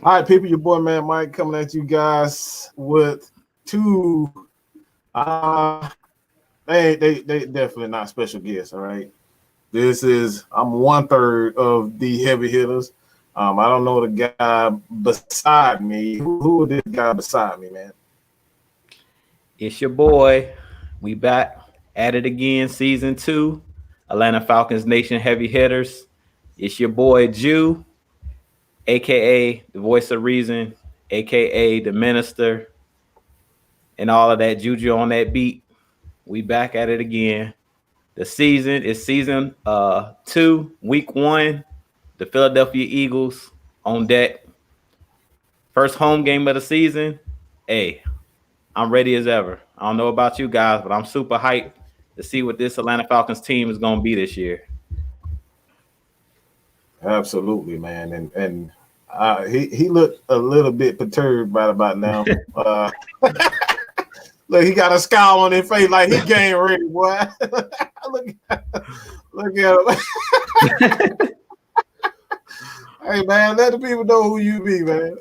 All right, people, your boy Man Mike coming at you guys with two. They definitely not special guests. All right, I'm 1/3 of the heavy hitters. I don't know the guy beside me. Who is this guy beside me, man? It's your boy. We back at it again, season 2. Atlanta Falcons Nation Heavy Hitters. It's your boy Jew, aka the voice of reason, aka the minister, and all of that juju on that beat. We back at it again. The season is season 2, week 1. The Philadelphia Eagles on deck. First home game of the season. Hey, I'm ready as ever. I don't know about you guys, but I'm super hyped to see what this Atlanta Falcons team is going to be this year. Absolutely, man. And he looked a little bit perturbed right about now. Look, he got a scowl on his face like he game ready, boy. look at him. Hey, man, let the people know who you be, man.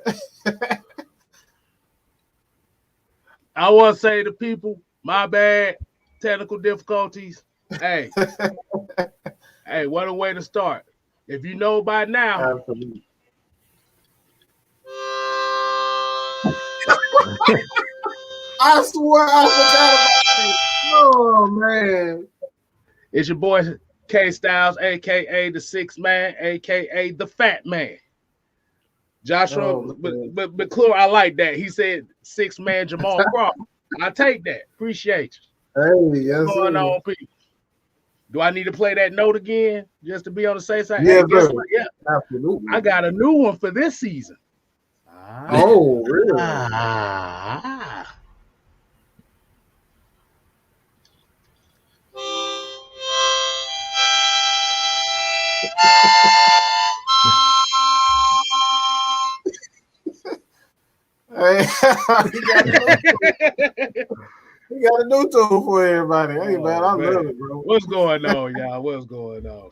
I want to say to people, my bad, technical difficulties. Hey, what a way to start. If you know by now. Absolutely. I swear I forgot about it. Oh, man. It's your boy KStylzz, a.k.a. the 6th man, a.k.a. the fat man. Joshua, but McClure, I like that. He said 6th man Jamal Crawford. I take that. Appreciate you. Hey, yes, what's going on, people? Do I need to play that note again just to be on the safe side? Yeah, hey, yeah. Absolutely. I got a new one for this season. Oh, really? Hey, he got a new tool for everybody. Hey, man, I love it, bro. What's going on, y'all? What's going on?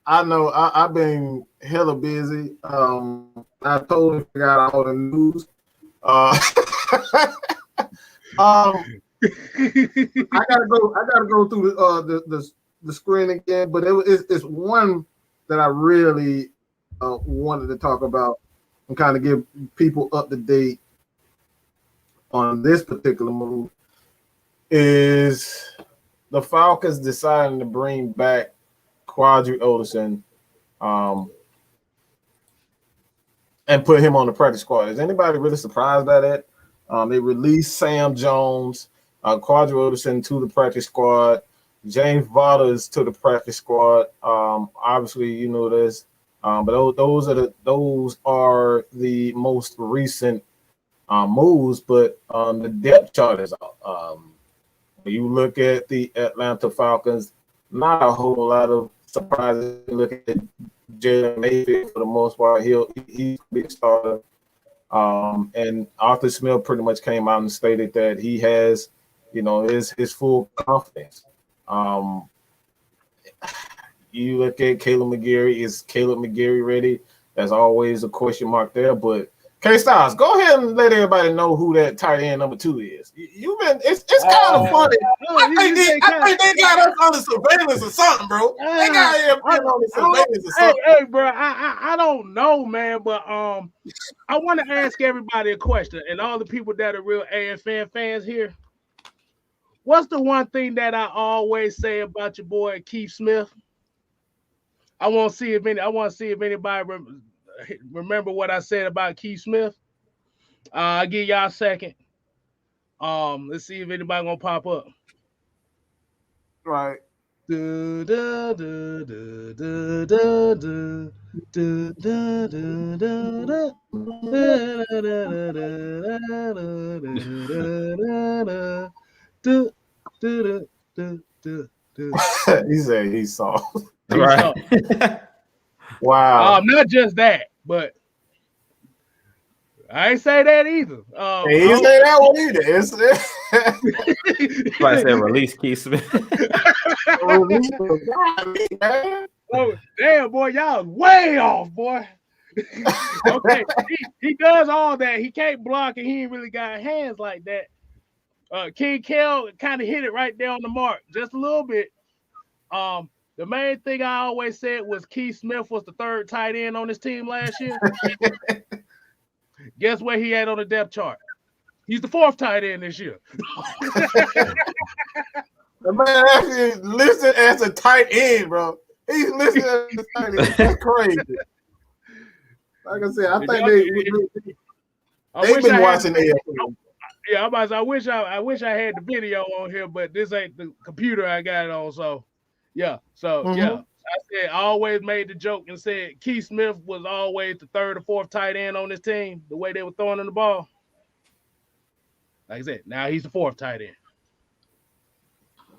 I know I've been hella busy. I totally forgot all the news. I gotta go through the screen again, but it's one that I really wanted to talk about and kind of give people up to date on this particular move. Is the Falcons deciding to bring back Quadri Oderson and put him on the practice squad? Is anybody really surprised by that? They released Sam Jones, Quadri Oderson to the practice squad, James Vardas to the practice squad. Obviously, you know this, but those are the most recent moves. But the depth chart is you look at the Atlanta Falcons, not a whole lot of surprises. Look at Jalen Mayfield for the most part. He's a big starter. And Arthur Smith pretty much came out and stated that he has, his full confidence. You look at Caleb McGarry. Is Caleb McGarry ready? There's always a question mark there. But KStylzz, go ahead and let everybody know who that tight end number 2 is. It's kind of funny. I think they got us on the surveillance or something, bro. They got everybody on the surveillance or something. Hey, bro, I don't know, man, but I want to ask everybody a question, and all the people that are real AFN fans here. What's the one thing that I always say about your boy Keith Smith? I want to see if anybody remember what I said about Keith Smith. I'll give y'all a second. Let's see if anybody gonna pop up. Right. He said he saw. Right. Wow. Not just that, but I ain't say that either. He didn't say that one either. I said release Keith Smith. Oh, damn, boy, y'all way off, boy. Okay, he does all that. He can't block, and he ain't really got hands like that. King Kel kind of hit it right there on the mark, just a little bit. The main thing I always said was Keith Smith was the third tight end on his team last year. Guess where he had on the depth chart? He's the fourth tight end this year. The man actually listed as a tight end, bro. He's listed as a tight end. That's crazy. Like I said, I think they've been watching AFL. Yeah, I wish I had the video on here, but this ain't the computer I got it on. So yeah, yeah. I said I always made the joke and said Keith Smith was always the third or fourth tight end on this team, the way they were throwing him the ball. Like I said, now he's the fourth tight end.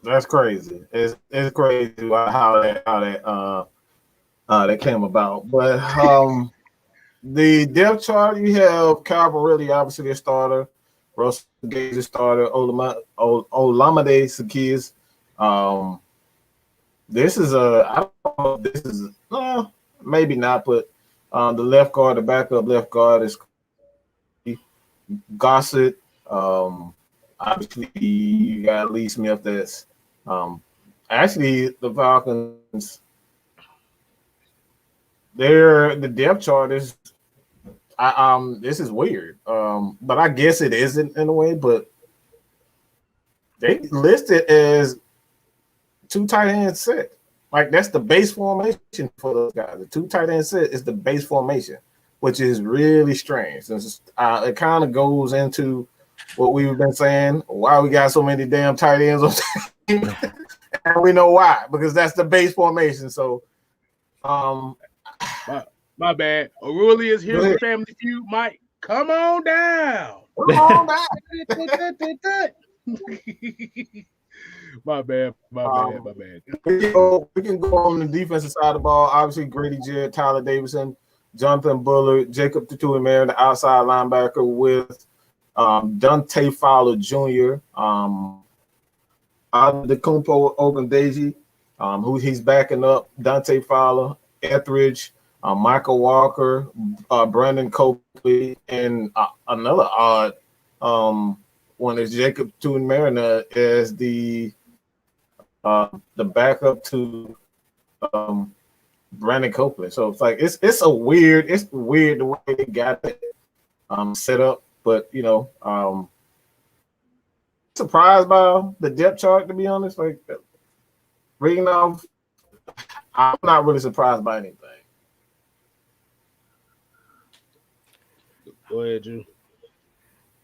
That's crazy. It's crazy how that came about. But the depth chart, you have Calvarelli, obviously a starter. Russell Gage is starter. Olamide Sakis. This is I don't know if this is maybe not, but the left guard, the backup left guard is Gossett. Obviously you got Lee Smith. That's actually the Falcons. The depth chart is this is weird. But I guess it isn't in a way, but they listed as two tight end set. Like that's the base formation for those guys. The two tight end set is the base formation, which is really strange. It kind of goes into what we've been saying, why we got so many damn tight ends on the team. And we know why, because that's the base formation. So my bad. Aurelius here with Family Feud. Mike, come on down. Come on down. My bad. We can go on the defensive side of the ball. Obviously, Grady Jarrett, Tyler Davidson, Jonathan Bullard, Jacob Tutuimere, the outside linebacker with Dante Fowler Jr., Adekumpo Ogundeji, who he's backing up, Dante Fowler, Etheridge, Michael Walker, Brandon Copley, and another odd one is Jacob Tuimarina as the backup to Brandon Copley. So it's like it's weird the way they got it set up, but surprised by the depth chart, to be honest. Like reading off, I'm not really surprised by anything. Go ahead, Drew.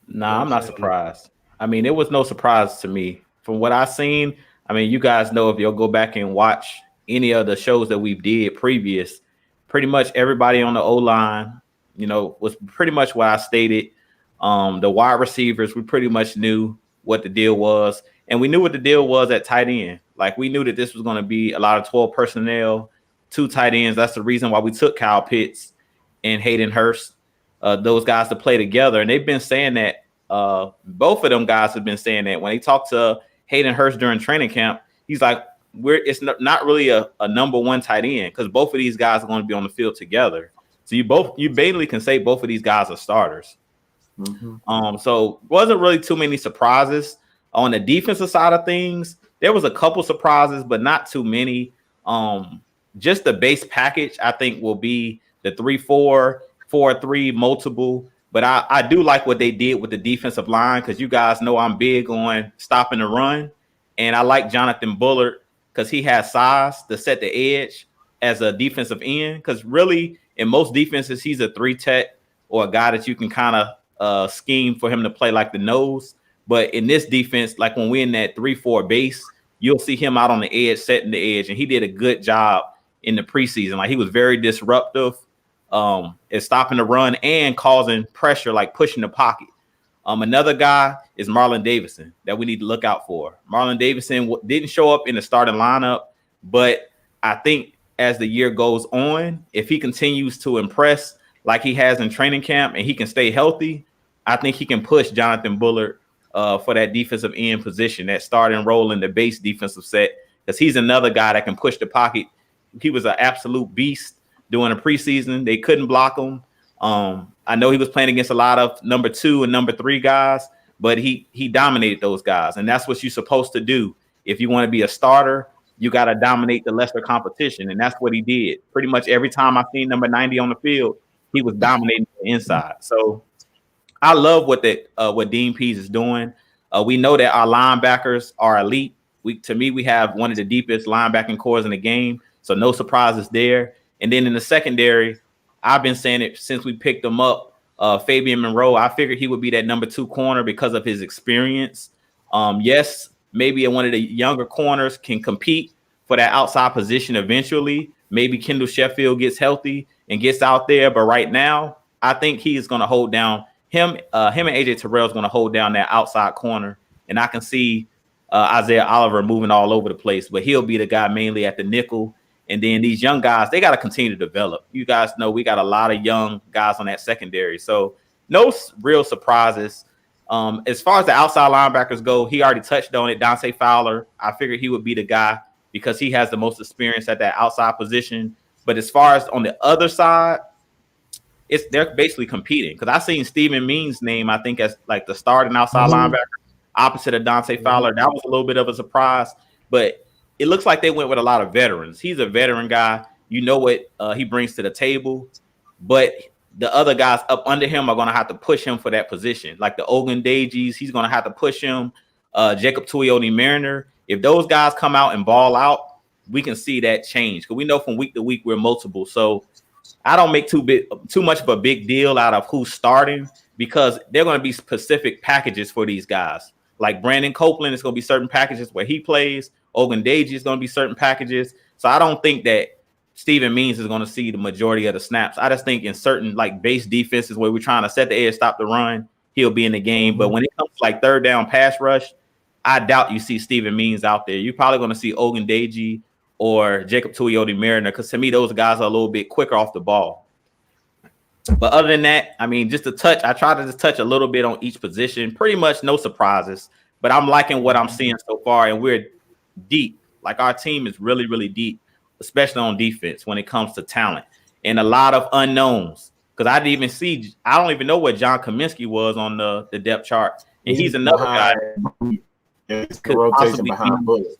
Nah, I'm not surprised. I mean, it was no surprise to me. From what I've seen, I mean, you guys know if you'll go back and watch any of the shows that we did previous, pretty much everybody on the O-line, was pretty much what I stated. The wide receivers, we pretty much knew what the deal was. And we knew what the deal was at tight end. Like, we knew that this was going to be a lot of 12 personnel, 2 tight ends. That's the reason why we took Kyle Pitts and Hayden Hurst, those guys to play together. And they've been saying that. Both of them guys have been saying that when they talked to Hayden Hurst during training camp, he's like, it's not really a number one tight end because both of these guys are going to be on the field together. So you basically can say both of these guys are starters. Mm-hmm. So wasn't really too many surprises on the defensive side of things. There was a couple surprises, but not too many. Just the base package, I think, will be the 3-4, 4-3 multiple. But I do like what they did with the defensive line because you guys know I'm big on stopping the run. And I like Jonathan Bullard because he has size to set the edge as a defensive end. Because really, in most defenses, he's a 3-tech or a guy that you can kind of scheme for him to play like the nose. But in this defense, like when we're in that 3-4 base, you'll see him out on the edge, setting the edge. And he did a good job in the preseason. Like he was very disruptive. Is stopping the run and causing pressure, like pushing the pocket. Another guy is Marlon Davidson that we need to look out for. Marlon Davidson didn't show up in the starting lineup, but I think as the year goes on, if he continues to impress like he has in training camp and he can stay healthy, I think he can push Jonathan Bullard for that defensive end position, that starting role in the base defensive set, because he's another guy that can push the pocket. he was an absolute beast during the preseason. They couldn't block him. I know he was playing against a lot of number 2 and number 3 guys, but he dominated those guys, and that's what you're supposed to do. If you want to be a starter, you got to dominate the lesser competition, and that's what he did. Pretty much every time I seen number 90 on the field, he was dominating the inside. So I love what Dean Pease is doing. We know that our linebackers are elite. To me, we have one of the deepest linebacking cores in the game, so no surprises there. And then in the secondary, I've been saying it since we picked him up. Fabian Monroe, I figured he would be that number 2 corner because of his experience. Yes, maybe one of the younger corners can compete for that outside position eventually. Maybe Kendall Sheffield gets healthy and gets out there. But right now, I think he is going to hold down him and AJ Terrell is going to hold down that outside corner. And I can see Isaiah Oliver moving all over the place, but he'll be the guy mainly at the nickel. And then these young guys, they got to continue to develop. You guys know we got a lot of young guys on that secondary. So no real surprises. As far as the outside linebackers go, he already touched on it. Dante Fowler, I figured he would be the guy because he has the most experience at that outside position. But as far as on the other side, they're basically competing. Because I seen Steven Means' name, I think, as like the starting outside linebacker opposite of Dante Fowler. That was a little bit of a surprise. But it looks like they went with a lot of veterans. He's a veteran guy. You know what he brings to the table. But the other guys up under him are going to have to push him for that position. Like the Ogundejis, he's going to have to push him. Jacob Tuioti-Mariner. If those guys come out and ball out, we can see that change. Because we know from week to week we're multiple. So I don't make too much of a big deal out of who's starting because they're going to be specific packages for these guys. Like Brandon Copeland is going to be certain packages where he plays. Ogundeji is going to be certain packages. So I don't think that Steven Means is going to see the majority of the snaps. I just think in certain like base defenses where we're trying to set the edge, stop the run, he'll be in the game. But when it comes to like third down pass rush, I doubt you see Steven Means out there. You're probably going to see Ogundeji or Jacob Tuioti-Mariner because to me, those guys are a little bit quicker off the ball. But other than that, I mean, just a touch. I try to just touch a little bit on each position. Pretty much no surprises. But I'm liking what I'm seeing so far, and we're deep. Like our team is really, really deep, especially on defense when it comes to talent. And a lot of unknowns. Because I don't even know what John Kaminsky was on the depth chart. And he's another guy. It's the rotation behind Bullard.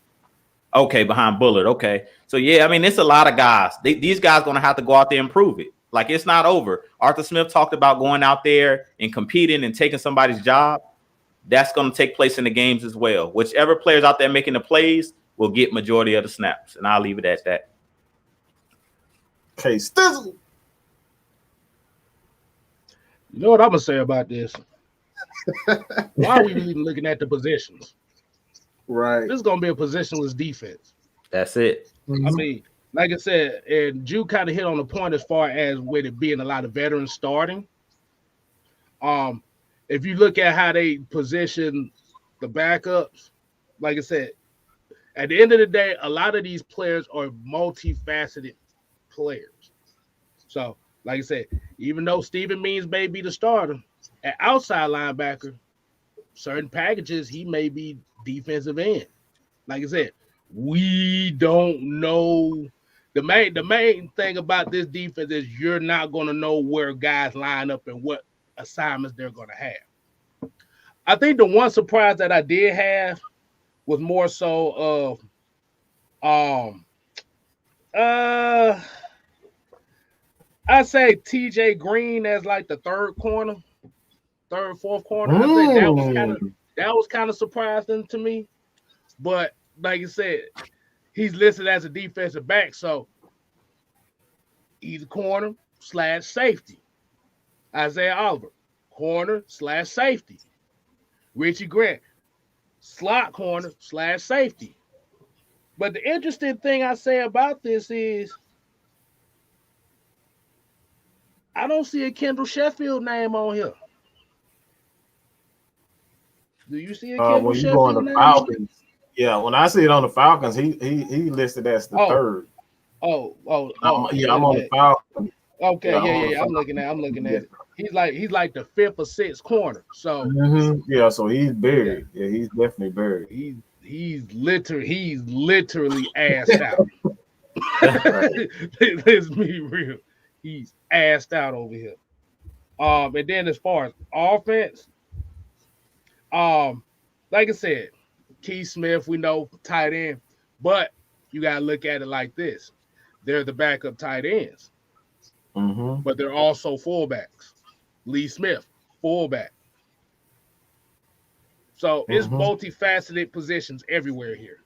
Okay, behind Bullard. Okay. So, yeah, I mean, it's a lot of guys. These guys are going to have to go out there and prove it. Like, it's not over. Arthur Smith talked about going out there and competing and taking somebody's job. That's going to take place in the games as well. Whichever player's out there making the plays will get majority of the snaps. And I'll leave it at that. KStylzz. You know what I'm going to say about this? Why are we even looking at the positions? Right. This is going to be a positionless defense. That's it. I mean, like I said, and Drew kind of hit on the point as far as with it being a lot of veterans starting. If you look at how they position the backups, like I said, at the end of the day, a lot of these players are multifaceted players. So, like I said, even though Steven Means may be the starter, at outside linebacker, certain packages, he may be defensive end. Like I said, we don't know. The main thing about this defense is you're not going to know where guys line up and what assignments they're going to have. I think the one surprise that I did have was more so of I say TJ Green as like the third, fourth corner. I think that was kind of surprising to me. But like I said, he's listed as a defensive back, so he's a corner / safety. Isaiah Oliver, corner / safety. Richie Grant, slot corner / safety. But the interesting thing I say about this is I don't see a Kendall Sheffield name on here. Do you see a Kendall when you Sheffield go on the name? Falcons? Yeah, when I see it on the Falcons, he listed as the third. I'm on the Falcons. Okay, yeah. I'm looking at it. He's like the fifth or sixth corner. So yeah, so he's buried. Yeah, he's definitely buried. He's literally assed out. Let's be real. He's assed out over here. And then as far as offense, like I said, Keith Smith, we know tight end, but you gotta look at it like this: they're the backup tight ends, but they're also fullbacks. Lee Smith, fullback. So it's multifaceted positions everywhere here.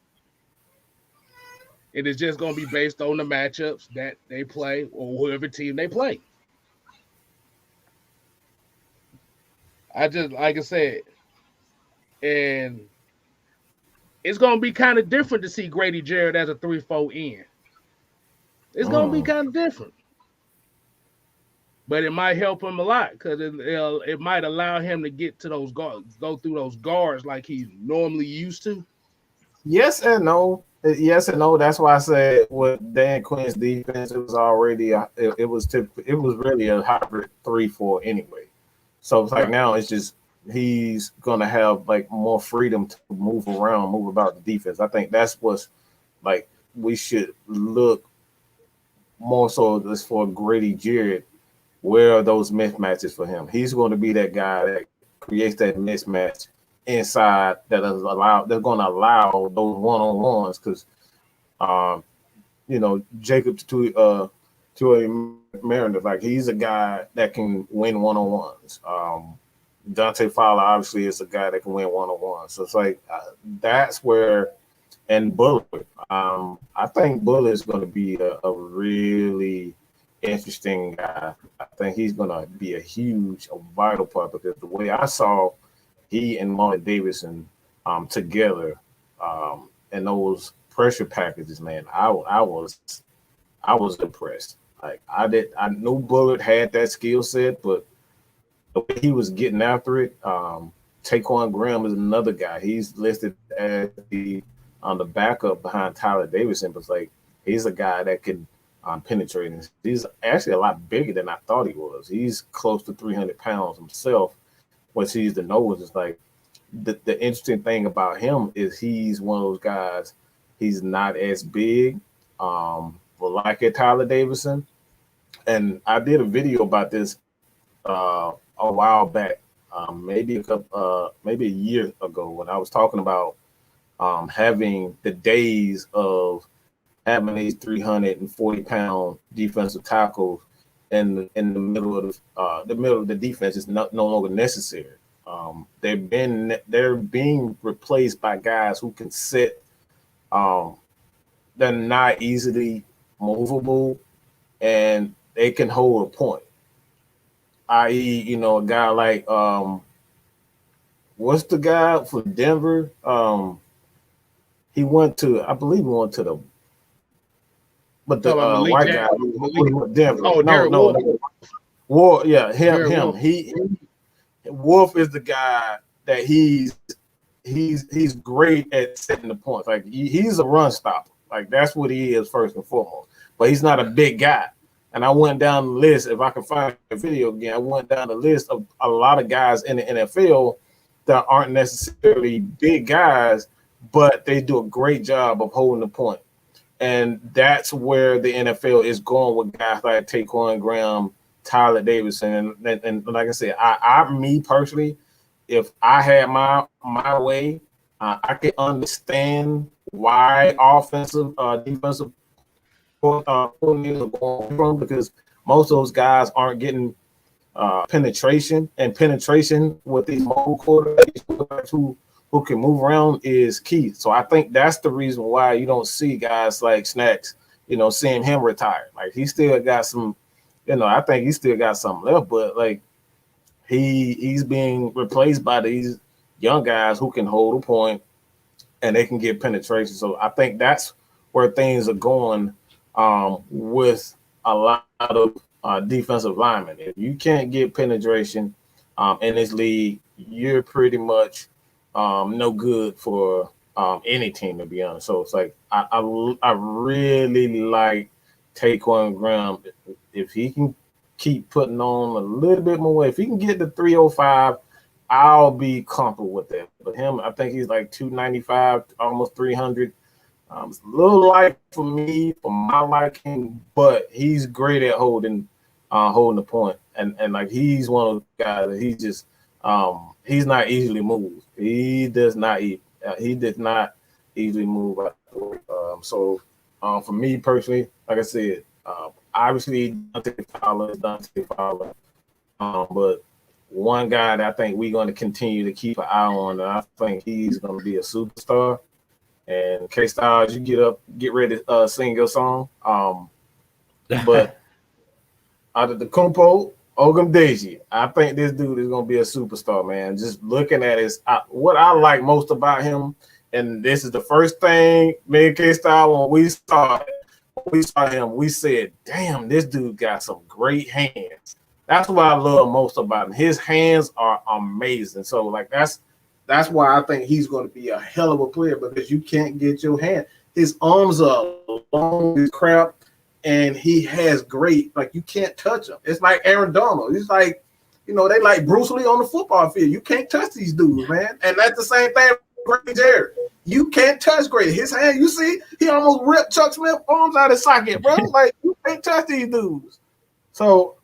It is just going to be based on the matchups that they play or whoever team they play. Like I said, and it's going to be kind of different to see Grady Jarrett as a 3-4 end. It's going to be kind of different. But it might help him a lot because it might allow him to get to those guards, go through those guards like he's normally used to. Yes and no. Yes and no. That's why I said with Dan Quinn's defense, it was already it was really a hybrid 3-4 anyway. So it's like now it's just he's gonna have like more freedom to move about the defense. I think that's what's like we should look more so this for Grady Jarrett. Where are those mismatches for him? He's going to be that guy that creates that mismatch inside they're going to allow those one-on-ones because Jacob to Mariner, like he's a guy that can win one-on-ones. Dante Fowler obviously is a guy that can win one-on-ones. So it's like that's where, and Bullet, I think Bullet is going to be a really interesting guy. I think he's going to be a vital part because the way I saw he and Marlon Davidson together and those pressure packages, man, I was impressed. Like I knew Bullet had that skill set, but the way he was getting after it, Taekwon Graham is another guy. He's listed as the backup behind Tyler Davidson, but it's like he's a guy that can penetrate. He's actually a lot bigger than I thought he was. He's close to 300 pounds himself. What sees the nose is like the interesting thing about him is he's one of those guys. He's not as big, like at Tyler Davidson. And I did a video about this a while back, maybe a year ago, when I was talking about having the days of having these 340-pound defensive tackles in the middle of the defense is no longer necessary. They're being replaced by guys who can sit. They're not easily movable, and they can hold a point. I.e., a guy like what's the guy for Denver? I believe he went to the. But the white guy, Denver. Oh, no. Wolf, yeah, him. Wolf. Wolf is the guy that he's great at setting the points. Like he's a run stopper. Like that's what he is first and foremost. But he's not a big guy. And I went down the list. If I can find a video again, I went down the list of a lot of guys in the NFL that aren't necessarily big guys, but they do a great job of holding the point. And that's where the NFL is going with guys like Taekwon Graham, Tyler Davidson, and like I said, me personally, if I had my way, I could understand why offensive, defensive coordinators are going from, because most of those guys aren't getting penetration, and penetration with these mobile quarterbacks who can move around is key. So I think that's the reason why you don't see guys like Snacks, seeing him retire. Like he still got some, I think he still got something left, but like he's being replaced by these young guys who can hold a point and they can get penetration. So I think that's where things are going with a lot of defensive linemen. If you can't get penetration in this league, you're pretty much no good for any team, to be honest. So it's like I really like Taekwon Graham. If he can keep putting on a little bit more weight, if he can get to 305, I'll be comfortable with that. But him, I think he's like 295, almost 300. It's a little light for me, for my liking, but he's great at holding the point, and like he's one of the guys that he's not easily moved. He does not easily move. So for me personally, like I said, obviously Dante Fowler is Dante Fowler, but one guy that I think we're going to continue to keep an eye on, and I think he's going to be a superstar. And KStylzz, you get ready to sing your song. But out of the Kumpo, Ogundeji, I think this dude is going to be a superstar, man. Just looking at what I like most about him, and this is the first thing me and KStylzz, when we saw him, we said, damn, this dude got some great hands. That's what I love most about him. His hands are amazing. So, like, that's why I think he's going to be a hell of a player, because you can't get your hand. His arms are long as crap, and he has great, like, you can't touch him. It's like Aaron Donald. He's like, they like Bruce Lee on the football field. You can't touch these dudes, man. And that's the same thing with Grady Jarrett. You can't touch Grady. His hand, you see, he almost ripped Chuck Smith's arms out of his socket, bro. Like, you can't touch these dudes. So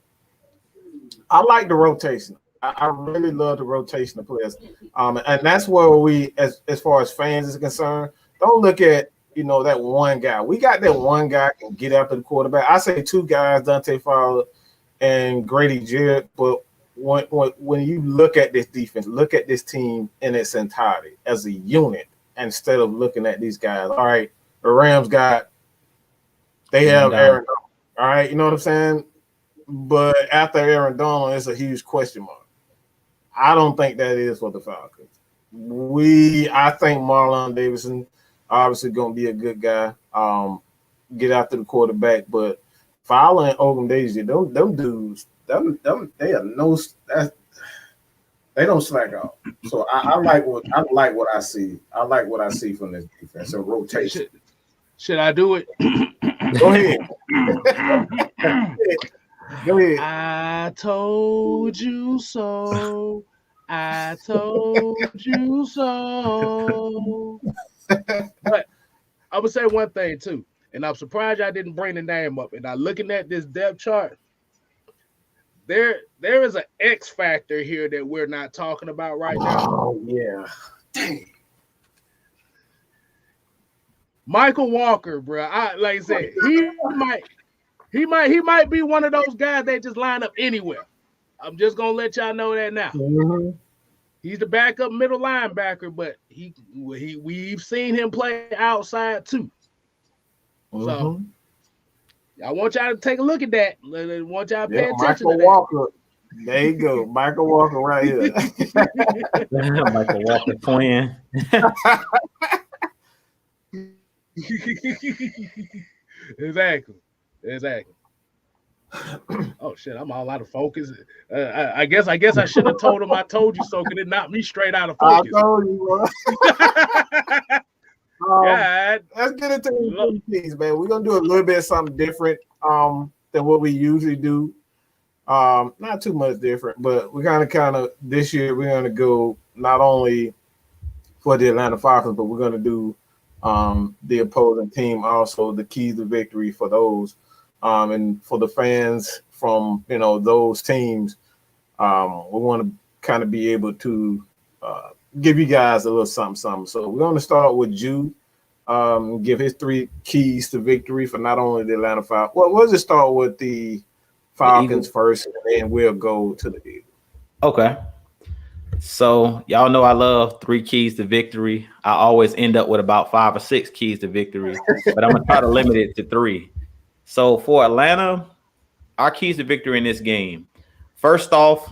I like the rotation. I really love the rotation of players, and that's where we, as far as fans is concerned, don't look at that one guy. We got that one guy can get after the quarterback. I say two guys, Dante Fowler and Grady Jarrett. But when you look at this defense, look at this team in its entirety as a unit, instead of looking at these guys. All right, the Rams have Aaron Donald. All right, you know what I'm saying? But after Aaron Donald, it's a huge question mark. I don't think that is for the Falcons. I think Marlon Davidson obviously going to be a good guy. Get after the quarterback, but Fowler and Ogundeji, them dudes, they don't slack off. So I like what I see. I like what I see from this defense. So rotation. Should I do it? Go ahead. Go ahead. I told you so. I told you so. But I would say one thing too, and I'm surprised I didn't bring the name up. And now looking at this depth chart, there is an X factor here that we're not talking about right now. Oh yeah, dang. Michael Walker, bro. Like I said, he might be one of those guys that just line up anywhere. I'm just gonna let y'all know that now. Mm-hmm. He's the backup middle linebacker, but we've seen him play outside too. Mm-hmm. So I want y'all to take a look at that. I want y'all to pay attention Michael to Walker. There you go, Michael Walker right here. Michael Walker twin. Exactly. Oh shit! I'm all out of focus. I guess I should have told him I told you so, because it knocked me straight out of focus. I told you, God. Let's get into the things, man. We're gonna do a little bit of something different than what we usually do. Not too much different, but we're kind of this year we're gonna go not only for the Atlanta Falcons, but we're gonna do the opposing team also, the keys to victory for those. And for the fans from those teams, we want to kind of be able to give you guys a little something. So we're going to start with Jude, give his 3 keys to victory for not only the Atlanta Falcons. Well, we'll just start with the Falcons first, and then we'll go to the Eagles. Okay. So y'all know I love 3 keys to victory. I always end up with about 5 or 6 keys to victory, but I'm gonna try to limit it to 3. So for Atlanta, our keys to victory in this game. First off,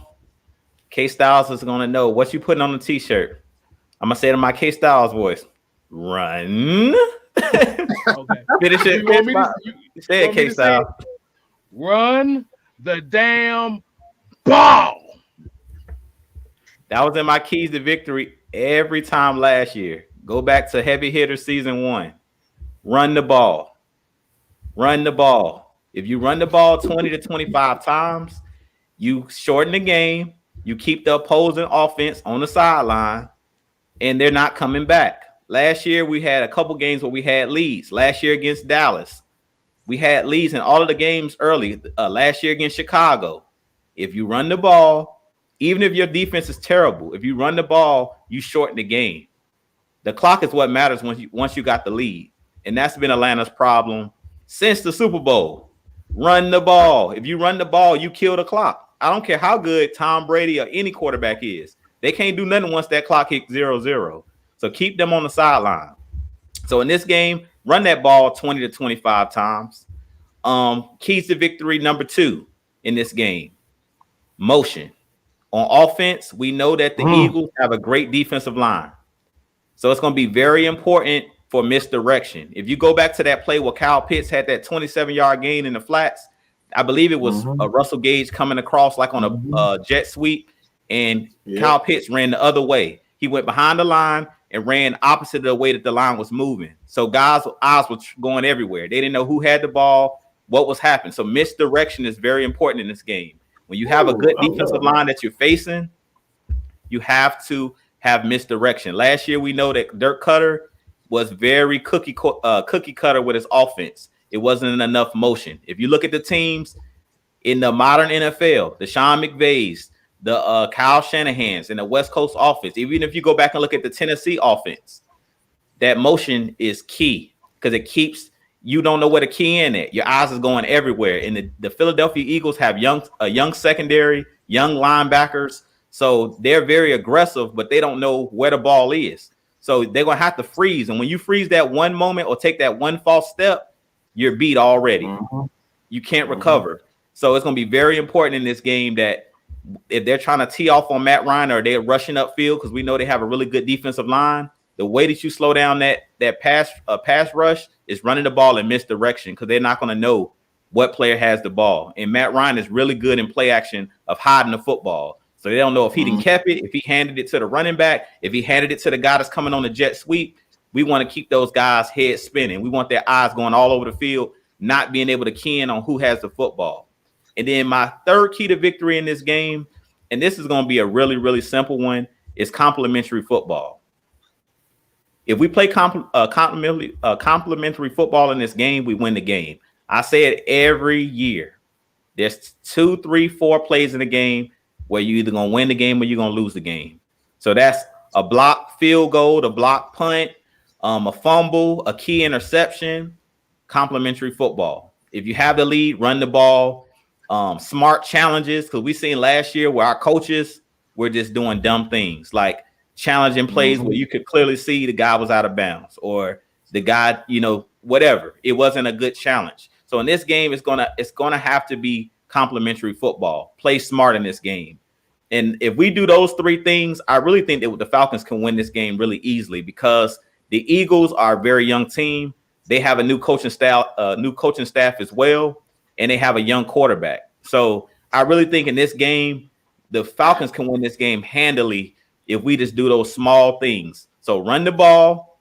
KStylzz is gonna know what you putting on the t-shirt. I'm gonna say it in my KStylzz voice. Run. Okay. Finish it. Say it, KStylzz. Run the damn ball. That was in my keys to victory every time last year. Go back to Heavy Hitters season 1. Run the ball. Run the ball. If you run the ball 20 to 25 times, you shorten the game. You keep the opposing offense on the sideline, and they're not coming back. Last year, we had a couple games where we had leads. Last year against Dallas, we had leads in all of the games early. Last year against Chicago, if you run the ball, even if your defense is terrible, if you run the ball, you shorten the game. The clock is what matters once you got the lead. And that's been Atlanta's problem since the Super Bowl. Run the ball. If you run the ball, you kill the clock. I don't care how good Tom Brady or any quarterback is. They can't do nothing once that clock hits 0-0. So keep them on the sideline. So in this game, run that ball 20 to 25 times. Keys to victory number 2 in this game. Motion. On offense, we know that the Eagles have a great defensive line. So it's going to be very important for misdirection. If you go back to that play where Kyle Pitts had that 27-yard gain in the flats, I believe it was Russell Gage coming across like on a jet sweep, and Kyle Pitts ran the other way. He went behind the line and ran opposite of the way that the line was moving. So guys' eyes were going everywhere. They didn't know who had the ball, what was happening. So misdirection is very important in this game. When you have a good defensive line that you're facing, you have to have misdirection. Last year, we know that Dirk Cutter was very cookie cutter with his offense. It wasn't enough motion. If you look at the teams in the modern NFL, the Sean McVays, the Kyle Shanahan's, and the West Coast offense, even if you go back and look at the Tennessee offense, that motion is key because it keeps you don't know where to key in at. Your eyes is going everywhere. And the Philadelphia Eagles have a young secondary, young linebackers. So they're very aggressive, but they don't know where the ball is. So they're going to have to freeze. And when you freeze that one moment or take that one false step, you're beat already. You can't recover. So it's going to be very important in this game that if they're trying to tee off on Matt Ryan or they're rushing upfield, because we know they have a really good defensive line, the way that you slow down that pass rush is running the ball in misdirection because they're not going to know what player has the ball. And Matt Ryan is really good in play action of hiding the football. So they don't know if he didn't kept it, if he handed it to the running back, if he handed it to the guy that's coming on the jet sweep. We want to keep those guys' heads spinning. We want their eyes going all over the field, not being able to key in on who has the football. And then my third key to victory in this game, and this is going to be a really, really simple one, is complementary football. If we play complementary football in this game, we win the game. I say it every year. There's 2, 3, 4 plays in the game where you're either going to win the game or you're going to lose the game. So that's a block field goal, a block punt, a fumble, a key interception, complementary football. If you have the lead, run the ball, smart challenges, because we seen last year where our coaches were just doing dumb things like challenging plays where you could clearly see the guy was out of bounds or the guy, whatever. It wasn't a good challenge. So in this game, it's gonna have to be complementary football. Play smart in this game. And if we do those 3 things, I really think that the Falcons can win this game really easily because the Eagles are a very young team. They have a new coaching staff as well, and they have a young quarterback. So I really think in this game, the Falcons can win this game handily if we just do those small things. So run the ball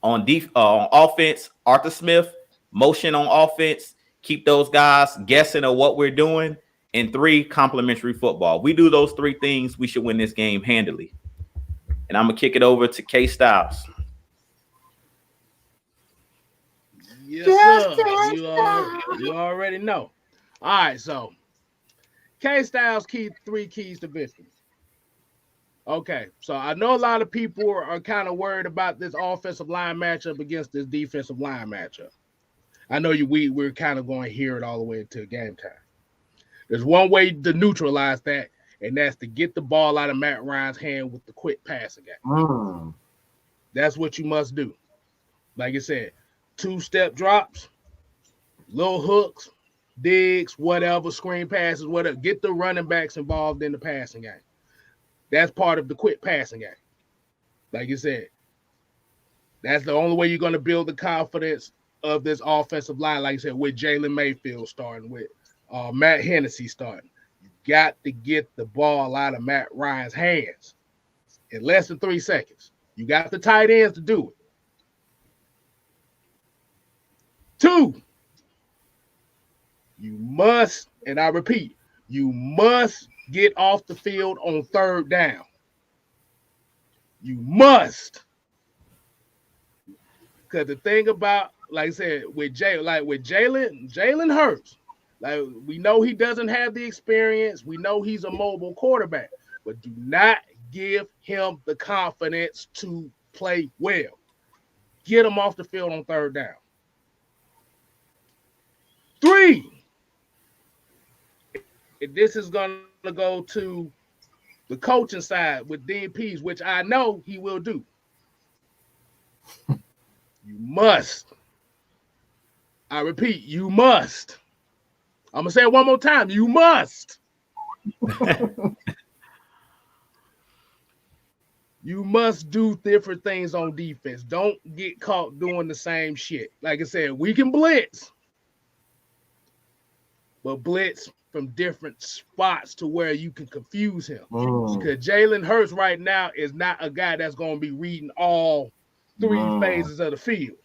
on offense, Arthur Smith, motion on offense, keep those guys guessing of what we're doing, and 3, complementary football. We do those 3 things, we should win this game handily. And I'm going to kick it over to KStylzz. Yes, sir. You already know. All right, so KStylzz 3 keys to victory. Okay, so I know a lot of people are kind of worried about this offensive line matchup against this defensive line matchup. I know we're kind of going to hear it all the way until game time. There's one way to neutralize that, and that's to get the ball out of Matt Ryan's hand with the quick passing game. That's what you must do. Like I said, 2-step drops, little hooks, digs, whatever, screen passes, whatever. Get the running backs involved in the passing game. That's part of the quick passing game. Like you said, that's the only way you're going to build the confidence of this offensive line, like I said, with Jalen Mayfield starting, with Matt Hennessy starting. You got to get the ball out of Matt Ryan's hands in less than 3 seconds. You got the tight ends to do it. 2, you must, and I repeat, you must get off the field on 3rd down. You must. Because the thing about, like I said, with Jalen Hurts, like we know he doesn't have the experience. We know he's a mobile quarterback, but do not give him the confidence to play well. Get him off the field on third down. 3, if this is going to go to the coaching side with DPs, which I know he will do. You must. I repeat, you must. I'm going to say it one more time. You must. You must do different things on defense. Don't get caught doing the same shit. Like I said, we can blitz, but blitz from different spots to where you can confuse him. Because Jalen Hurts right now is not a guy that's going to be reading all 3 phases of the field.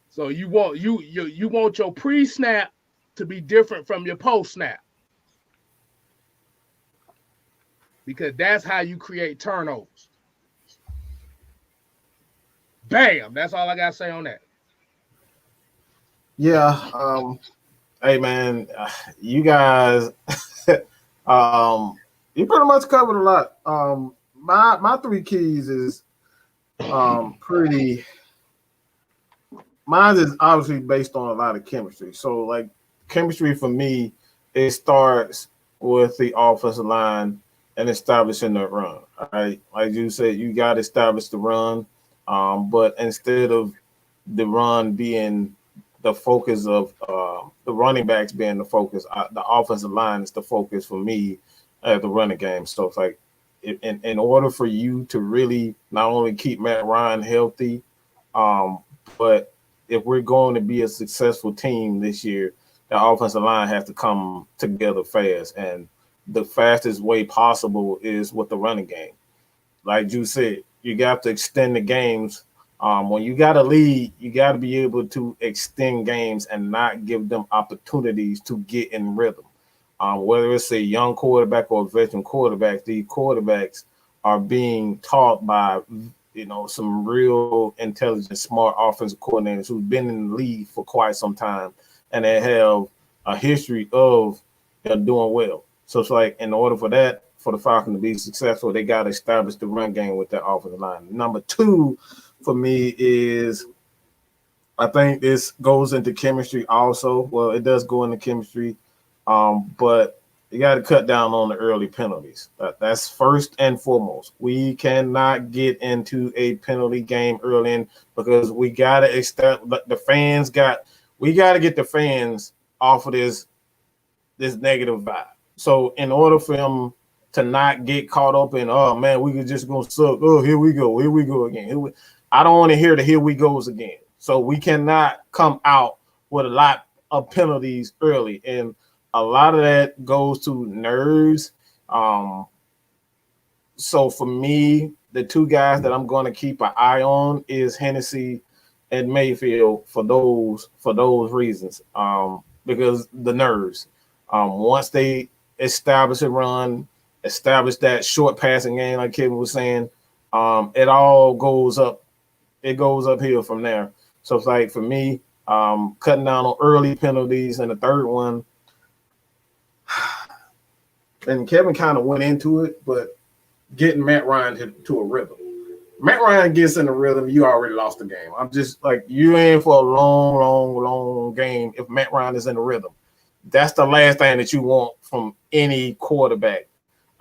So you want your pre-snap to be different from your post-snap. Because that's how you create turnovers. Bam! That's all I got to say on that. Yeah. Hey, man, you guys, you pretty much covered a lot. My 3 keys is pretty. Mine is obviously based on a lot of chemistry. So, like, chemistry for me, it starts with the offensive line and establishing the run. All right, like you said, you got to establish the run. But instead of the run being the focus of the running backs being the focus, the offensive line is the focus for me at the running game. So it's like, in order for you to really not only keep Matt Ryan healthy, but if we're going to be a successful team this year, the offensive line has to come together fast. And the fastest way possible is with the running game. Like you said, you got to extend the games. When you got a lead, you got to be able to extend games and not give them opportunities to get in rhythm. Whether it's a young quarterback or a veteran quarterback, these quarterbacks are being taught by, some real intelligent, smart offensive coordinators who've been in the league for quite some time, and they have a history of doing well. So it's like, in order for the Falcons to be successful, they got to establish the run game with their offensive line. Number 2 for me is, I think this goes into chemistry also. Well, it does go into chemistry, but you got to cut down on the early penalties. That's first and foremost. We cannot get into a penalty game early in, because we got to establish the fans. We got to get the fans off of this negative vibe. So in order for them to not get caught up in, oh man, we could just go suck. Oh, here we go again. I don't want to hear the here we goes again. So we cannot come out with a lot of penalties early, and a lot of that goes to nerves. So for me, the 2 guys that I'm going to keep an eye on is Hennessy and Mayfield for those reasons. Because the nerves. Once they establish a run, establish that short passing game, like Kevin was saying, it all goes up. It goes uphill from there. So it's like, for me, cutting down on early penalties, and the third one, and Kevin kind of went into it, but getting Matt Ryan to a rhythm. Matt Ryan gets in the rhythm, you already lost the game. I'm just like, you in for a long, long, long game if Matt Ryan is in the rhythm. That's the last thing that you want from any quarterback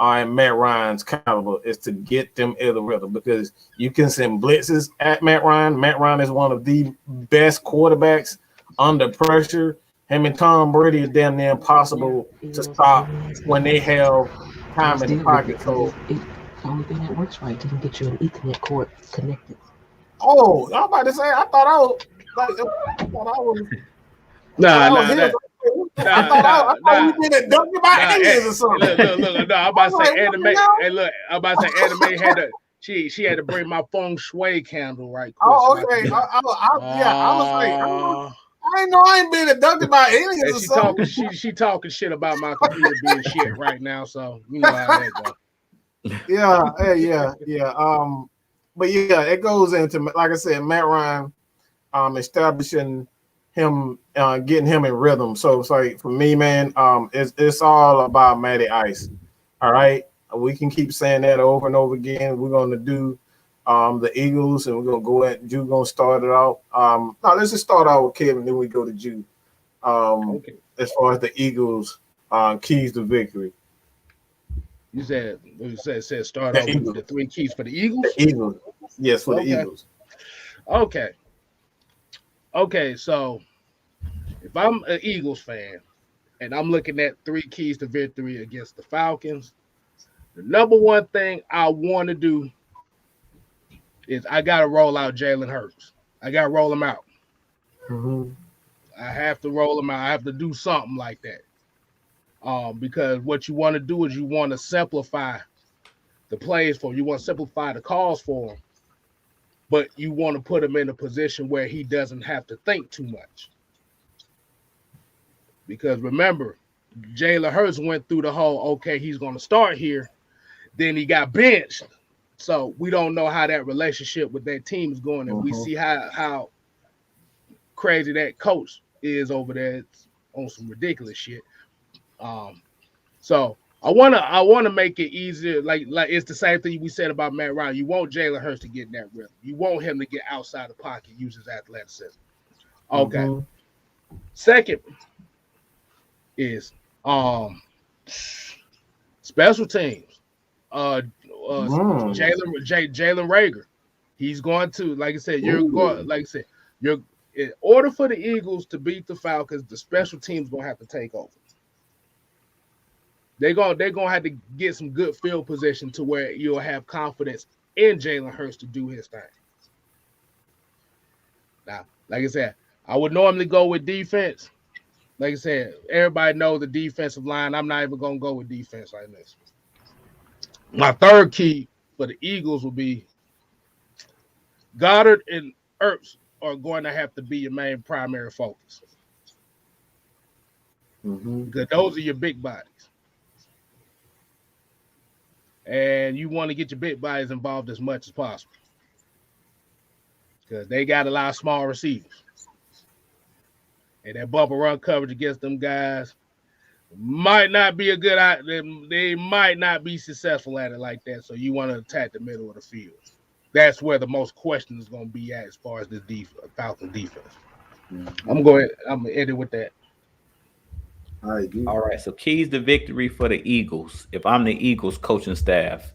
and Matt Ryan's caliber, is to get them in the rhythm, because you can send blitzes at Matt Ryan. Matt Ryan is one of the best quarterbacks under pressure. Him and Tom Brady is damn near impossible to stop when they have time in the pocket. So the only thing that works right didn't get you an Ethernet cord connected. Oh, I'm about to say, I thought I was. I thought we been abducted by aliens or something. Look, I'm about to say anime. Hey, look, I'm about to say anime had to. She had to bring my feng shui candle right quick. Oh, okay. I was like, I know I ain't been abducted by aliens or something. She talking shit about my computer being shit right now, so you know how that goes. Yeah. but yeah, it goes into, like I said, Matt Ryan, establishing him, getting him in rhythm. So it's like for me, man, it's all about Matty Ice. All right, we can keep saying that over and over again. We're going to do the Eagles, and we're going to go at Jew. Going to start it out. Now let's just start out with Kevin, then we go to Jew. Okay. As far as the Eagles, keys to victory. You said start out with the 3 keys for the Eagles? The Eagles. Yes, for the Eagles. Okay, so if I'm an Eagles fan and I'm looking at 3 keys to victory against the Falcons, the number one thing I want to do is I got to roll out Jalen Hurts. I got to roll him out. Mm-hmm. I have to roll him out. I have to do something like that. Because what you want to do is you want to simplify the plays for him. You want to simplify the calls for him, but you want to put him in a position where he doesn't have to think too much. Because remember, Jalen Hurts went through the whole, okay, he's going to start here. Then he got benched. So we don't know how that relationship with that team is going. And we see how crazy that coach is over there. It's on some ridiculous shit. So I wanna make it easier. Like it's the same thing we said about Matt Ryan. You want Jalen Hurts to get in that rhythm. You want him to get outside the pocket, use his athleticism. Okay. Second is special teams. Jalen Reagor. He's going to, like I said, in order for the Eagles to beat the Falcons, the special teams gonna have to take over. They're gonna have to get some good field position to where you'll have confidence in Jalen Hurts to do his thing. Now, like I said, I would normally go with defense. Like I said, everybody knows the defensive line. I'm not even gonna go with defense like this. My third key for the Eagles will be Goddard and Ertz are going to have to be your main primary focus. Because those are your big bodies. And you want to get your big bodies involved as much as possible. Because they got a lot of small receivers. And that bumper run coverage against them guys might not be a good idea. They might not be successful at it like that. So you want to attack the middle of the field. That's where the most question is going to be at as far as the Falcons defense. I'm going to end it with that. All right, so keys to victory for the Eagles. If I'm the Eagles coaching staff,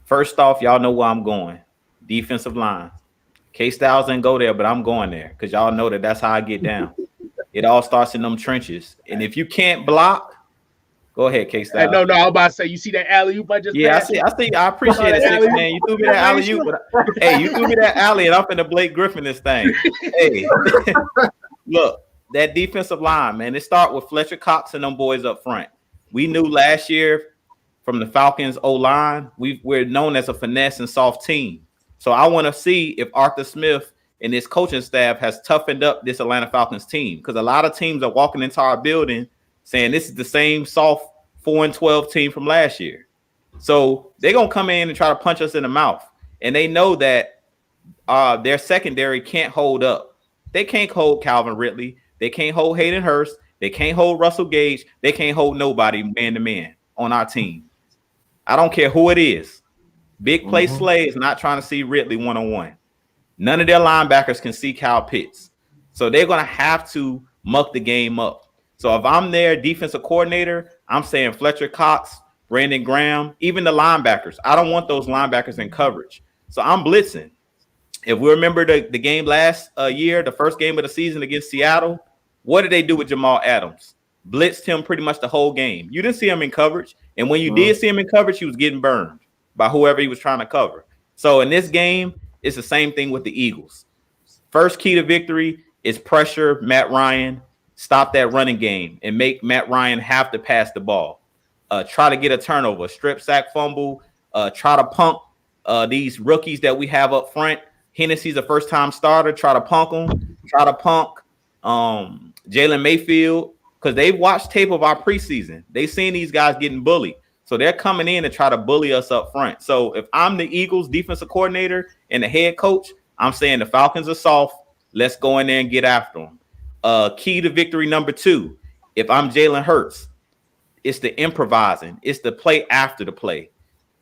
first off, y'all know where I'm going. Defensive line. KStylzz didn't go there, but I'm going there because y'all know that's how I get down. It all starts in them trenches. And if you can't block, go ahead, KStylzz. No, I was about to say, you see that alley-oop I just passed? I see. I appreciate it, Six Man. You threw me that alley-oop. Hey, you threw me that alley, and I'm finna Blake Griffin this thing. Hey, look. That defensive line, man, it start with Fletcher Cox and them boys up front. We knew last year from the Falcons O-line, we're known as a finesse and soft team. So I want to see if Arthur Smith and his coaching staff has toughened up this Atlanta Falcons team, because a lot of teams are walking into our building saying this is the same soft 4-12 team from last year. So they're going to come in and try to punch us in the mouth. And they know that their secondary can't hold up. They can't hold Calvin Ridley. They can't hold Hayden Hurst. They can't hold Russell Gage. They can't hold nobody man-to-man on our team. I don't care who it is. Big play Slay is not trying to see Ridley one-on-one. None of their linebackers can see Kyle Pitts. So they're going to have to muck the game up. So if I'm their defensive coordinator, I'm saying Fletcher Cox, Brandon Graham, even the linebackers. I don't want those linebackers in coverage. So I'm blitzing. If we remember the game last year, the first game of the season against Seattle, what did they do with Jamal Adams? Blitzed him pretty much the whole game. You didn't see him in coverage. And when you did see him in coverage, he was getting burned by whoever he was trying to cover. So in this game, it's the same thing with the Eagles. First key to victory is pressure Matt Ryan, stop that running game, and make Matt Ryan have to pass the ball. Try to get a turnover, strip sack fumble, try to punk these rookies that we have up front. Hennessy's a first-time starter. Try to punk him. Try to punk Jalen Mayfield, because they've watched tape of our preseason. They've seen these guys getting bullied. So they're coming in to try to bully us up front. So if I'm the Eagles defensive coordinator and the head coach, I'm saying the Falcons are soft. Let's go in there and get after them. Key to victory number 2. If I'm Jalen Hurts, it's the improvising. It's the play after the play.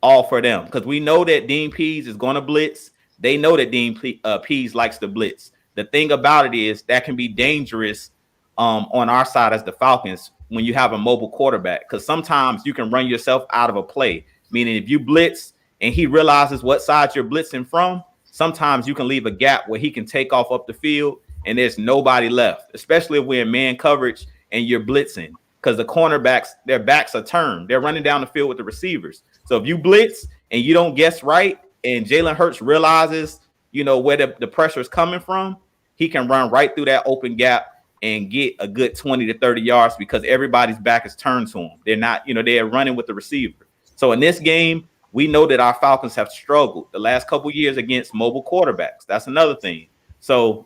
All for them. Because we know that Dean Pease is going to blitz. They know that Dean Pease likes to blitz. The thing about it is that can be dangerous on our side as the Falcons when you have a mobile quarterback, because sometimes you can run yourself out of a play. Meaning if you blitz and he realizes what side you're blitzing from, sometimes you can leave a gap where he can take off up the field and there's nobody left, especially if we're in man coverage and you're blitzing, because the cornerbacks, their backs are turned. They're running down the field with the receivers. So if you blitz and you don't guess right and Jalen Hurts realizes, where the pressure is coming from, he can run right through that open gap and get a good 20 to 30 yards because everybody's back is turned to him. They're not, they're running with the receiver. So in this game, we know that our Falcons have struggled the last couple years against mobile quarterbacks. That's another thing. So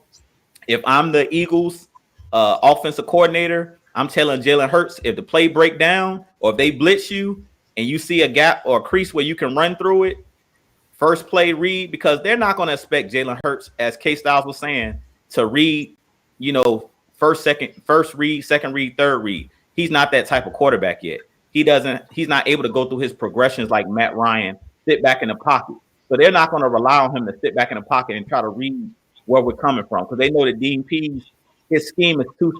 if I'm the Eagles offensive coordinator, I'm telling Jalen Hurts, if the play break down or if they blitz you and you see a gap or a crease where you can run through it, first play read, because they're not going to expect Jalen Hurts, as KStylzz was saying, to read, first read, second read, third read. He's not that type of quarterback yet. He's not able to go through his progressions like Matt Ryan, sit back in the pocket. So they're not going to rely on him to sit back in the pocket and try to read where we're coming from, because they know that Dean Pease, his scheme is too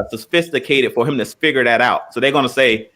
sophisticated for him to figure that out. So they're going to say,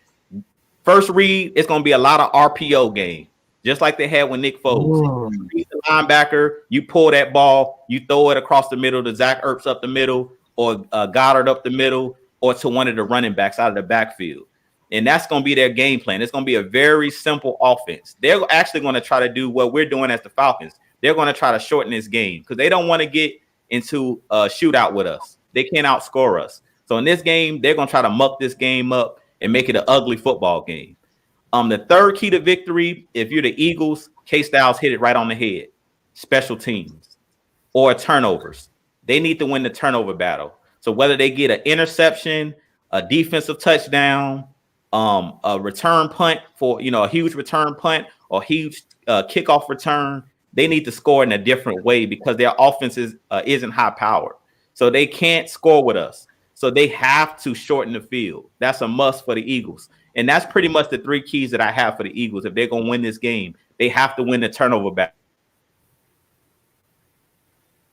first read, it's going to be a lot of RPO game, just like they had with Nick Foles. He's the linebacker, you pull that ball, you throw it across the middle to Zach Ertz up the middle, or Goddard up the middle, or to one of the running backs out of the backfield. And that's going to be their game plan. It's going to be a very simple offense. They're actually going to try to do what we're doing as the Falcons. They're going to try to shorten this game because they don't want to get into a shootout with us. They can't outscore us. So in this game, they're going to try to muck this game up and make it an ugly football game. The third key to victory, if you're the Eagles, KStylzz hit it right on the head. Special teams or turnovers. They need to win the turnover battle. So whether they get an interception, a defensive touchdown, a return punt for, a huge return punt or huge kickoff return, they need to score in a different way because their offense isn't high powered. So they can't score with us. So they have to shorten the field. That's a must for the Eagles. And that's pretty much the 3 keys that I have for the Eagles. If they're going to win this game, they have to win the turnover battle.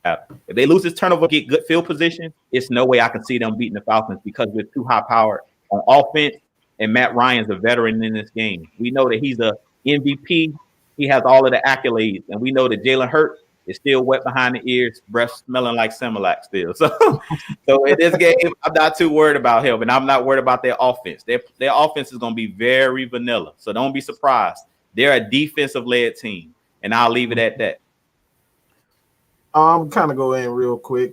If they lose this turnover, get good field position, it's no way I can see them beating the Falcons because we're too high powered on offense. And Matt Ryan's a veteran in this game. We know that he's a MVP. He has all of the accolades. And we know that Jalen Hurts is still wet behind the ears, breath smelling like Similac still. So in this game, I'm not too worried about him. And I'm not worried about their offense. Their offense is going to be very vanilla. So don't be surprised. They're a defensive-led team. And I'll leave it at that. I'm kind of go in real quick.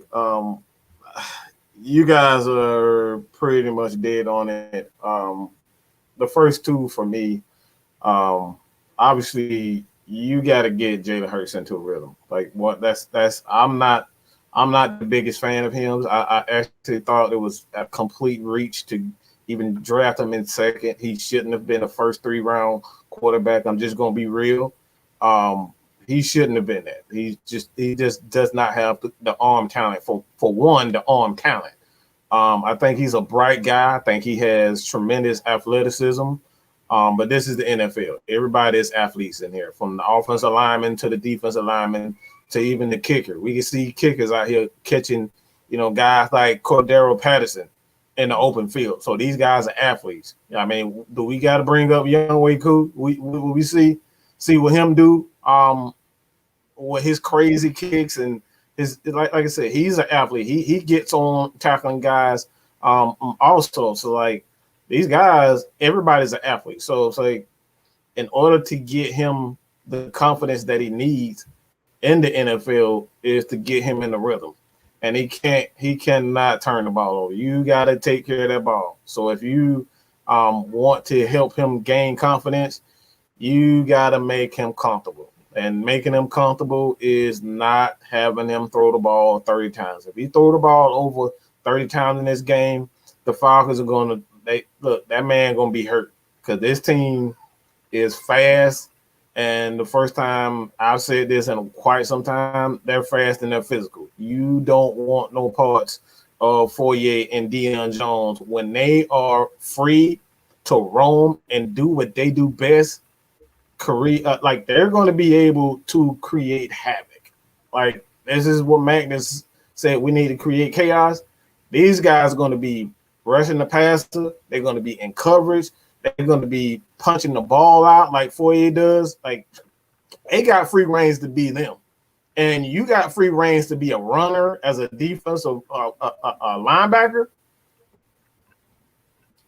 You guys are pretty much dead on it. The first 2 for me, obviously you got to get Jalen Hurts into a rhythm. Like what? That's. I'm not the biggest fan of him. I actually thought it was a complete reach to even draft him in second. He shouldn't have been a first 3-round quarterback. I'm just gonna be real. He shouldn't have been that. He just does not have the arm talent for one, the arm talent. I think he's a bright guy. I think he has tremendous athleticism. But this is the NFL. Everybody is athletes in here, from the offensive lineman to the defensive lineman to even the kicker. We can see kickers out here catching, guys like Cordero Patterson in the open field. So these guys are athletes. I mean, do we got to bring up Younghoe Koo? We see what him do with his crazy kicks and his like I said, he's an athlete. He gets on tackling guys also. So like these guys, everybody's an athlete. So it's like in order to get him the confidence that he needs in the NFL is to get him in the rhythm. And he cannot turn the ball over. You got to take care of that ball. So if you want to help him gain confidence, you got to make him comfortable. And making him comfortable is not having him throw the ball 30 times. If he throw the ball over 30 times in this game, the Falcons are going to – look, that man going to be hurt because this team is fast. And the first time I've said this in quite some time, they're fast and they're physical. You don't want no parts of Fourier and Deion Jones when they are free to roam and do what they do best. Like they're going to be able to create havoc. Like this is what Magnus said. We need to create chaos. These guys are going to be rushing the passer. They're going to be in coverage. They're going to be punching the ball out like Fourier does. Like they got free reigns to be them, and you got free reigns to be a runner as a defensive linebacker,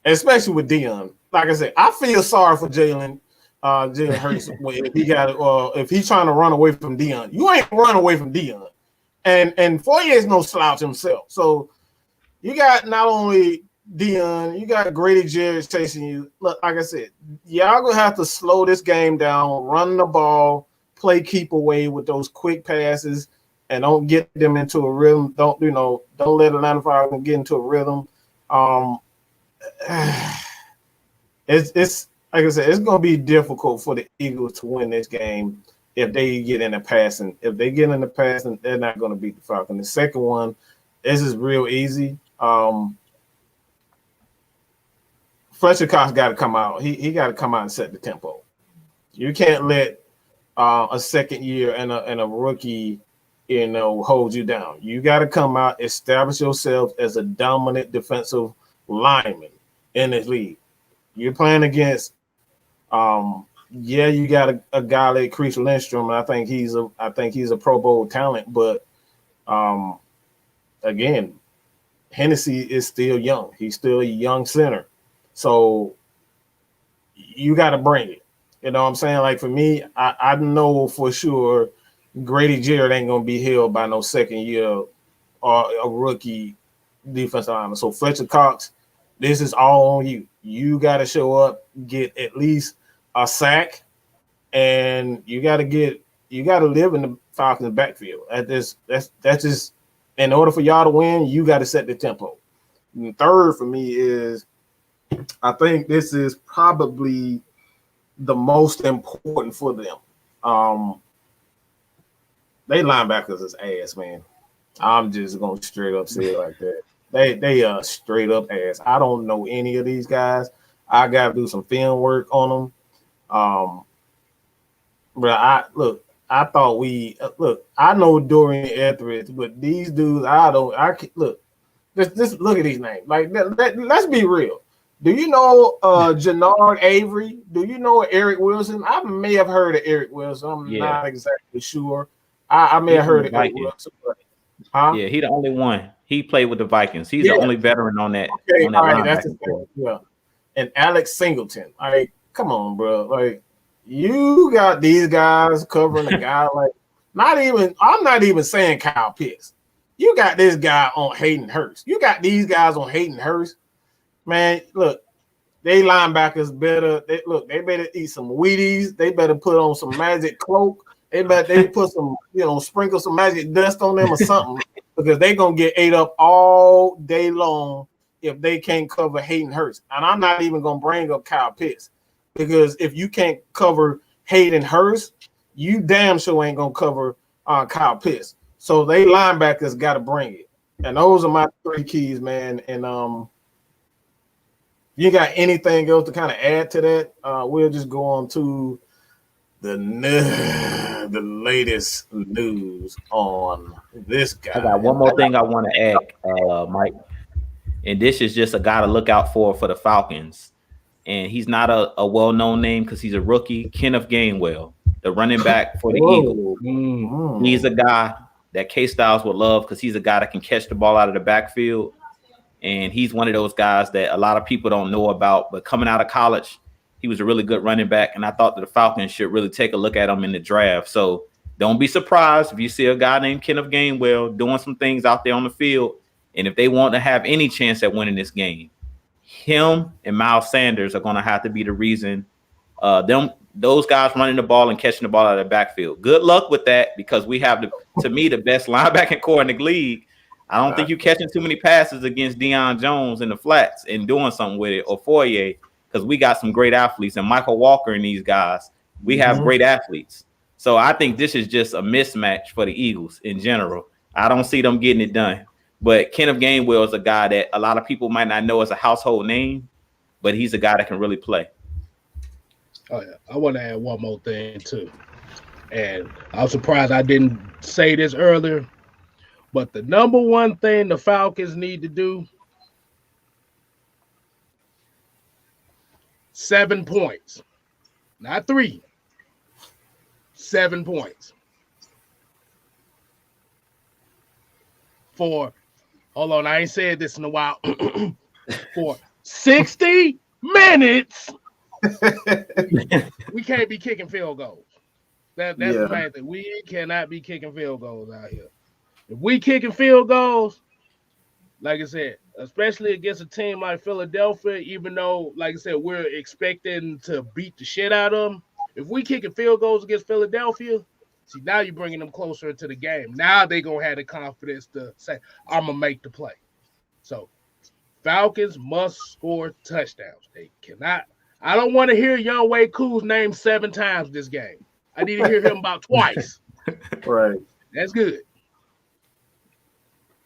especially with Deion. Like I said, I feel sorry for Jalen Hurts if he's trying to run away from Deion. You ain't run away from Deion, and Fourier is no slouch himself. So you got not only Deion, you got Grady Jarrett chasing you. Look, like I said, y'all gonna have to slow this game down, run the ball, play keep away with those quick passes, and don't get them into a rhythm. Don't let Atlanta Falcons get into a rhythm. It's like I said, it's gonna be difficult for the Eagles to win this game if they get in the passing. If they get in the passing, they're not gonna beat the Falcons. The second one, this is real easy. Fletcher Cox got to come out. He got to come out and set the tempo. You can't let a second year and a rookie, hold you down. You got to come out, establish yourself as a dominant defensive lineman in this league. You're playing against, you got a guy like Chris Lindstrom, and I think he's a Pro Bowl talent, but again, Hennessy is still young. He's still a young center. So you got to bring it. You know what I'm saying? Like for me, I know for sure Grady Jarrett ain't going to be held by no second year or a rookie defensive lineman. So Fletcher Cox, this is all on you. You got to show up, get at least a sack, and you got to live in the Falcons backfield. That's just, in order for y'all to win, you got to set the tempo. And third for me is, I think this is probably the most important for them. They linebackers is ass, man. I'm just gonna straight up say it like that. They are straight up ass. I don't know any of these guys. I gotta do some film work on them. But I know Dorian Etheridge, but these dudes, just look at these names. Like let's be real. Do you know Jannard Avery? Do you know Eric Wilson? I may have heard of Eric Wilson. I'm not exactly sure. I may have heard of Eric Wilson. Yeah, he the only one. He played with the Vikings. He's the only veteran on that. Okay, all right, that's and Alex Singleton. Like, come on, bro. Like, you got these guys covering a guy like I'm not even saying Kyle Pitts. You got this guy on Hayden Hurst. You got these guys on Hayden Hurst. Man, look, they linebackers better. They better eat some Wheaties. They better put on some magic cloak. They put some, sprinkle some magic dust on them or something because they're gonna get ate up all day long if they can't cover Hayden Hurst. And I'm not even gonna bring up Kyle Pitts because if you can't cover Hayden Hurst, you damn sure ain't gonna cover Kyle Pitts. So they linebackers got to bring it. And those are my three keys, man. And you got anything else to kind of add to that? We'll just go on to the latest news on this guy. I got one more thing I want to add, Mike. And this is just a guy to look out for the Falcons. And he's not a well-known name because he's a rookie. Kenneth Gainwell, the running back for the Eagles. Mm-hmm. He's a guy that KStylzz would love because he's a guy that can catch the ball out of the backfield. And he's one of those guys that a lot of people don't know about. But coming out of college, he was a really good running back. And I thought that the Falcons should really take a look at him in the draft. So don't be surprised if you see a guy named Kenneth Gainwell doing some things out there on the field. And if they want to have any chance at winning this game, him and Miles Sanders are going to have to be the reason those guys running the ball and catching the ball out of the backfield. Good luck with that because we have, to me, the best linebacking core in the league. I don't think you're catching too many passes against Deion Jones in the flats and doing something with it or Fourier because we got some great athletes, and Michael Walker and these guys, we have great athletes. So I think this is just a mismatch for the Eagles in general. I don't see them getting it done. But Kenneth Gainwell is a guy that a lot of people might not know as a household name, but he's a guy that can really play. Oh, yeah. I want to add one more thing, too. And I'm surprised I didn't say this earlier, but the number one thing the Falcons need to do, 7 points. Not 3. 7 points. For, hold on, I ain't said this in a while. For 60 minutes, we can't be kicking field goals. That's the main thing. We cannot be kicking field goals out here. If we kicking field goals, like I said, especially against a team like Philadelphia, even though, like I said, we're expecting to beat the shit out of them. If we kicking field goals against Philadelphia, see, now you're bringing them closer into the game. Now they going to have the confidence to say, I'm going to make the play. So Falcons must score touchdowns. They cannot. I don't want to hear Young Wei Koo's name 7 times this game. I need to hear him about twice. Right. That's good.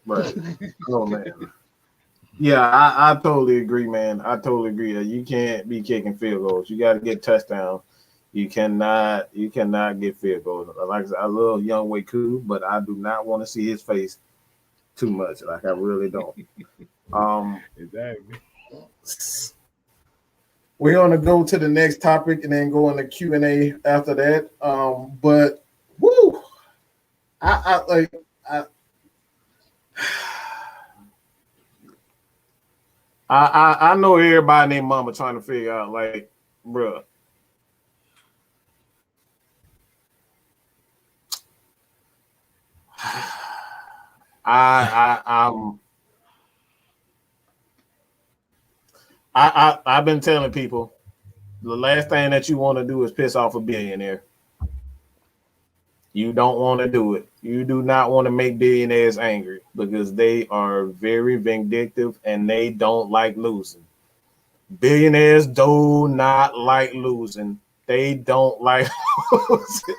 Right. Oh, man. Yeah, I totally agree, man. I totally agree. You can't be kicking field goals. You got to get touchdowns. You cannot get field goals. Like I said, I love Young Wei Koo, but I do not want to see his face too much. Like, I really don't. Exactly. We're gonna go to the next topic and then go into Q&A after that. But woo, I know everybody named Mama trying to figure out, like, bruh. I've been telling people the last thing that you want to do is piss off a billionaire. You don't want to do it. You do not want to make billionaires angry because they are very vindictive and they don't like losing. Billionaires do not like losing. They don't like losing.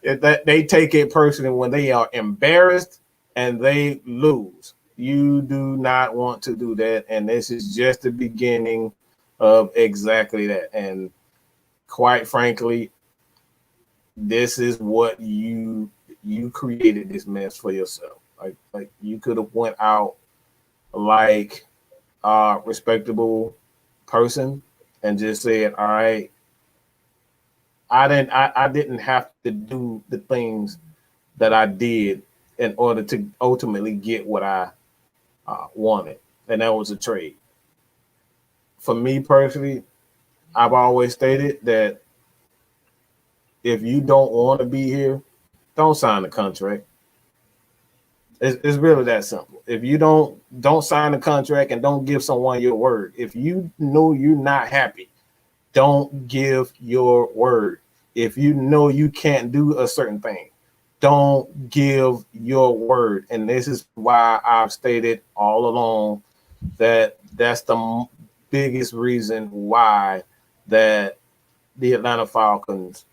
They take it personally when they are embarrassed and they lose. You do not want to do that, and this is just the beginning of exactly that. And quite frankly, this is what you created this mess for yourself. Like you could have went out like a respectable person and just said, all right, I didn't have to do the things that I did in order to ultimately get what I wanted, and that was a trade. For me personally, I've always stated that if you don't want to be here, don't sign the contract. It's really that simple. If you don't sign the contract and don't give someone your word. If you know you're not happy, don't give your word. If you know you can't do a certain thing, don't give your word. And this is why I've stated all along that that's the biggest reason why that the Atlanta Falcons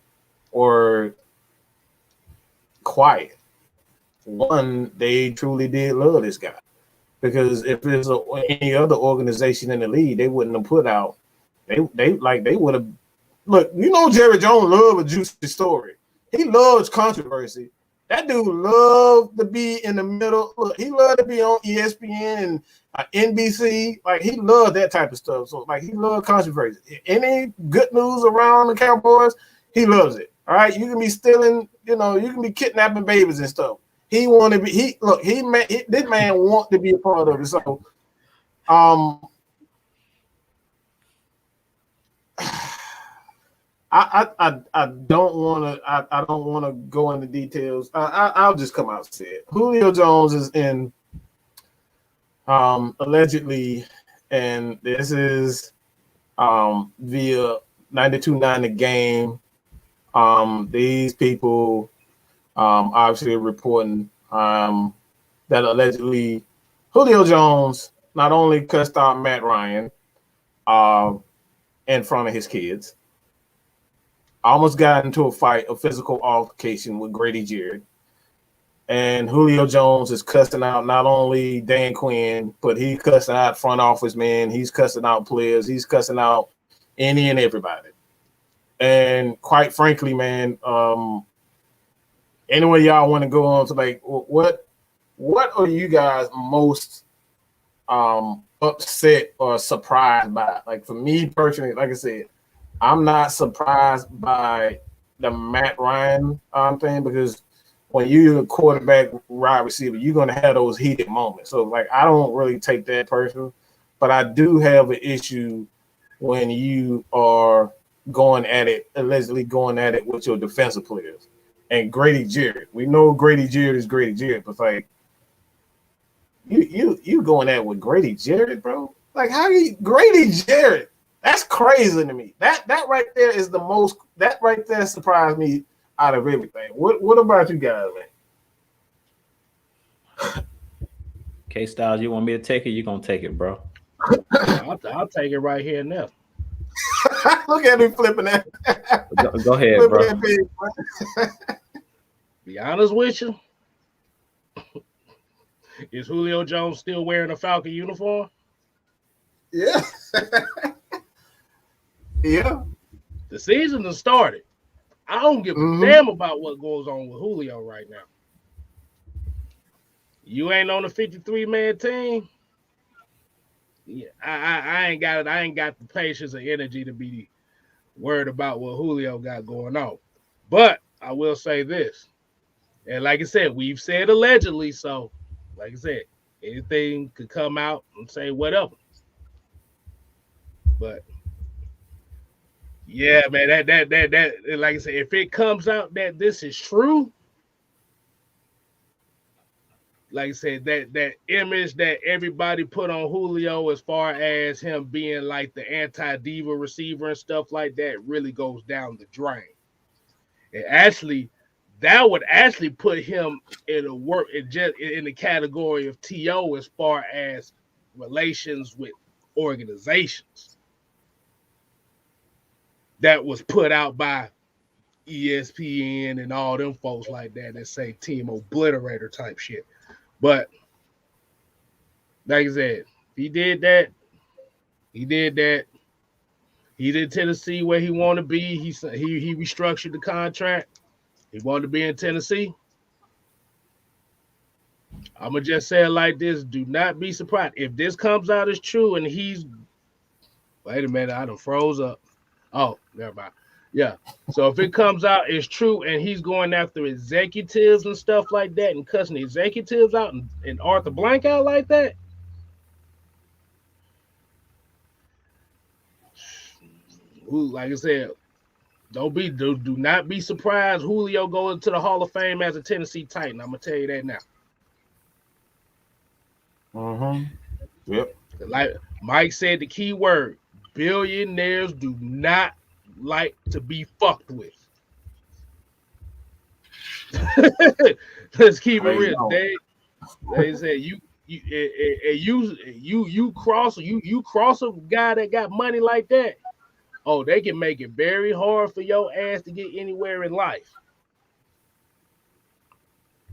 were quiet. One, they truly did love this guy, because if there's any other organization in the league, they wouldn't have put out. They would have. Look, you know, Jerry Jones loved a juicy story. He loves controversy. That dude loved to be in the middle. Look, he loved to be on ESPN and NBC. Like, he loved that type of stuff. So, like, he loved controversy. Any good news around the Cowboys, he loves it. All right, you can be stealing, you can be kidnapping babies and stuff. He wanted to be. This man want to be a part of it. So, I don't want to. I don't want to go into details. I'll just come out and say it. Julio Jones is in, allegedly, and this is via 92.9 The Game. These people obviously are reporting that allegedly Julio Jones not only cussed out Matt Ryan, in front of his kids. Almost got into a fight, a physical altercation with Grady Jarrett. And Julio Jones is cussing out not only Dan Quinn, but he's cussing out front office man. He's cussing out players. He's cussing out any and everybody. And quite frankly, man, anyway, y'all want to go on to like what are you guys most upset or surprised by? Like for me personally, like I said, I'm not surprised by the Matt Ryan thing because when you're a quarterback wide receiver, you're gonna have those heated moments. So like I don't really take that personal, but I do have an issue when you are allegedly going at it with your defensive players. And Grady Jarrett, we know Grady Jarrett is Grady Jarrett, but like you going at it with Grady Jarrett, bro? Like how do you Grady Jarrett? That's crazy to me. That right there is the most. That right there surprised me out of everything. What about you guys, man? KStylzz, you want me to take it? You gonna take it, bro? I'll take it right here and now. Look at me flipping that. Go ahead, bro. Be honest with you. Is Julio Jones still wearing a Falcon uniform? Yeah. Yeah. The season has started. I don't give a damn about what goes on with Julio right now. You ain't on a 53-man team. Yeah, I ain't got it. I ain't got the patience or energy to be worried about what Julio got going on. But I will say this, and like I said, we've said allegedly. So, like I said, anything could come out and say whatever. But yeah, man, that like I said, if it comes out that this is true, like I said, that image that everybody put on Julio as far as him being like the anti-diva receiver and stuff like that really goes down the drain. And actually, that would actually put him in the category of TO as far as relations with organizations. That was put out by ESPN and all them folks like that say team obliterator type shit. But like I said, he did that. He's in Tennessee where he want to be. He restructured the contract. He wanted to be in Tennessee. I'm gonna just say it like this: do not be surprised if this comes out as true and he's. Wait a minute, I done froze up. Oh, never mind. Yeah. So if it comes out as true and he's going after executives and stuff like that and cussing executives out and Arthur Blank out like that, like I said, do not be surprised Julio going to the Hall of Fame as a Tennessee Titan. I'm gonna tell you that now. Yep. Like Mike said, the key word: billionaires do not like to be fucked with. Let's keep it real. They say you cross a guy that got money like that. Oh, they can make it very hard for your ass to get anywhere in life.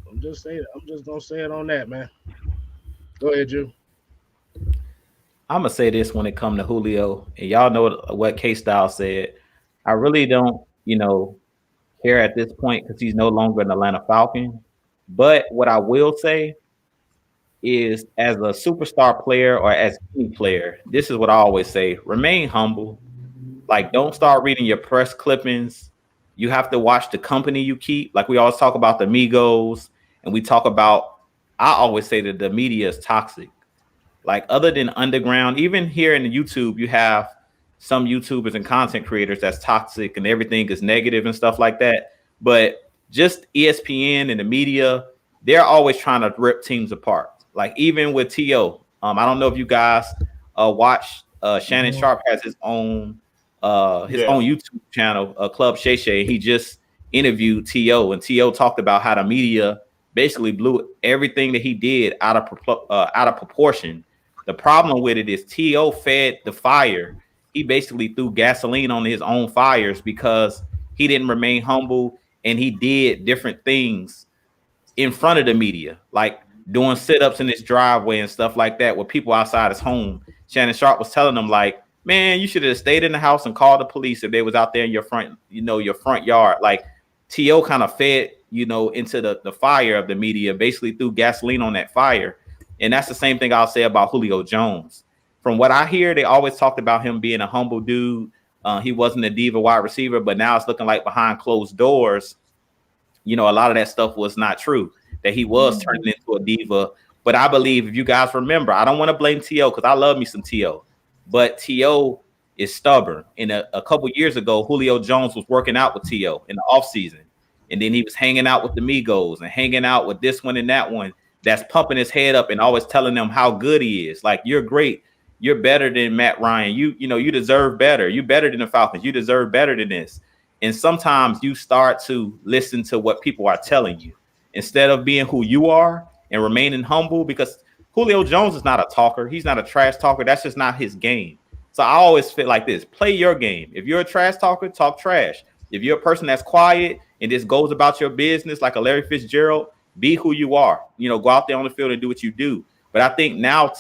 I'm just gonna say it on that, man. Go ahead, Drew. I'm gonna say this when it comes to Julio, and y'all know what KStylzz said. I really don't, care at this point because he's no longer an Atlanta Falcon. But what I will say is, as a superstar player or as any player, this is what I always say: remain humble. Like, don't start reading your press clippings. You have to watch the company you keep. Like we always talk about the Migos, and we talk about. I always say that the media is toxic. Like, other than underground, even here in the YouTube, you have some YouTubers and content creators that's toxic and everything is negative and stuff like that. But just ESPN and the media, they're always trying to rip teams apart. Like, even with TO, I don't know if you guys watch. Shannon Sharp has his own YouTube channel, Club Shay Shay. He just interviewed TO, and TO talked about how the media basically blew everything that he did out of proportion. The problem with it is TO fed the fire, he basically threw gasoline on his own fires because he didn't remain humble and he did different things in front of the media, like doing sit-ups in his driveway and stuff like that with people outside his home. Shannon Sharp was telling them, like, man, you should have stayed in the house and called the police if they was out there in your front, your front yard. Like, T.O. kind of fed, into the fire of the media, basically threw gasoline on that fire. And that's the same thing I'll say about Julio Jones. From what I hear, they always talked about him being a humble dude. He wasn't a diva wide receiver, but now it's looking like behind closed doors, a lot of that stuff was not true, that he was turning into a diva. But I believe, if you guys remember, I don't want to blame T.O. because I love me some T.O., but T.O. is stubborn. And a couple years ago, Julio Jones was working out with T.O. in the offseason. And then he was hanging out with the Migos and hanging out with this one and that one that's pumping his head up and always telling them how good he is. Like, you're great. You're better than Matt Ryan. You deserve better. You're better than the Falcons. You deserve better than this. And sometimes you start to listen to what people are telling you instead of being who you are and remaining humble, because Julio Jones is not a talker. He's not a trash talker. That's just not his game. So I always feel like this: play your game. If you're a trash talker, talk trash. If you're a person that's quiet and just goes about your business like a Larry Fitzgerald, be who you are. Go out there on the field and do what you do. But I think now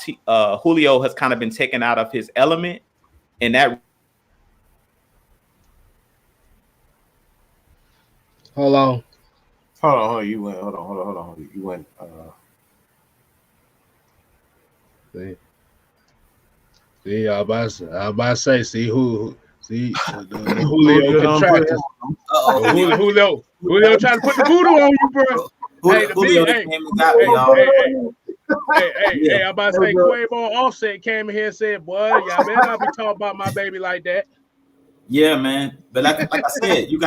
Julio has kind of been taken out of his element, and that. Hold on. You went. Hold on. You went. See, I about to say, see who. See, the Julio contractors. Julio trying to put the voodoo on you, bro. Hey, I'm about to say, Quavo Offset came in here and said, boy, y'all better not be talking about my baby like that. Yeah, man. But like I said, you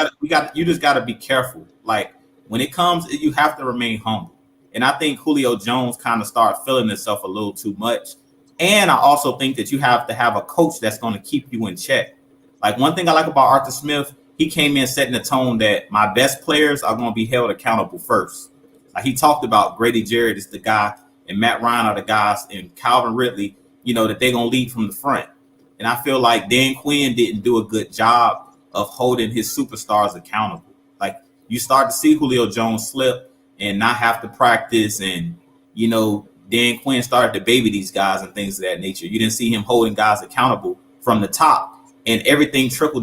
just got to be careful. Like, when it comes, you have to remain humble. And I think Julio Jones kind of started feeling himself a little too much. And I also think that you have to have a coach that's going to keep you in check. Like, one thing I like about Arthur Smith, he came in setting the tone that my best players are going to be held accountable first. Like, he talked about Grady Jarrett is the guy, and Matt Ryan are the guys, and Calvin Ridley, that they're going to lead from the front. And I feel like Dan Quinn didn't do a good job of holding his superstars accountable. Like, you start to see Julio Jones slip and not have to practice, and, Dan Quinn started to baby these guys and things of that nature. You didn't see him holding guys accountable from the top. And everything trickles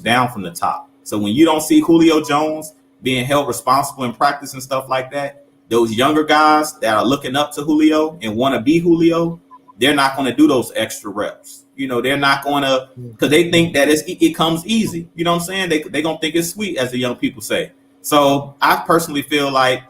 down from the top. So when you don't see Julio Jones being held responsible in practice and stuff like that, those younger guys that are looking up to Julio and want to be Julio, they're not going to do those extra reps. They're not going to, because they think that it comes easy. You know what I'm saying? They're going to think it's sweet, as the young people say. So I personally feel like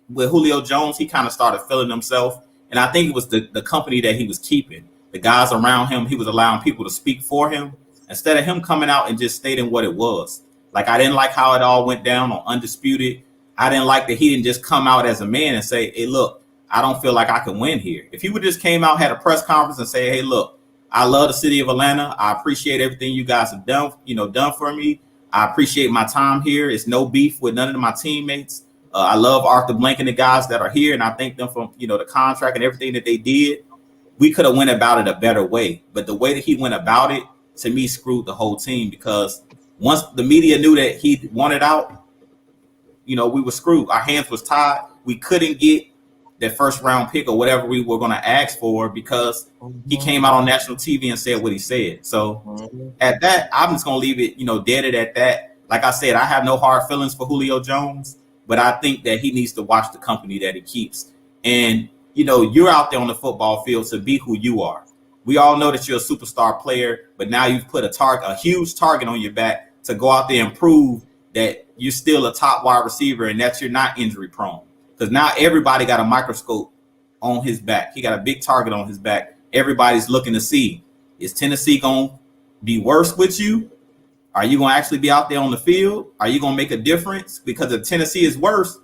with Julio Jones, he kind of started feeling himself. And I think it was the company that he was keeping. The guys around him, he was allowing people to speak for him instead of him coming out and just stating what it was. Like, I didn't like how it all went down on Undisputed. I didn't like that he didn't just come out as a man and say, hey, look, I don't feel like I can win here. If he would just came out, had a press conference and say, hey, look, I love the city of Atlanta. I appreciate everything you guys have done for me. I appreciate my time here. It's no beef with none of my teammates. I love Arthur Blank and the guys that are here, and I thank them for, the contract and everything that they did. We could have went about it a better way. But the way that he went about it, to me, screwed the whole team, because once the media knew that he wanted out, we were screwed. Our hands was tied. We couldn't get that first round pick or whatever we were going to ask for because he came out on national TV and said what he said. So at that, I'm just going to leave it, deaded at that. Like I said, I have no hard feelings for Julio Jones, but I think that he needs to watch the company that he keeps. And you're out there on the football field to be who you are. We all know that you're a superstar player, but now you've put a huge target on your back to go out there and prove that you're still a top wide receiver and that you're not injury prone. Because now everybody got a microscope on his back. He got a big target on his back. Everybody's looking to see, is Tennessee going to be worse with you? Are you going to actually be out there on the field? Are you going to make a difference? Because if Tennessee is worse,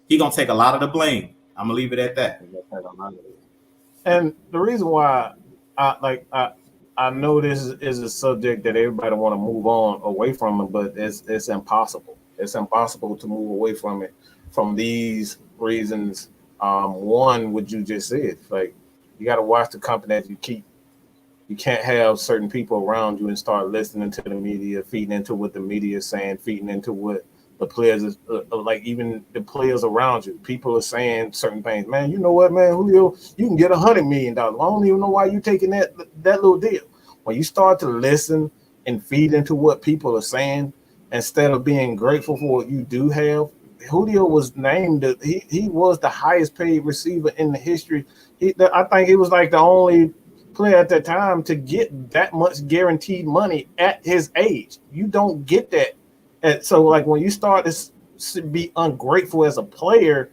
he's going to take a lot of the blame. I'm gonna leave it at that. And the reason why I know this is a subject that everybody want to move on away from it, but it's impossible. It's impossible to move away from it from these reasons. One, what you just said, like, you got to watch the company that you keep. You can't have certain people around you and start listening to the media, feeding into what the media is saying, feeding into what the players, like even the players around you. People are saying certain things. Man, you know what, man, Julio, you can get $100 million. I don't even know why you taking that little deal. When you start to listen and feed into what people are saying, instead of being grateful for what you do have, Julio was named. He was the highest paid receiver in the history. I think he was like the only player at that time to get that much guaranteed money at his age. You don't get that. And so, like, when you start to be ungrateful as a player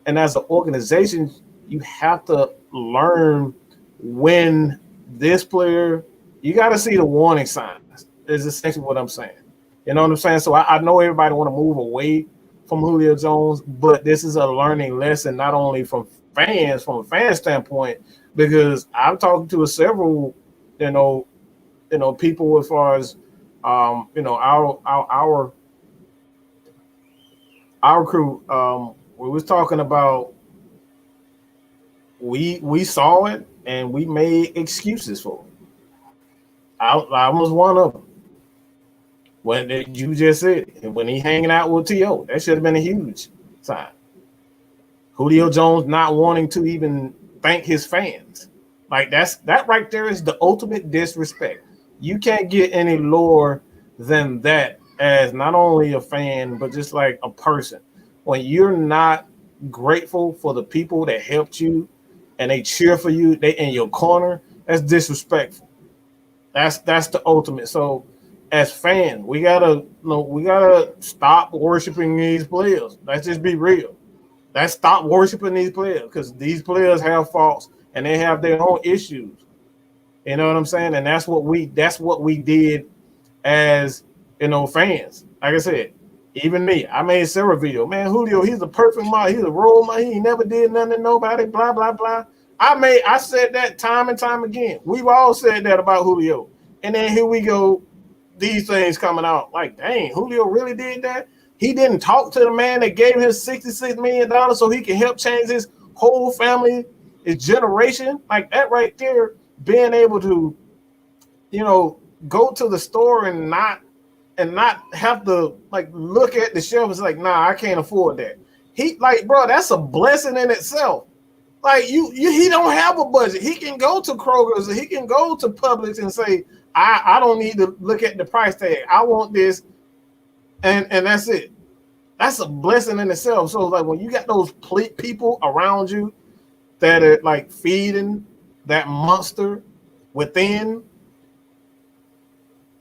and as an organization, you have to learn when this player, you got to see the warning signs, is essentially what I'm saying. You know what I'm saying? So I know everybody want to move away from Julio Jones, but this is a learning lesson, not only from a fan standpoint, because I'm talking to several, people as far as, our crew. We was talking about, we saw it and we made excuses for it. I was one of them. When you just said it, when he hanging out with T.O., that should have been a huge sign. Julio Jones not wanting to even thank his fans. Like that right there is the ultimate disrespect. You can't get any lower than that as not only a fan, but just like a person. When you're not grateful for the people that helped you and they cheer for you, they in your corner, that's disrespectful. That's the ultimate. So as fans, we gotta stop worshiping these players. Let's just be real. Let's stop worshiping these players, because these players have faults and they have their own issues. You know what I'm saying? And that's what we did as fans. Like I said, even me, I made several videos. Man, Julio, he's a perfect model. He's a role model. He never did nothing to nobody. Blah blah blah. I said that time and time again. We've all said that about Julio, and then here we go. These things coming out like, dang, Julio really did that? He didn't talk to the man that gave him $66 million so he can help change his whole family, his generation. Like that right there, being able to, go to the store and not have to like look at the shelf. It's like, nah, I can't afford that. He like, bro, that's a blessing in itself. Like he don't have a budget. He can go to Kroger's, he can go to Publix and say, I don't need to look at the price tag. I want this, and that's it. That's a blessing in itself. So like when you got those people around you that are like feeding that monster within,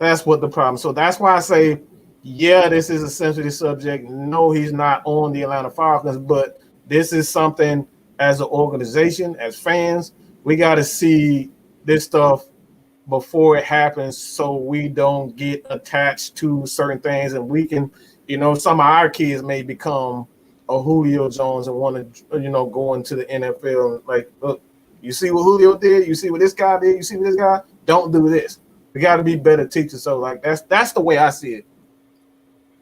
that's what the problem. So that's why I say, yeah, this is a sensitive subject. No, he's not on the Atlanta Falcons, but this is something as an organization, as fans, we got to see this stuff before it happens, so we don't get attached to certain things, and we can, some of our kids may become a Julio Jones and want to, go into the NFL. Like, look, you see what Julio did, you see what this guy did, you see what this guy. Don't do this. We got to be better teachers. So, like, that's the way I see it.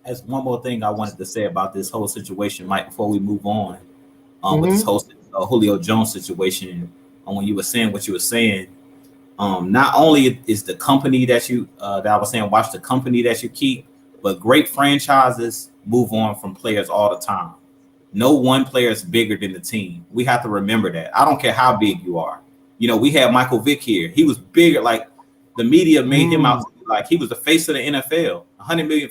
As one more thing I wanted to say about this whole situation, Mike, before we move on, with this whole Julio Jones situation, when you were saying what you were saying. Not only is the company that I was saying, watch the company that you keep, but great franchises move on from players all the time. No one player is bigger than the team. We have to remember that. I don't care how big you are. We had Michael Vick here. He was bigger. Like the media made him out like he was the face of the NFL.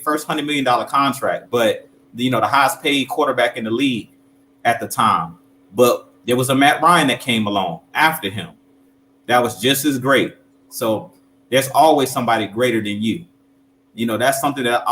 First $100 million contract, but the highest paid quarterback in the league at the time. But there was a Matt Ryan that came along after him. That was just as great. So there's always somebody greater than you. That's something that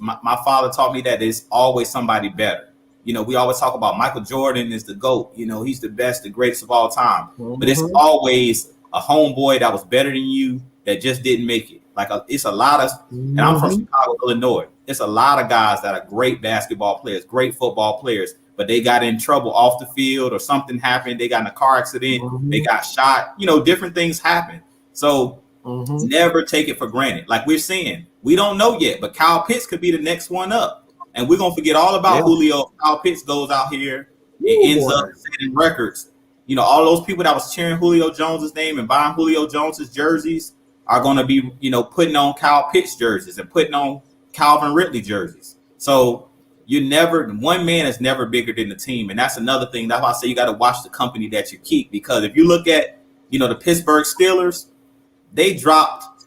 my father taught me, that there's always somebody better. We always talk about Michael Jordan is the GOAT. He's the best, the greatest of all time. But it's always a homeboy that was better than you that just didn't make it. Like it's a lot of, and I'm from Chicago, Illinois. It's a lot of guys that are great basketball players, great football players, but they got in trouble off the field or something happened. They got in a car accident. They got shot. Different things happen. So never take it for granted. Like we're saying, we don't know yet, but Kyle Pitts could be the next one up. And we're going to forget all about Julio. Kyle Pitts goes out here and ends up setting records, you know, all those people that was cheering Julio Jones' name and buying Julio Jones' jerseys are going to be, you know, putting on Kyle Pitts jerseys and putting on Calvin Ridley jerseys. So one man is never bigger than the team. And that's another thing. That's why I say you got to watch the company that you keep, because if you look at, you know, the Pittsburgh Steelers, they dropped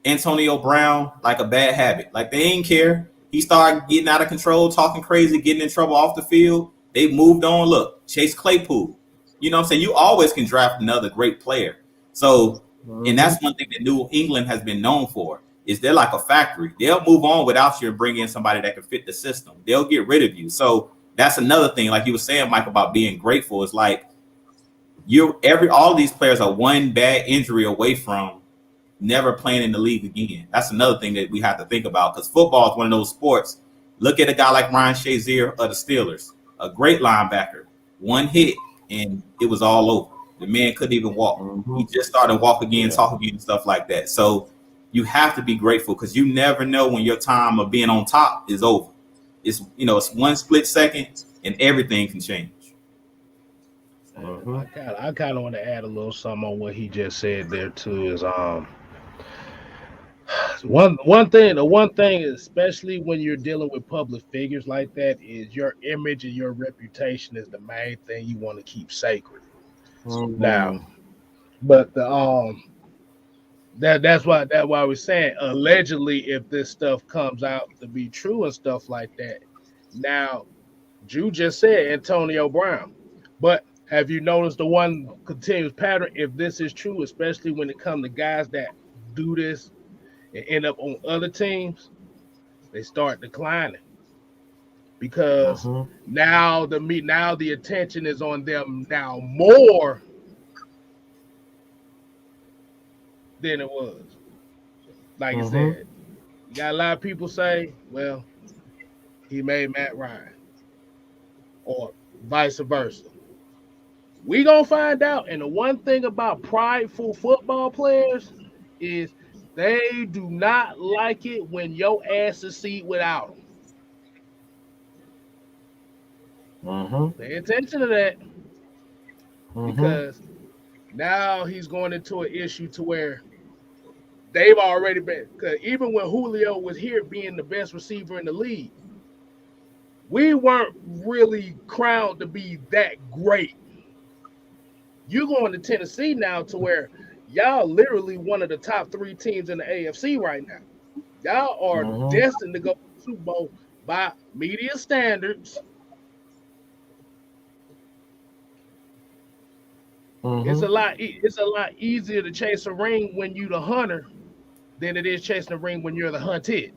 Antonio Brown like a bad habit. Like, they ain't care. He started getting out of control, talking crazy, getting in trouble off the field. They moved on. Look, Chase Claypool. You know what I'm saying? You always can draft another great player. So, and that's one thing that New England has been known for, is they're like a factory. They'll move on without you and bring in somebody that can fit the system. They'll get rid of you. So that's another thing. Like you were saying, Mike, about being grateful, is like all of these players are one bad injury away from never playing in the league again. That's another thing that we have to think about, because football is one of those sports. Look at a guy like Ryan Shazier of the Steelers, a great linebacker. One hit and it was all over. The man couldn't even walk. He just started to walk again, talk again, and stuff like that. So you have to be grateful, because you never know when your time of being on top is over. It's, you know, it's one split second and everything can change. I kind of want to add a little something on what he just said there too. Is one thing, especially when you're dealing with public figures like that, is your image and your reputation is the main thing you want to keep sacred. Now, but that's why we're saying, allegedly, if this stuff comes out to be true and stuff like that. Now, Drew just said Antonio Brown, but have you noticed the one continuous pattern? If this is true, especially when it comes to guys that do this and end up on other teams, they start declining, because now the attention is on them now more than it was. Like I said, you got a lot of people say, well, he made Matt Ryan, or vice versa. We gonna find out. And the one thing about prideful football players is they do not like it when your ass is seat without them. Pay attention to that, because now he's going into an issue to where they've already been. Because even when Julio was here, being the best receiver in the league, we weren't really crowned to be that great. You're going to Tennessee now, to where y'all literally one of the top 3 teams in the AFC right now. Y'all are destined to go to the Super Bowl by media standards. It's a lot easier to chase a ring when you the hunter than it is chasing a ring when you're the hunted.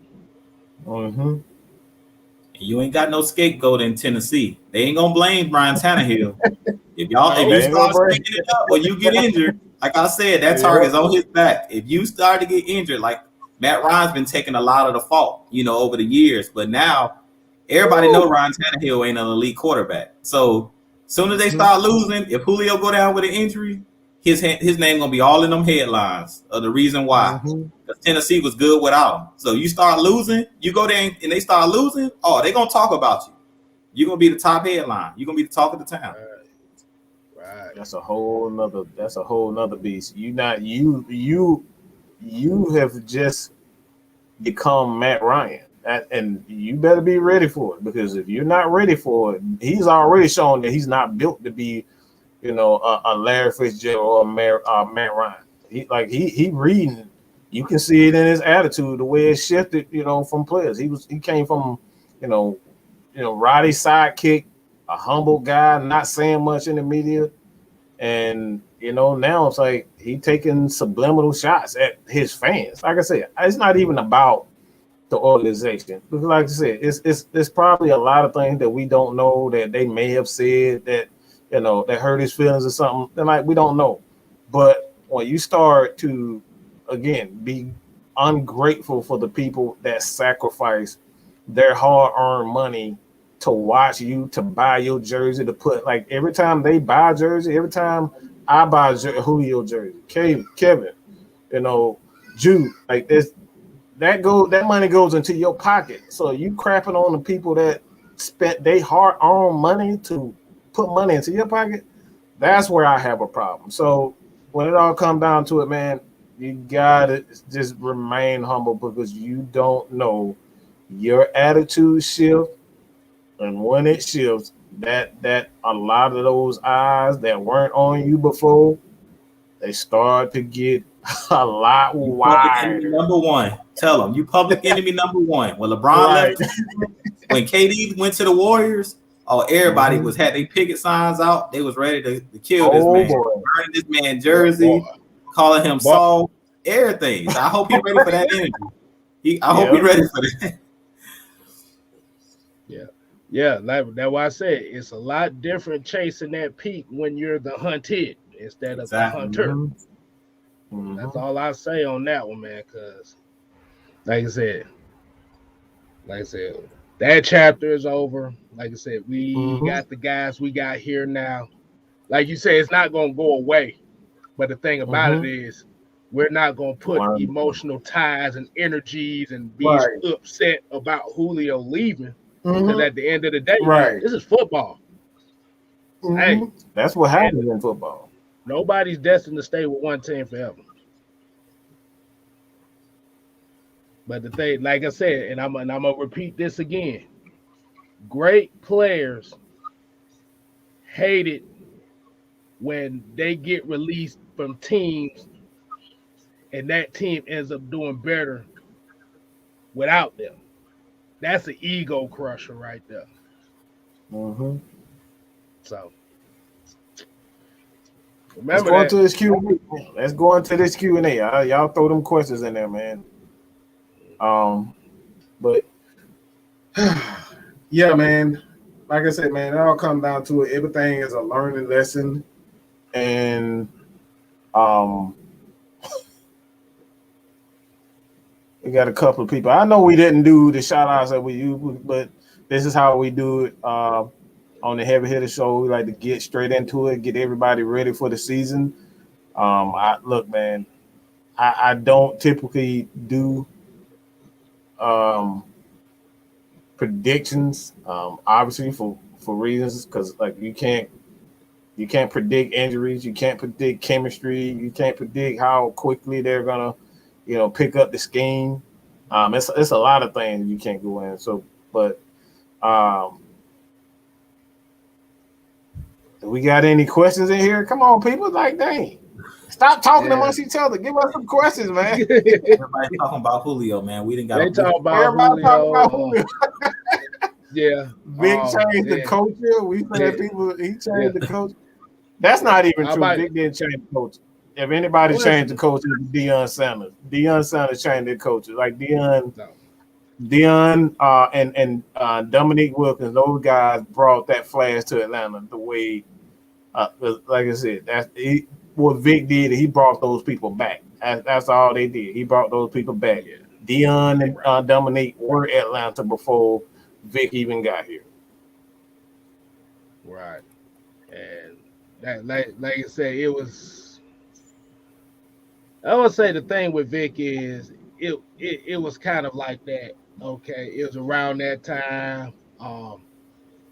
You ain't got no scapegoat in Tennessee. They ain't gonna blame Brian Tannehill. If you start speaking it up when you get injured, like I said, that target's on his back. If you start to get injured, like Matt Ryan's been taking a lot of the fault, you know, over the years. But now everybody know Ryan Tannehill ain't an elite quarterback. So as soon as they start losing, if Julio go down with an injury, his name gonna be all in them headlines of the reason why. Because Tennessee was good without him. So you start losing, you go there and they start losing, they gonna talk about you. You're gonna be the top headline. You're gonna be the talk of the town. Right. That's a whole nother beast. You have just become Matt Ryan. And you better be ready for it, because if you're not ready for it, he's already shown that he's not built to be, you know, a Larry Fitzgerald or Matt Ryan. He reading. You can see it in his attitude, the way it shifted, you know, from players. He came from, you know, Roddy's sidekick, a humble guy, not saying much in the media, and you know, now it's like he taking subliminal shots at his fans. Like I said, it's not even about the organization, because like I said, it's probably a lot of things that we don't know that they may have said that, you know, that hurt his feelings or something. And like, we don't know. But when you start to, again, be ungrateful for the people that sacrifice their hard-earned money to watch you, to buy your jersey, to put, like, every time they buy a jersey, every time I buy a Julio jersey, Kevin, you know, Jude, like this, that money goes into your pocket. So you crapping on the people that spent their hard-earned money to put money into your pocket. That's where I have a problem. So when it all comes down to it, man, you gotta just remain humble because you don't know your attitude shift, and when it shifts, that a lot of those eyes that weren't on you before, they start to get a lot You public enemy wider. number one. Tell them you public enemy number one. When LeBron Right. left, when KD went to the Warriors, everybody was had their picket signs out. They was ready to kill this man, burning this man jersey, calling him Saul, everything. So I hope he's ready for that energy. I hope he's ready for that. Yeah, that's why I said it's a lot different chasing that peak when you're the hunted instead of the hunter. Mm-hmm. That's all I say on that one, man. Because, like I said, that chapter is over. Like I said, we got the guys we got here now. Like you said, it's not gonna go away. But the thing about it is, we're not gonna put emotional ties and energies and be upset about Julio leaving. Because at the end of the day, this is football. Hey, that's what happens in football. Nobody's destined to stay with one team forever. But the thing, like I said, and I'm gonna repeat this again: great players hate it when they get released from teams, and that team ends up doing better without them. That's an ego crusher right there. So remember Let's go into this Q&A. Let's go into this Q&A. Y'all throw them questions in there, man. But yeah, man. Like I said, man, it all comes down to it. Everything is a learning lesson, and we got a couple of people. I know we didn't do the shout outs that we use, but this is how we do it on the Heavy Hitter Show. We like to get straight into it, get everybody ready for the season. Look, man, I don't typically do predictions, obviously for reasons, because like you can't predict injuries, you can't predict chemistry, you can't predict how quickly they're gonna pick up the scheme. It's a lot of things you can't go in. So, but do we got any questions in here? Come on, people! Like, dang, stop talking amongst each other. Give us some questions, man. Everybody talking about Julio, man. We didn't got. They talk about Julio. Vic changed the culture. We said people. He changed the culture. That's not even true. Vic didn't change the culture. If anybody changed the coach, it was Deion Sanders. Deion Sanders changed the coaches. Like Deion and Dominique Wilkins, those guys brought that flash to Atlanta the way, like I said, what Vic did. He brought those people back. That's all they did. He brought those people back. Deion and Dominique were Atlanta before Vic even got here. Right. And that, like I said, it was. I would say the thing with Vic is it was kind of like that. Okay, it was around that time.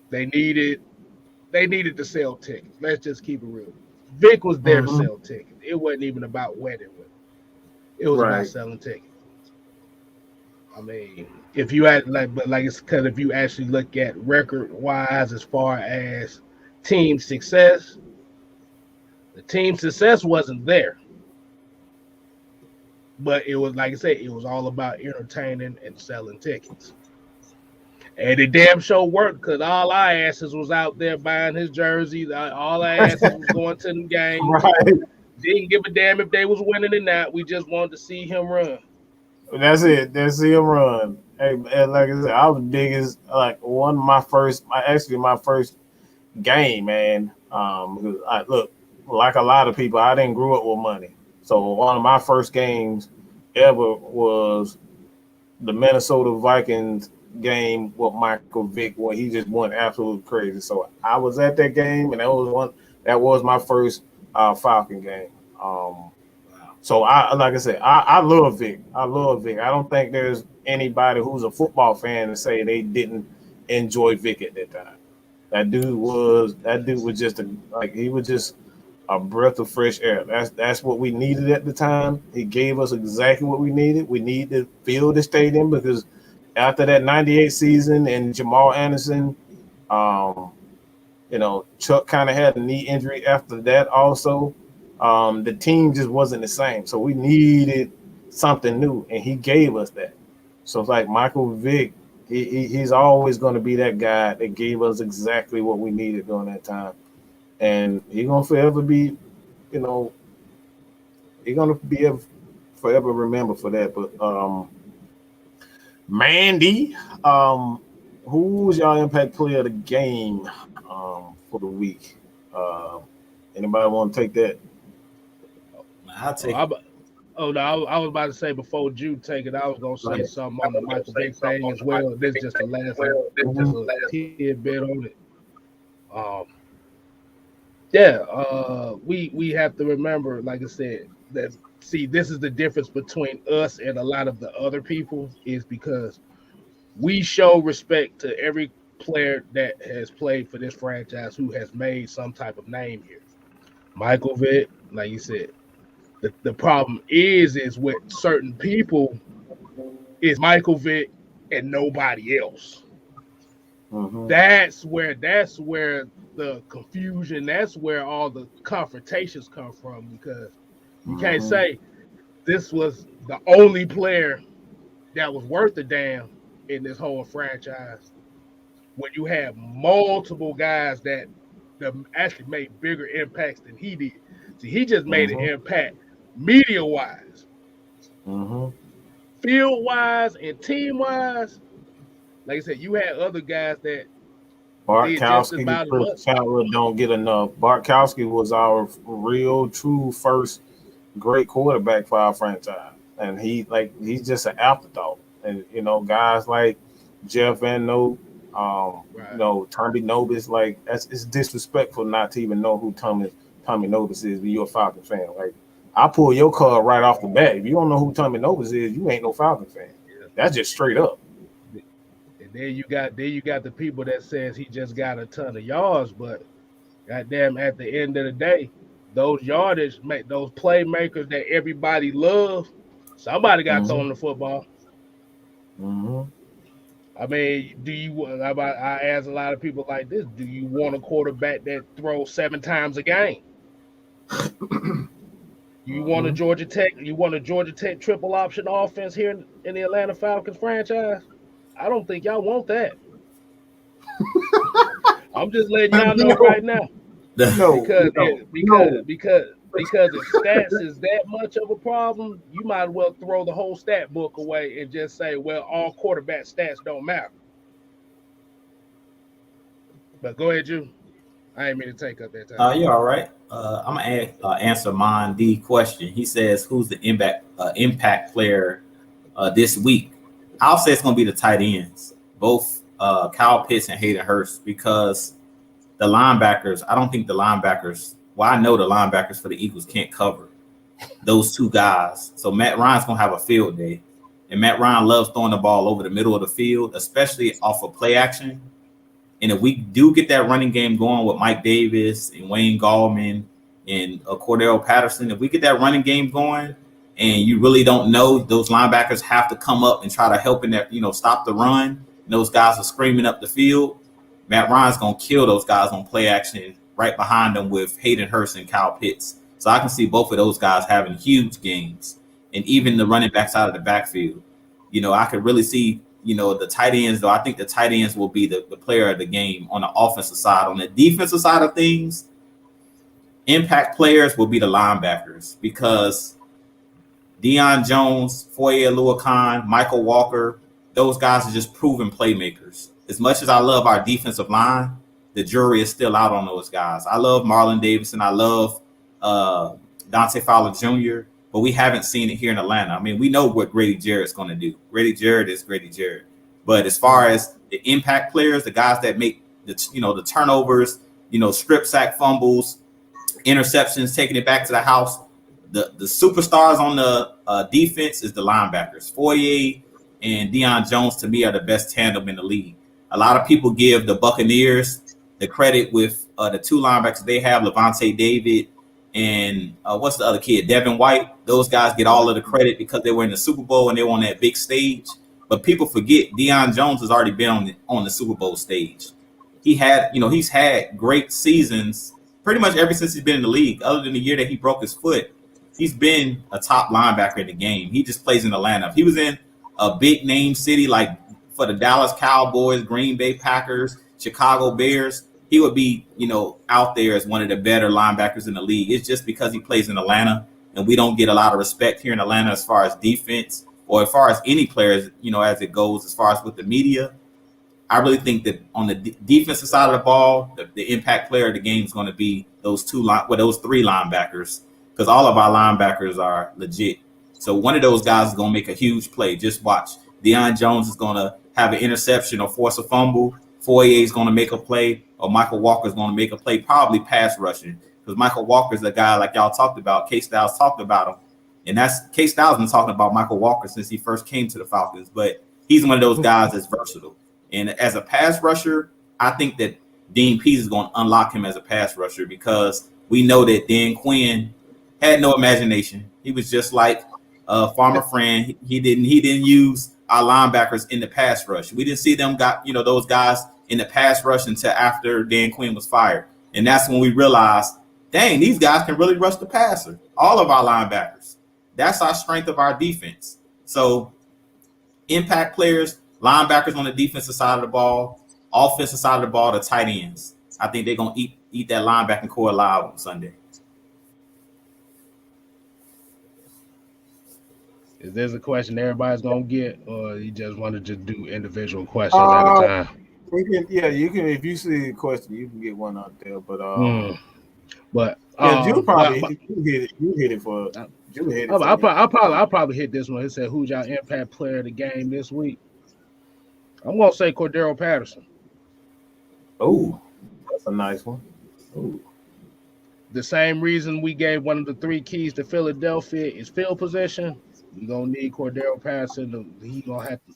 They needed to sell tickets. Let's just keep it real. Vic was there to sell tickets. It wasn't even about wedding women. It was about selling tickets. I mean, if you had because if you actually look at record wise as far as team success, the team success wasn't there. But it was, like I said, it was all about entertaining and selling tickets. And it damn sure worked because all our asses was out there buying his jerseys. All our asses was going to the game. Didn't give a damn if they was winning or not. We just wanted to see him run. That's it. Let's see him run. Hey, like I said, I was big as my first game, man. Look, like a lot of people, I didn't grow up with money. So one of my first games ever was the Minnesota Vikings game with Michael Vick, where he just went absolutely crazy. So I was at that game, and that was my first Falcon game. So like I said, I love Vic. I love Vic. I don't think there's anybody who's a football fan to say they didn't enjoy Vic at that time. That dude was just he was just a breath of fresh air. That's what we needed at the time. He gave us exactly what we needed. We need to fill the stadium because after that 98 season and Jamal Anderson, Chuck kind of had a knee injury after that also. The team just wasn't the same. So we needed something new, and he gave us that. So it's like Michael Vick, he's always going to be that guy that gave us exactly what we needed during that time. And he's going to forever be, he's going to be forever remembered for that. But Mandy, who's y'all impact player of the game for the week? Anybody want to take that? I'll take Oh, no, I was about to say before Drew take it, I was going to say something on the Michael Vick thing as well. This is just the last tidbit on it. We have to remember, like I said, that this is the difference between us and a lot of the other people is because we show respect to every player that has played for this franchise who has made some type of name here. Michael Vick, like you said, the problem is with certain people is Michael Vick and nobody else. Mm-hmm. That's where the confusion, that's where all the confrontations come from, because you can't say this was the only player that was worth a damn in this whole franchise when you have multiple guys that actually made bigger impacts than he did. See, he just made an impact media-wise, field-wise, and team-wise. Like I said, you had other guys that Bartkowski don't get enough. Bartkowski was our real, true first great quarterback for our franchise, and he's just an afterthought. And guys like Jeff Van Note, Tommy Nobis, it's disrespectful not to even know who Tommy Nobis is. When you're a Falcons fan, I pull your card right off the bat. If you don't know who Tommy Nobis is, you ain't no Falcons fan. That's just straight up. And then you got the people that says he just got a ton of yards, but goddamn, at the end of the day, those yardage make those playmakers that everybody loves. Somebody got thrown the football. I mean, I ask a lot of people like this: do you want a quarterback that throws 7 times a game? You want a Georgia Tech triple option offense here in the Atlanta Falcons franchise? I don't think y'all want that. I'm just letting y'all know right now. Because if stats is that much of a problem, you might as well throw the whole stat book away and just say, well, all quarterback stats don't matter. But go ahead, Drew. I ain't mean to take up that time. You're all right. I'm going to answer mine D question. He says, who's the impact player this week? I'll say it's going to be the tight ends, both Kyle Pitts and Hayden Hurst, because the linebackers, I don't think the linebackers, I know the linebackers for the Eagles can't cover those two guys. So Matt Ryan's going to have a field day. And Matt Ryan loves throwing the ball over the middle of the field, especially off of play action. And if we do get that running game going with Mike Davis and Wayne Gallman and Cordell Patterson, if we get that running game going and you really don't know, those linebackers have to come up and try to help in that, stop the run. And those guys are screaming up the field. Matt Ryan's going to kill those guys on play action right behind them with Hayden Hurst and Kyle Pitts. So I can see both of those guys having huge games. And even the running backs out of the backfield. I could really see, the tight ends, though. I think the tight ends will be the player of the game on the offensive side. On the defensive side of things, impact players will be the linebackers because Deion Jones, Foye Oluokun, Michael Walker, those guys are just proven playmakers. As much as I love our defensive line, the jury is still out on those guys. I love Marlon Davidson. I love Dante Fowler Jr., but we haven't seen it here in Atlanta. I mean, we know what Grady Jarrett's going to do. Grady Jarrett is Grady Jarrett. But as far as the impact players, the guys that make the turnovers, strip sack fumbles, interceptions, taking it back to the house, the superstars on the defense is the linebackers. Foye and Deion Jones, to me, are the best tandem in the league. A lot of people give the Buccaneers the credit with the two linebackers they have, Levante David and what's the other kid, Devin White. Those guys get all of the credit because they were in the Super Bowl and they were on that big stage. But people forget Deion Jones has already been on the Super Bowl stage. He's had great seasons pretty much ever since he's been in the league. Other than the year that he broke his foot, he's been a top linebacker in the game. He just plays in Atlanta. If he was in a big name city like for the Dallas Cowboys, Green Bay Packers, Chicago Bears, he would be, out there as one of the better linebackers in the league. It's just because he plays in Atlanta, and we don't get a lot of respect here in Atlanta as far as defense or as far as any players, as it goes, as far as with the media. I really think that on the defensive side of the ball, the impact player of the game is going to be those three linebackers, because all of our linebackers are legit. So one of those guys is going to make a huge play. Just watch. Deion Jones is going to have an interception or force a fumble. Foye is going to make a play, or Michael Walker is going to make a play, probably pass rushing, because Michael Walker is a guy like y'all talked about. KStylzz talked about him, and that's KStylzz been talking about Michael Walker since he first came to the Falcons. But he's one of those guys that's versatile. And as a pass rusher, I think that Dean Pease is going to unlock him as a pass rusher, because we know that Dan Quinn had no imagination. He was just like a farmer friend. He didn't use our linebackers in the pass rush. We didn't see them those guys in the pass rush until after Dan Quinn was fired. And that's when we realized, dang, these guys can really rush the passer. All of our linebackers. That's our strength of our defense. So impact players, linebackers on the defensive side of the ball, offensive side of the ball, the tight ends. I think they're going to eat that linebacking core alive on Sunday. Is this a question everybody's going to get, or you just want to just do individual questions at a time? You can. If you see a question, you can get one out there. But you probably you hit it for. I'll probably hit this one. It said, "Who's your impact player of the game this week?" I'm gonna say Cordero Patterson. Oh, that's a nice one. Ooh. The same reason we gave one of the three keys to Philadelphia is field position. We're gonna need Cordero Patterson. He's gonna have to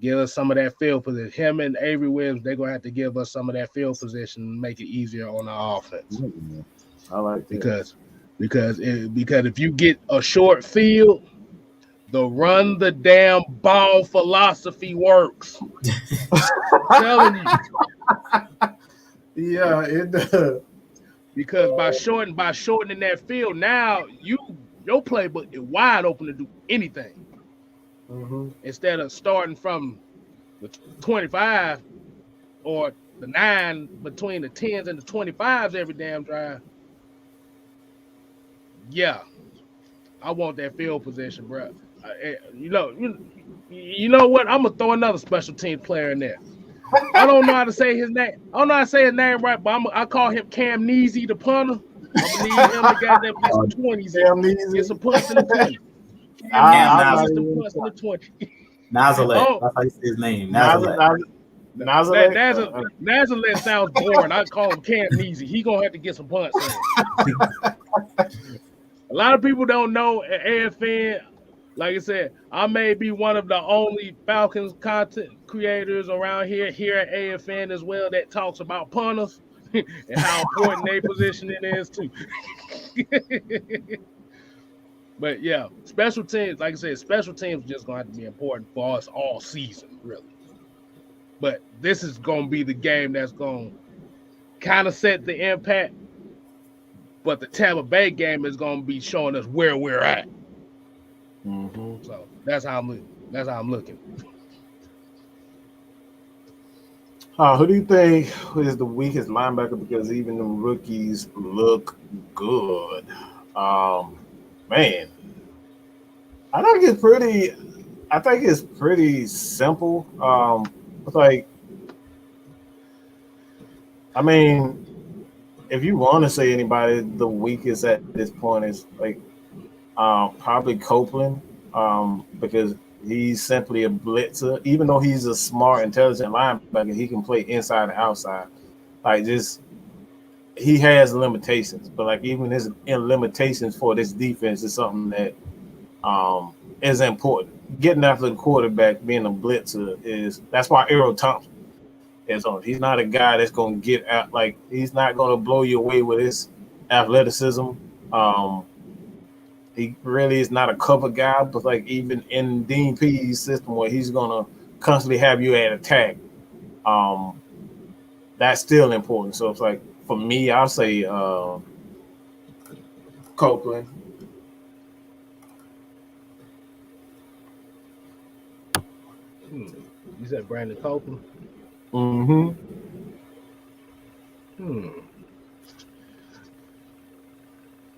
give us some of that field position. Him and Avery Williams, they're gonna have to give us some of that field position and make it easier on our offense. I like that. Because if you get a short field, the run the damn ball philosophy works. I'm telling you. Yeah, it does. Because by shortening that field, now your playbook is wide open to do anything. Mm-hmm. Instead of starting from the 25 or the 9 between the 10s and the 25s every damn drive. Yeah, I want that field position, bro. You know what? I'm gonna throw another special team player in there. I don't know how to say his name. I don't know how to say his name right, but I call him Cam Neasy, the punter. I'm gonna need him to get that get some 20s. Get some punts in the 20. Nazareth. That's how you say his name. Nazareth sounds boring. I call him Cam Neasy. He gonna have to get some punts in. A lot of people don't know at AFN. Like I said, I may be one of the only Falcons content creators around here at AFN as well that talks about punters and how important their positioning is too. But yeah, special teams, like I said, special teams just gonna have to be important for us all season, really. But this is gonna be the game that's gonna kind of set the impact. But the Tampa Bay game is gonna be showing us where we're at. Mm-hmm. So that's how I'm looking. Who do you think is the weakest linebacker? Because even the rookies look good. Man, I think it's pretty simple. If you want to say anybody the weakest at this point is probably Copeland, because he's simply a blitzer. Even though he's a smart, intelligent linebacker, he can play inside and outside. He has limitations, but even his limitations for this defense is something that is important. Getting after the quarterback, being a blitzer that's why Errol Thompson He's not a guy that's going to get out. Like, he's not going to blow you away with his athleticism. He really is not a cover guy, but like even in Dean Pease's system where he's going to constantly have you at attack, that's still important. So it's like, for me, I'll say Copeland. You said Brandon Copeland? Mm-hmm.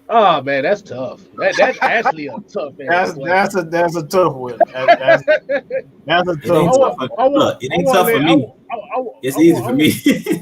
Oh man, that's tough. That's actually a tough. That's a tough one. That's a tough one. Look, it ain't tough for me. It's easy for me.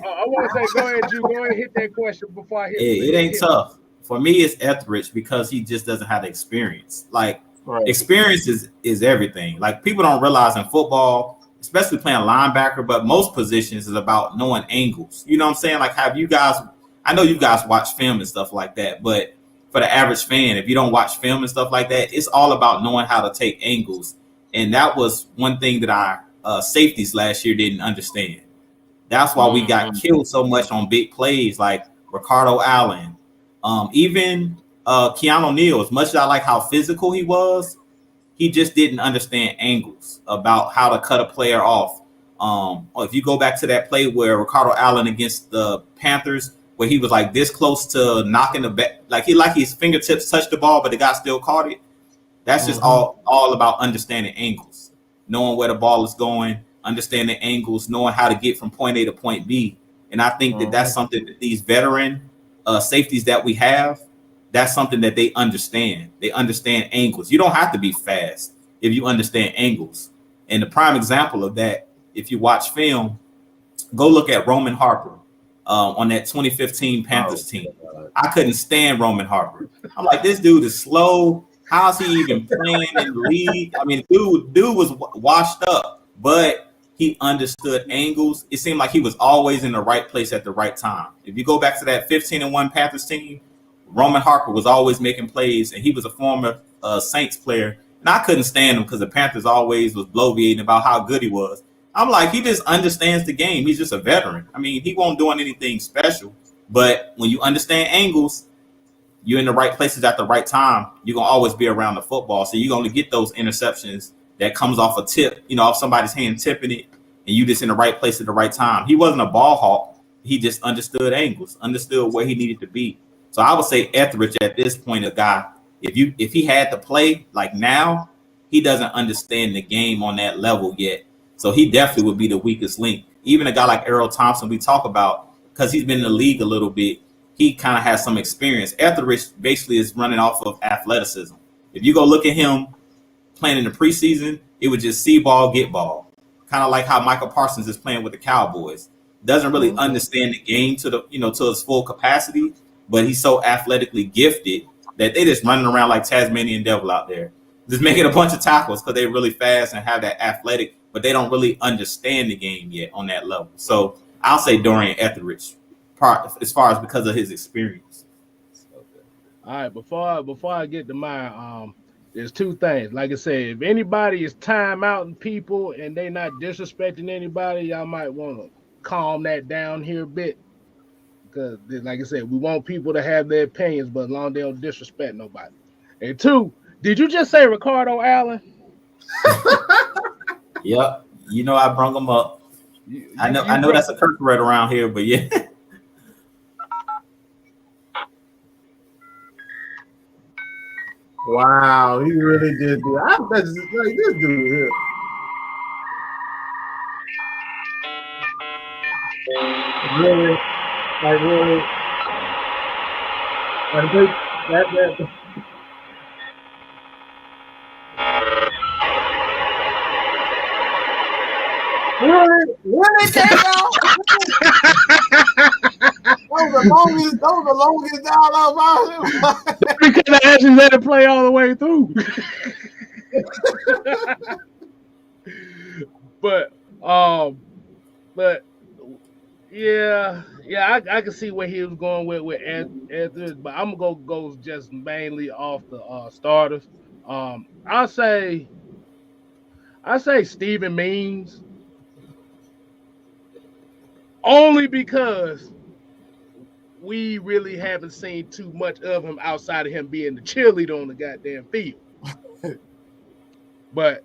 I want to say, go ahead, Drew. Go ahead and hit that question before I hit it. Ain't tough. For me, it's Etheridge because he just doesn't have the experience. Like, experience is everything. Like, people don't realize in football, especially playing linebacker, but most positions is about knowing angles. You know what I'm saying? Like, have you guys, I know you guys watch film and stuff like that, but for the average fan, if you don't watch film and stuff like that, it's all about knowing how to take angles. And that was one thing that our safeties last year didn't understand. That's why we got killed so much on big plays like Ricardo Allen. Even Keanu Neal, as much as I like how physical he was, he just didn't understand angles about how to cut a player off. If you go back to that play where Ricardo Allen against the Panthers, where he was like this close to knocking the back, like his fingertips touched the ball, but the guy still caught it. That's just all about understanding angles, knowing where the ball is going, understanding angles, knowing how to get from point A to point B. And I think that's something that these veteran safeties that we have, that's something that they understand. They understand angles. You don't have to be fast if you understand angles. And the prime example of that, if you watch film, go look at Roman Harper. On that 2015 Panthers team. I couldn't stand Roman Harper. I'm like, this dude is slow. How's he even playing in the league? I mean, dude was washed up, but he understood angles. It seemed like he was always in the right place at the right time. If you go back to that 15-1 Panthers team, Roman Harper was always making plays, and he was a former Saints player. And I couldn't stand him because the Panthers always was bloviating about how good he was. I'm like, he just understands the game. He's just a veteran. I mean, he won't do anything special. But when you understand angles, you're in the right places at the right time. You're going to always be around the football. So you're going to get those interceptions that comes off a tip, off somebody's hand tipping it, and you just in the right place at the right time. He wasn't a ball hawk. He just understood angles, understood where he needed to be. So I would say Etheridge at this point, a guy, if he had to play like now, he doesn't understand the game on that level yet. So he definitely would be the weakest link. Even a guy like Earl Thompson we talk about, because he's been in the league a little bit, he kind of has some experience. Etheridge basically is running off of athleticism. If you go look at him playing in the preseason, it would just see ball, get ball. Kind of like how Michael Parsons is playing with the Cowboys. Doesn't really understand the game to his full capacity, but he's so athletically gifted that they just running around like Tasmanian devil out there, just making a bunch of tackles because they're really fast and have that athletic, but they don't really understand the game yet on that level. So I'll say Dorian Etheridge, as far as because of his experience. All right, before I get to mine, there's two things. Like I said, if anybody is timeouting people and they not disrespecting anybody, y'all might want to calm that down here a bit. Because, like I said, we want people to have their opinions, but as long as they don't disrespect nobody. And two, did you just say Ricardo Allen? Yep. I brung him up. I know that's a curse word around here, but yeah. Wow, he really did do that. I bet like this dude here. Really? Like really? That. Really, Kendall? That was the longest dialogue I've ever. Because I actually let it play all the way through. but I can see where he was going with Anthony, but I'm gonna go just mainly off the starters. I say Steven Means. Only because we really haven't seen too much of him outside of him being the cheerleader on the goddamn field. But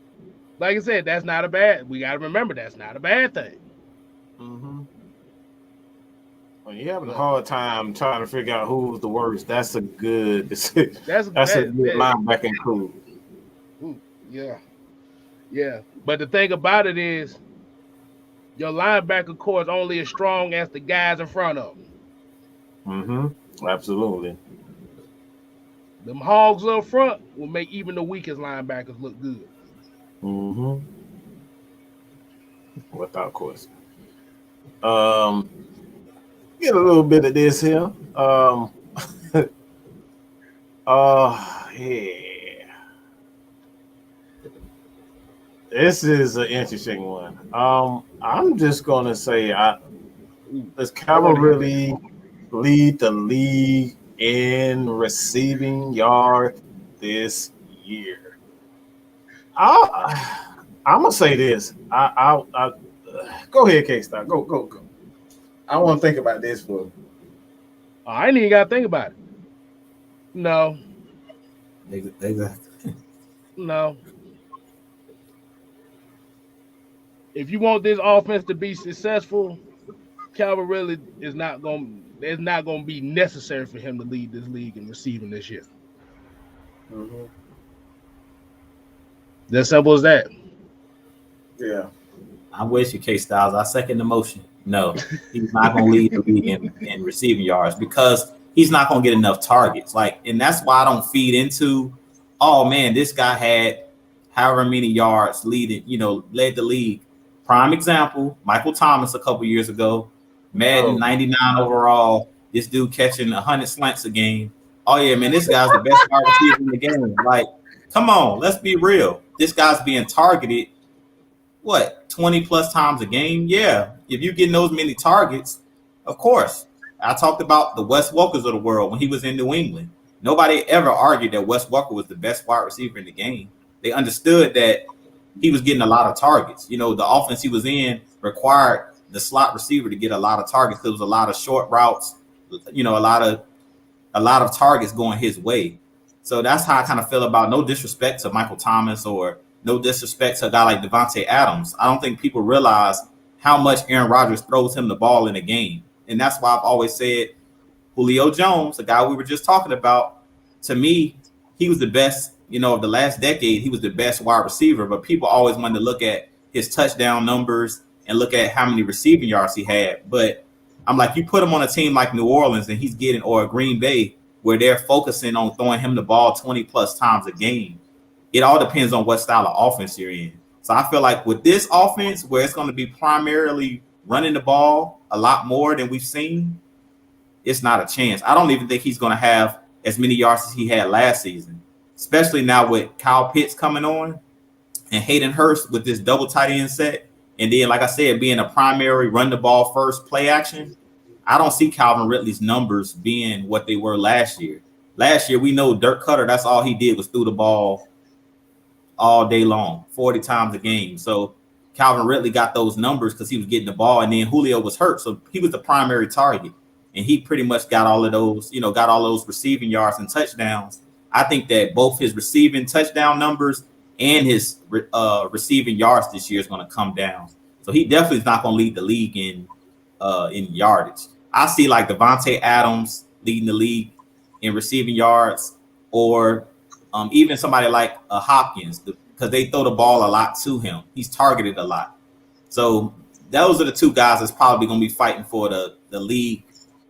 like I said, that's not a bad. We got to remember that's not a bad thing. Mm-hmm. When you're having a hard time trying to figure out who's the worst, that's a good. That's a good linebacking crew. Yeah. But the thing about it is, your linebacker core is only as strong as the guys in front of them. Mm-hmm. Absolutely. Them hogs up front will make even the weakest linebackers look good. Mm-hmm. Without question. Get a little bit of this here. Yeah. This is an interesting one. I'm just gonna say, does Calvin really lead the league in receiving yards this year? I'm gonna say this. I go ahead, KStylzz. Go. I want to think about this for. I ain't even got to think about it. No. Exactly. No. If you want this offense to be successful, Calvin really is not going. It's not going to be necessary for him to lead this league in receiving this year. Mm-hmm. As simple as that. Yeah. I'm with you, KStylzz. I second the motion. No, he's not going to lead the league in receiving yards because he's not going to get enough targets. And that's why I don't feed into, oh man, this guy had however many yards led the league. Prime example, Michael Thomas a couple years ago, Madden 99 overall. This dude catching 100 slants a game. Oh yeah, man, this guy's the best wide receiver in the game. Come on, let's be real. This guy's being targeted. What, 20 plus times a game? Yeah. If you're getting those many targets, of course. I talked about the Wes Welkers of the world when he was in New England. Nobody ever argued that Wes Welker was the best wide receiver in the game. They understood that he was getting a lot of targets. The offense he was in required the slot receiver to get a lot of targets. There was a lot of short routes, a lot of targets going his way. So that's how I kind of feel about, no disrespect to Michael Thomas or no disrespect to a guy like Devontae Adams. I don't think people realize how much Aaron Rodgers throws him the ball in a game. And that's why I've always said Julio Jones, the guy we were just talking about, to me, he was the best, of the last decade, he was the best wide receiver. But people always wanted to look at his touchdown numbers and look at how many receiving yards he had. But I'm like, you put him on a team like New Orleans and he's getting, or Green Bay, where they're focusing on throwing him the ball 20 plus times a game. It all depends on what style of offense you're in. So I feel like with this offense, where it's going to be primarily running the ball a lot more than we've seen, it's not a chance. I don't even think he's going to have as many yards as he had last season, especially now with Kyle Pitts coming on and Hayden Hurst with this double tight end set. And then, like I said, being a primary run the ball first play action, I don't see Calvin Ridley's numbers being what they were last year. Last year, we know Dirk Cutter, that's all he did was threw the ball all day long, 40 times a game. So Calvin Ridley got those numbers because he was getting the ball, and then Julio was hurt. So he was the primary target. And he pretty much got all of those, got all those receiving yards and touchdowns. I think that both his receiving touchdown numbers and his receiving yards this year is going to come down. So he definitely is not going to lead the league in yardage. I see like Devontae Adams leading the league in receiving yards, or even somebody like Hopkins, because they throw the ball a lot to him. He's targeted a lot. So those are the two guys that's probably going to be fighting for the league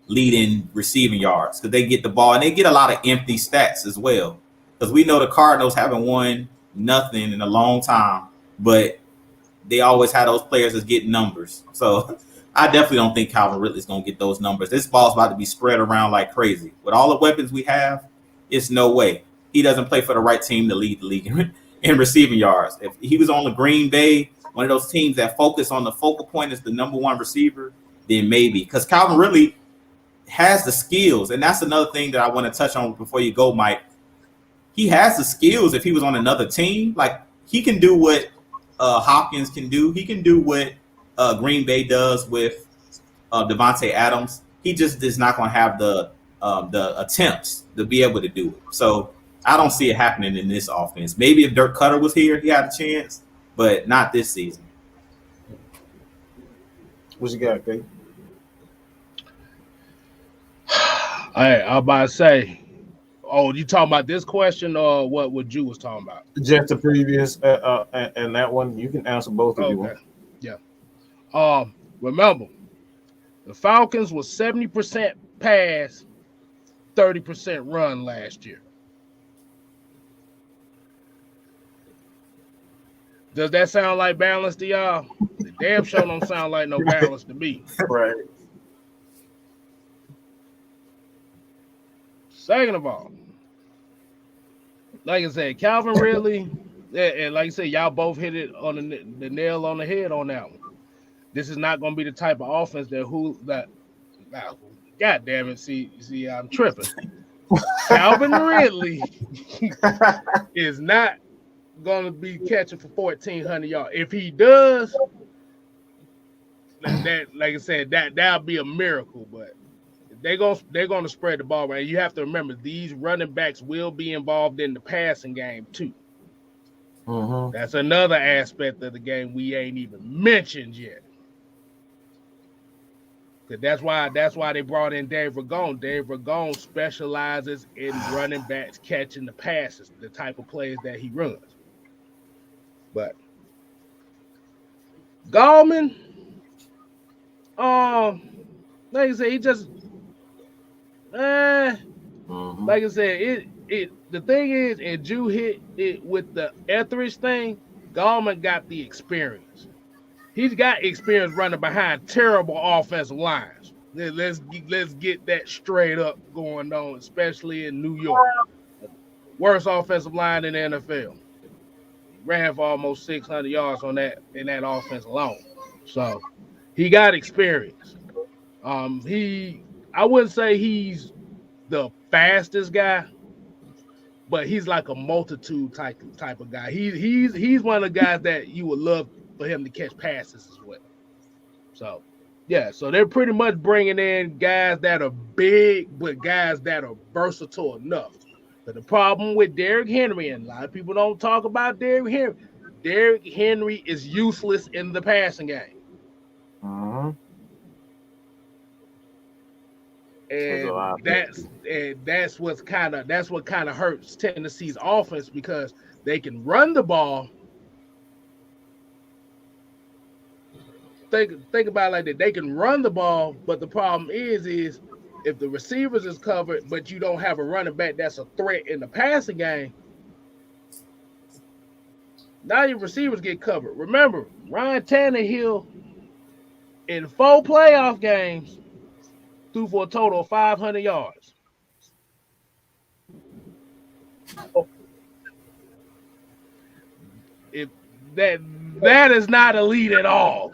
leading receiving yards, because they get the ball and they get a lot of empty stats as well. Because we know the Cardinals haven't won nothing in a long time, but they always have those players that's getting numbers. So I definitely don't think Calvin Ridley's going to get those numbers. This ball's about to be spread around like crazy. With all the weapons we have, it's no way. He doesn't play for the right team to lead the league in receiving yards. If he was on the Green Bay, one of those teams that focus on the focal point as the number one receiver, then maybe. Because Calvin Ridley has the skills, and that's another thing that I want to touch on before you go, Mike. He has the skills if he was on another team. Like, he can do what Hopkins can do. He can do what Green Bay does with Devontae Adams, he just is not going to have the attempts to be able to do it. So I don't see it happening in this offense. Maybe if Dirk Cutter was here, he had a chance, but not this season. What you got, Kate? Hey, I'm about to say, oh, you talking about this question or what Jew was talking about? Just the previous and that one. You can answer both if you want. Yeah. Remember, the Falcons was 70% pass, 30% run last year. Does that sound like balance to y'all? The damn show don't sound like no balance to me. Right. Second of all, like I said, Calvin Ridley, and like I said, y'all both hit it on the nail on the head on that one. This is not going to be the type of offense God damn it, see, I'm tripping. Calvin Ridley is not going to be catching for 1,400 yards. If he does, that like I said, that'll be a miracle. But they're gonna spread the ball around. You have to remember these running backs will be involved in the passing game too. Mm-hmm. That's another aspect of the game we ain't even mentioned yet. That's why they brought in Dave Ragone. Dave Ragone specializes in running backs catching the passes, the type of plays that he runs. But Gallman, like I said, he just like I said, the thing is, and Jew hit it with the Etheridge thing, Gallman got the experience. He's got experience running behind terrible offensive lines. Let's get that straight up going on, especially in New York. Worst offensive line in the NFL. Ran for almost 600 yards in that offense alone. So he got experience. I wouldn't say he's the fastest guy, but he's like a multitude type of guy. He's one of the guys that you would love for him to catch passes as well. So, yeah, so they're pretty much bringing in guys that are big, but guys that are versatile enough. But the problem with Derrick Henry, and a lot of people don't talk about Derrick Henry. Derrick Henry is useless in the passing game. Mm-hmm. And that's what kind of hurts Tennessee's offense, because they can run the ball. Think about it like that. They can run the ball, but the problem is if the receivers is covered, but you don't have a running back that's a threat in the passing game, now your receivers get covered. Remember, Ryan Tannehill in 4 playoff games threw for a total of 500 yards. If that is not elite at all.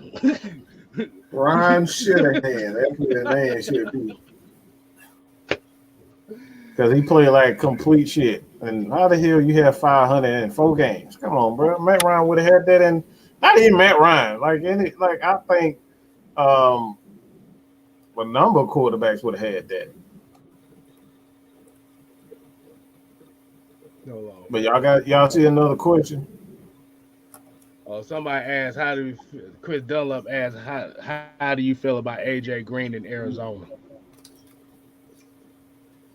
Ryan Shanahan, that's what his name should be. Because he played like complete shit. And how the hell you have 500 in 4 games? Come on, bro. Matt Ryan would have had that in. Not even Matt Ryan. I think a number of quarterbacks would have had that. No. But y'all see another question? Oh, somebody asked, Chris Dunlap asked, how do you feel about AJ Green in Arizona?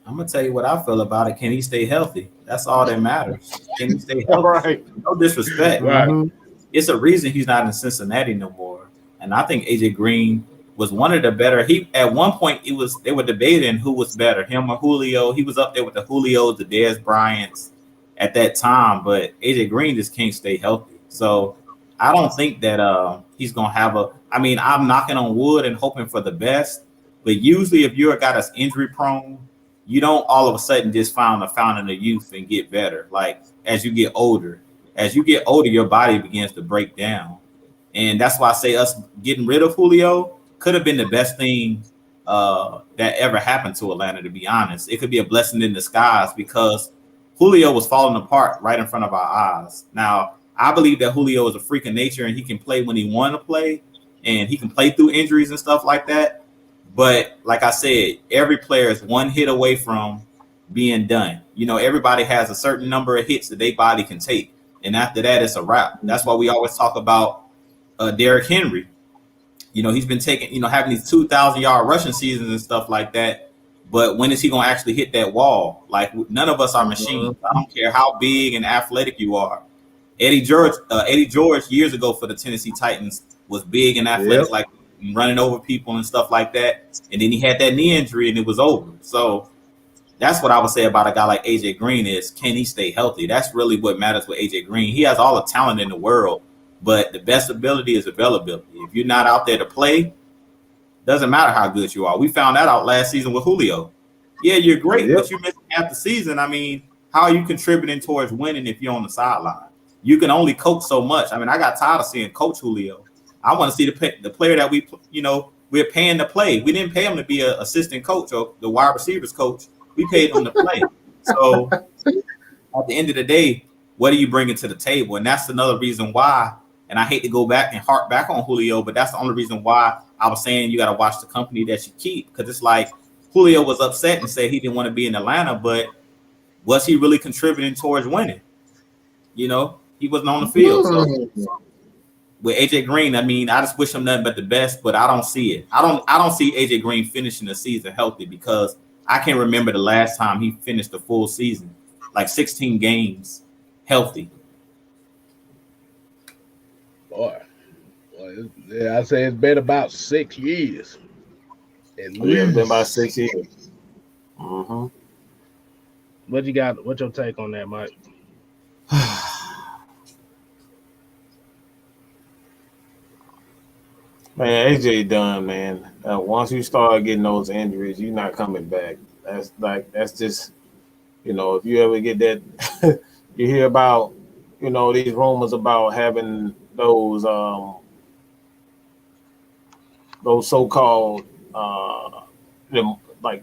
I'm gonna tell you what I feel about it. Can he stay healthy? That's all that matters. Can he stay healthy? Right. No disrespect. Right. Mm-hmm. It's a reason he's not in Cincinnati no more. And I think AJ Green was one of the better. At one point they were debating who was better, him or Julio. He was up there with the Julios, the Dez Bryants at that time, but AJ Green just can't stay healthy. So I don't think that he's gonna have I'm knocking on wood and hoping for the best, but usually if you're a guy that's injury prone, you don't all of a sudden just find a fountain of youth and get better. Like as you get older, your body begins to break down. And that's why I say us getting rid of Julio could have been the best thing that ever happened to Atlanta, to be honest. It could be a blessing in disguise because Julio was falling apart right in front of our eyes. Now, I believe that Julio is a freak of nature and he can play when he wants to play and he can play through injuries and stuff like that. But like I said, every player is one hit away from being done. You know, everybody has a certain number of hits that their body can take. And after that, it's a wrap. That's why we always talk about Derrick Henry. You know, he's been taking, you know, having these 2,000-yard rushing seasons and stuff like that. But when is he going to actually hit that wall? Like, none of us are machines. I don't care how big and athletic you are. Eddie George years ago for the Tennessee Titans was big and athletic, like running over people and stuff like that. And then he had that knee injury and it was over. So that's what I would say about a guy like AJ Green is, can he stay healthy? That's really what matters with AJ Green. He has all the talent in the world, but the best ability is availability. If you're not out there to play, doesn't matter how good you are. We found that out last season with Julio. Yeah, you're great, but you're missing half the season. I mean, how are you contributing towards winning if you're on the sideline? You can only coach so much. I mean, I got tired of seeing Coach Julio. I want to see the player that we're paying to play. We didn't pay him to be an assistant coach or the wide receivers coach. We paid him to play. So at the end of the day, what are you bringing to the table? And that's another reason why, and I hate to go back and harp back on Julio, but that's the only reason why I was saying you got to watch the company that you keep. Because it's like Julio was upset and said he didn't want to be in Atlanta, but was he really contributing towards winning? You know, he wasn't on the field. So with AJ Green, I mean, I just wish him nothing but the best, but I don't see it. I don't see AJ Green finishing the season healthy, because I can't remember the last time he finished the full season, like 16 games, healthy. Boy, yeah, I say it's been about 6 years. It's been about 6 years. Mm-hmm. What you got? What's your take on that, Mike? Man, AJ done, man. Once you start getting those injuries, you're not coming back. That's just, you know, if you ever get that, you hear about, you know, these rumors about having those so-called, like,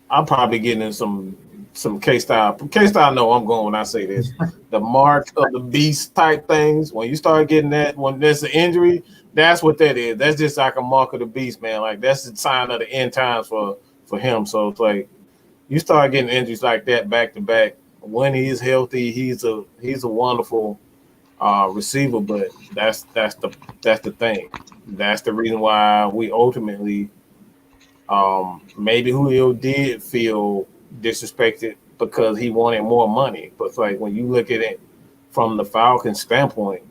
I'm probably getting in some KStylzz. KStylzz know I'm going when I say this. The mark of the beast type things. When you start getting that, when there's an injury, that's what that is. That's just like a mark of the beast, man. Like, that's the sign of the end times for him. So it's like, you start getting injuries like that back to back. When he's healthy, he's a wonderful receiver. But that's the thing. That's the reason why we ultimately, maybe Julio did feel disrespected because he wanted more money. But it's like, when you look at it from the Falcons standpoint,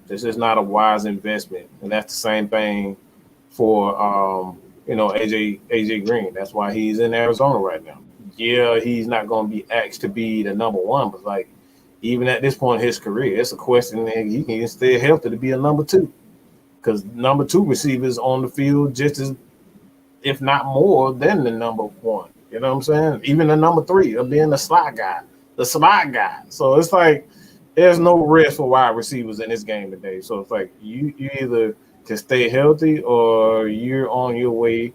this is not a wise investment, and that's the same thing for AJ Green. That's why he's in Arizona right now. Yeah, he's not going to be asked to be the number one, but like, even at this point in his career, it's a question that he can stay healthy to be a number two, because number two receivers on the field just as, if not more, than the number one. You know what I'm saying? Even the number three of being the slot guy. So it's like, there's no rest for wide receivers in this game today. So it's like, you either can stay healthy or you're on your way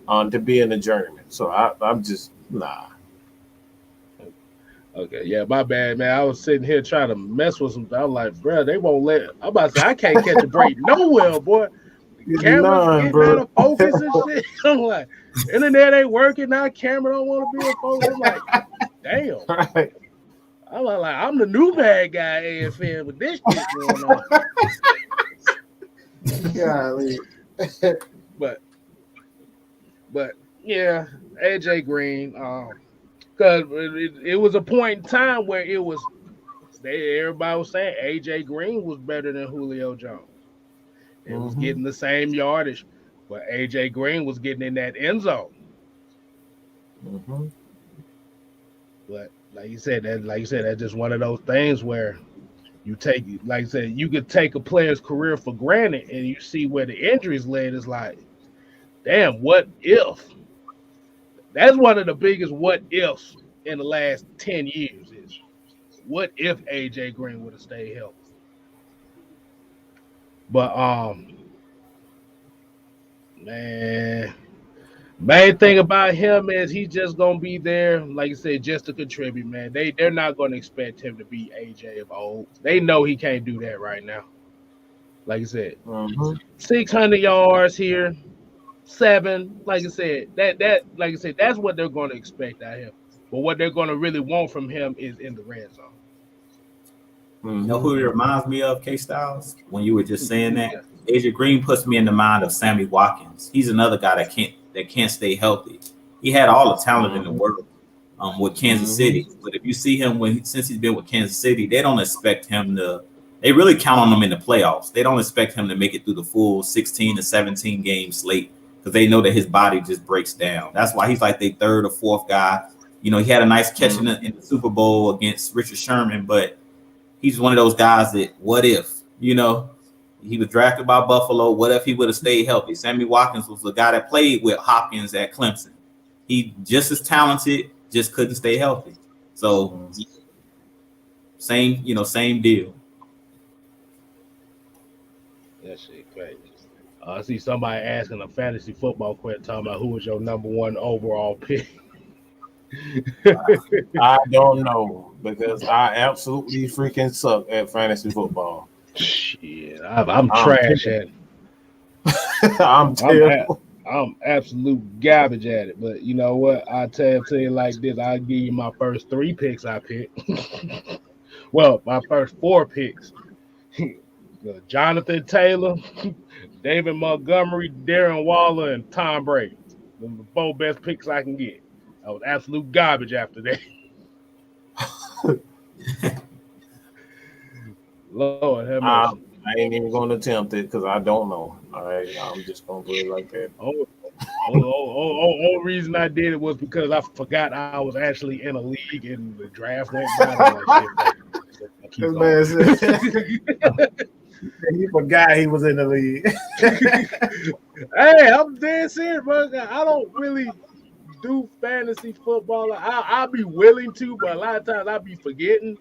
to being a journeyman. So I'm just, nah. Okay, yeah, my bad, man. I was sitting here trying to mess with some. I'm like, bro, they won't let. I'm about to say, I can't catch a break nowhere, boy. Cameras getting out of focus and shit. I'm like, internet ain't working now. Camera don't want to be in focus. I'm like, damn. Right. I'm like, I'm the new bad guy AFN with this shit going on. Golly. but yeah, AJ Green. Because it was a point in time where everybody was saying AJ Green was better than Julio Jones. It was getting the same yardage, but AJ Green was getting in that end zone. Mm-hmm. But like you said, that's just one of those things where you take, like I said, you could take a player's career for granted, and you see where the injuries led. It's like, damn, what if? That's one of the biggest what ifs in the last 10 years is, what if AJ Green would have stayed healthy? But man, main thing about him is he's just gonna be there, like you said, just to contribute, man. They're not gonna expect him to be AJ of old. They know he can't do that right now. Like you said, 600 yards here, 7. Like I said, that's what they're going to expect out of him. But what they're going to really want from him is in the red zone. You know who he reminds me of, KStylzz? When you were just saying that, Asia Green puts me in the mind of Sammy Watkins. He's another guy that can't stay healthy. He had all the talent in the world with Kansas City, but if you see him since he's been with Kansas City, they don't expect him to. They really count on him in the playoffs. They don't expect him to make it through the full 16 to 17 game slate because they know that his body just breaks down. That's why he's like their third or fourth guy. You know, he had a nice catch in the Super Bowl against Richard Sherman, but he's one of those guys that what if, you know, he was drafted by Buffalo. What if he would have stayed healthy? Sammy Watkins was the guy that played with Hopkins at Clemson. He just as talented, just couldn't stay healthy. So same deal. That shit crazy. I see somebody asking a fantasy football question talking about who was your number 1 overall pick. I don't know because I absolutely freaking suck at fantasy football. Shit, I'm trash at it. I'm terrible. I'm absolute garbage at it. But you know what? I'll tell you like this. I'll give you my first 3 picks I picked. Well, my first 4 picks. Jonathan Taylor, David Montgomery, Darren Waller, and Tom Brady. Those are the 4 best picks I can get. I was absolute garbage after that. Lord have mercy. I ain't even going to attempt it because I don't know. All right, I'm just going to put it like that. Only reason I did it was because I forgot I was actually in a league and the draft went by. He forgot he was in the league. Hey, I'm dead serious, bro. I don't really do fantasy football. I'll be willing to, but a lot of times I'll be forgetting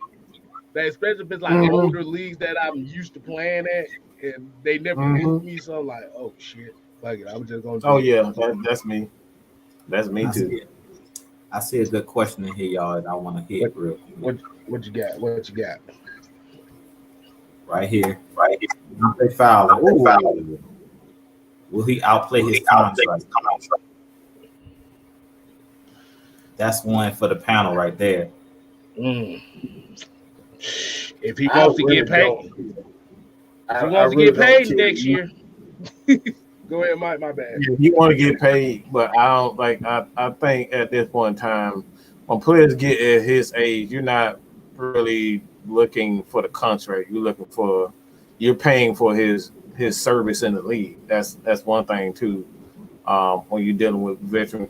that, especially if it's like older leagues that I'm used to playing at, and they never hit me. So I'm like, oh shit, fuck it. I was just gonna. That's me. That's me too. I see a good question in here, y'all, and I want to hit real quick. What you got? What you got? Right here. Dante Fowler. Will he outplay his contract? That's one for the panel right there. If he wants to get paid, next year. Go ahead, Mike. My bad. Yeah, you want to get paid, but I don't like. I think at this point in time, when players get at his age, you're not really looking for the contract. You're paying for his service in the league. That's one thing too. When you're dealing with veteran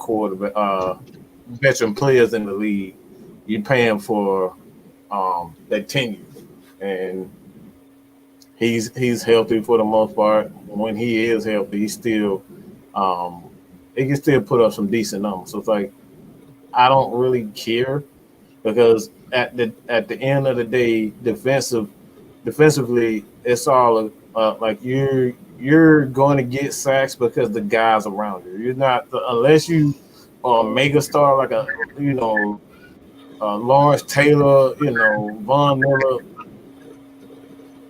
players in the league, you're paying for their tenure, and he's healthy for the most part. When he is healthy, he can still put up some decent numbers. So it's like I don't really care because at the end of the day, defensively, it's all like you're going to get sacks because the guys around you. You're not unless you are a mega star like Lawrence Taylor, Von Miller.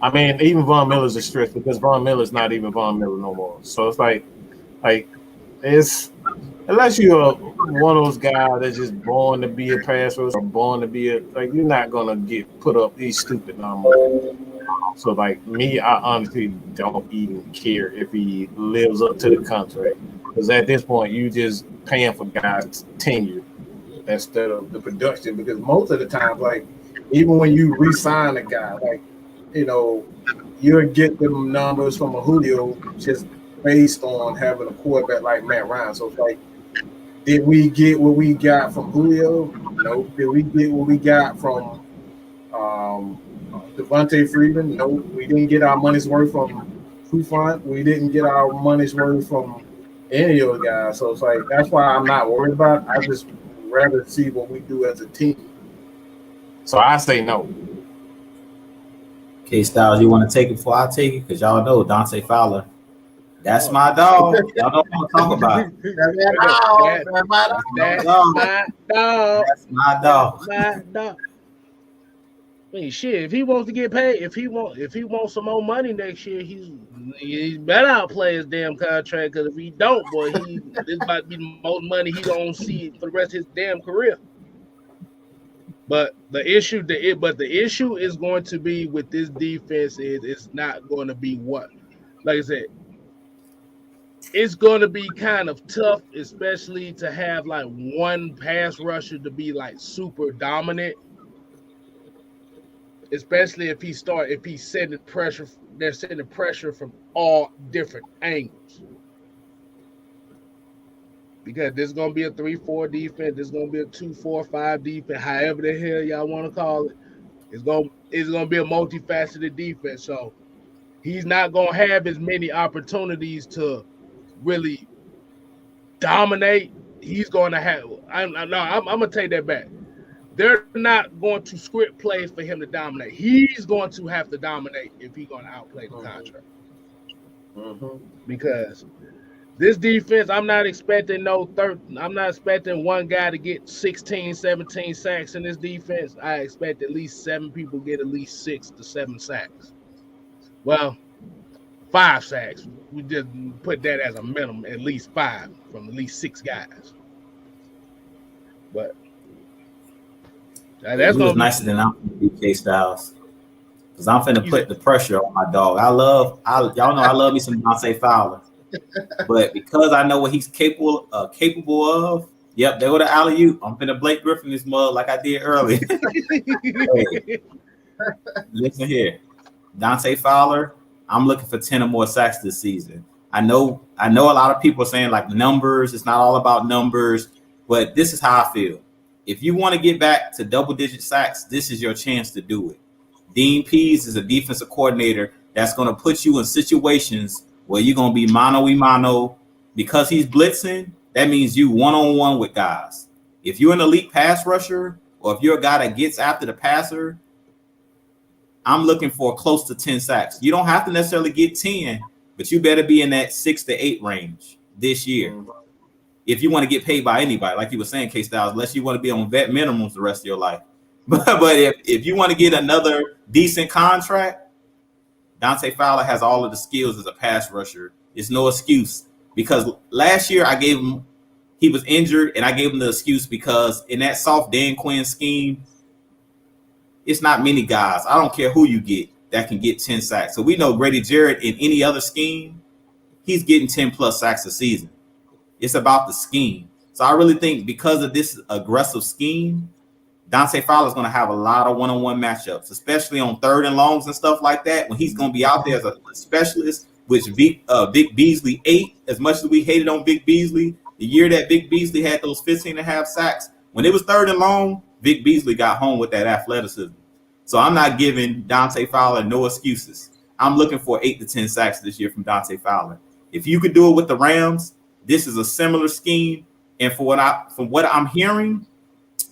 I mean, even Von Miller's a stretch because Von Miller's not even Von Miller no more. So it's like it's unless you're one of those guys that's just born to be a pass rusher or born to be you're not gonna get put up these stupid numbers. So like me, I honestly don't even care if he lives up to the contract because at this point you just paying for guys' tenure instead of the production. Because most of the time, like even when you re-sign a guy, you'll get them numbers from a Julio just based on having a quarterback like Matt Ryan. So it's like, did we get what we got from Julio? No. Did we get what we got from Devontae Freeman? No. We didn't get our money's worth from Trufant. We didn't get our money's worth from any of the guys. So it's like, that's why I'm not worried about it. I just rather see what we do as a team. So I say no. KStylzz, you want to take it before I take it? Because y'all know Dante Fowler. That's my dog. Y'all don't want to talk about it. That's my dog. I mean, shit. If he wants to get paid, if he wants some more money next year, he's he better outplay his damn contract, because if he don't, boy, this about to be the most money he gonna see for the rest of his damn career. But the issue is going to be with this defense is it's not going to be what, like I said, it's going to be kind of tough, especially to have like one pass rusher to be like super dominant. Especially if he's sending pressure, they're sending pressure from all different angles. Because this is going to be a 3-4 defense, this is going to be a 2-4-5 defense, however the hell y'all want to call it. It's going to be a multifaceted defense. So he's not going to have as many opportunities to really dominate. He's going to have. I'm going to take that back. They're not going to script plays for him to dominate. He's going to have to dominate if he's going to outplay the contract. Because this defense, I'm not expecting one guy to get 16, 17 sacks in this defense. I expect at least 7 people get at least 6 to 7 sacks. Well, 5 sacks. We just put that as a minimum, at least 5 from at least 6 guys. But that's was nicer than I'm going to be KStylzz. Because I'm finna put the pressure on my dog. Y'all know I love me some Dante Fowler. But because I know what he's capable of, yep, they go to alley-oop. I'm finna Blake Griffin this mug like I did earlier. Hey, listen here. Dante Fowler, I'm looking for 10 or more sacks this season. I know a lot of people are saying like numbers, it's not all about numbers, but this is how I feel. If you want to get back to double-digit sacks, this is your chance to do it. Dean Pease is a defensive coordinator that's going to put you in situations where you're going to be mano-a-mano. Because he's blitzing, that means you one-on-one with guys. If you're an elite pass rusher or if you're a guy that gets after the passer, I'm looking for close to 10 sacks. You don't have to necessarily get 10, but you better be in that 6 to 8 range this year. If you want to get paid by anybody, like you were saying, KStylzz, unless you want to be on vet minimums the rest of your life. But if you want to get another decent contract, Dante Fowler has all of the skills as a pass rusher. It's no excuse. Because last year he was injured, and I gave him the excuse because in that soft Dan Quinn scheme, it's not many guys. I don't care who you get that can get 10 sacks. So we know Grady Jarrett in any other scheme, he's getting 10-plus sacks a season. It's about the scheme. So I really think because of this aggressive scheme, Dante Fowler is going to have a lot of one-on-one matchups, especially on 3rd and longs and stuff like that, when he's going to be out there as a specialist, which Vic Beasley ate. As much as we hated on Vic Beasley, the year that Vic Beasley had those 15.5 sacks, when it was 3rd and long, Vic Beasley got home with that athleticism. So I'm not giving Dante Fowler no excuses. I'm looking for 8 to 10 sacks this year from Dante Fowler. If you could do it with the Rams, this is a similar scheme. And from what I'm hearing,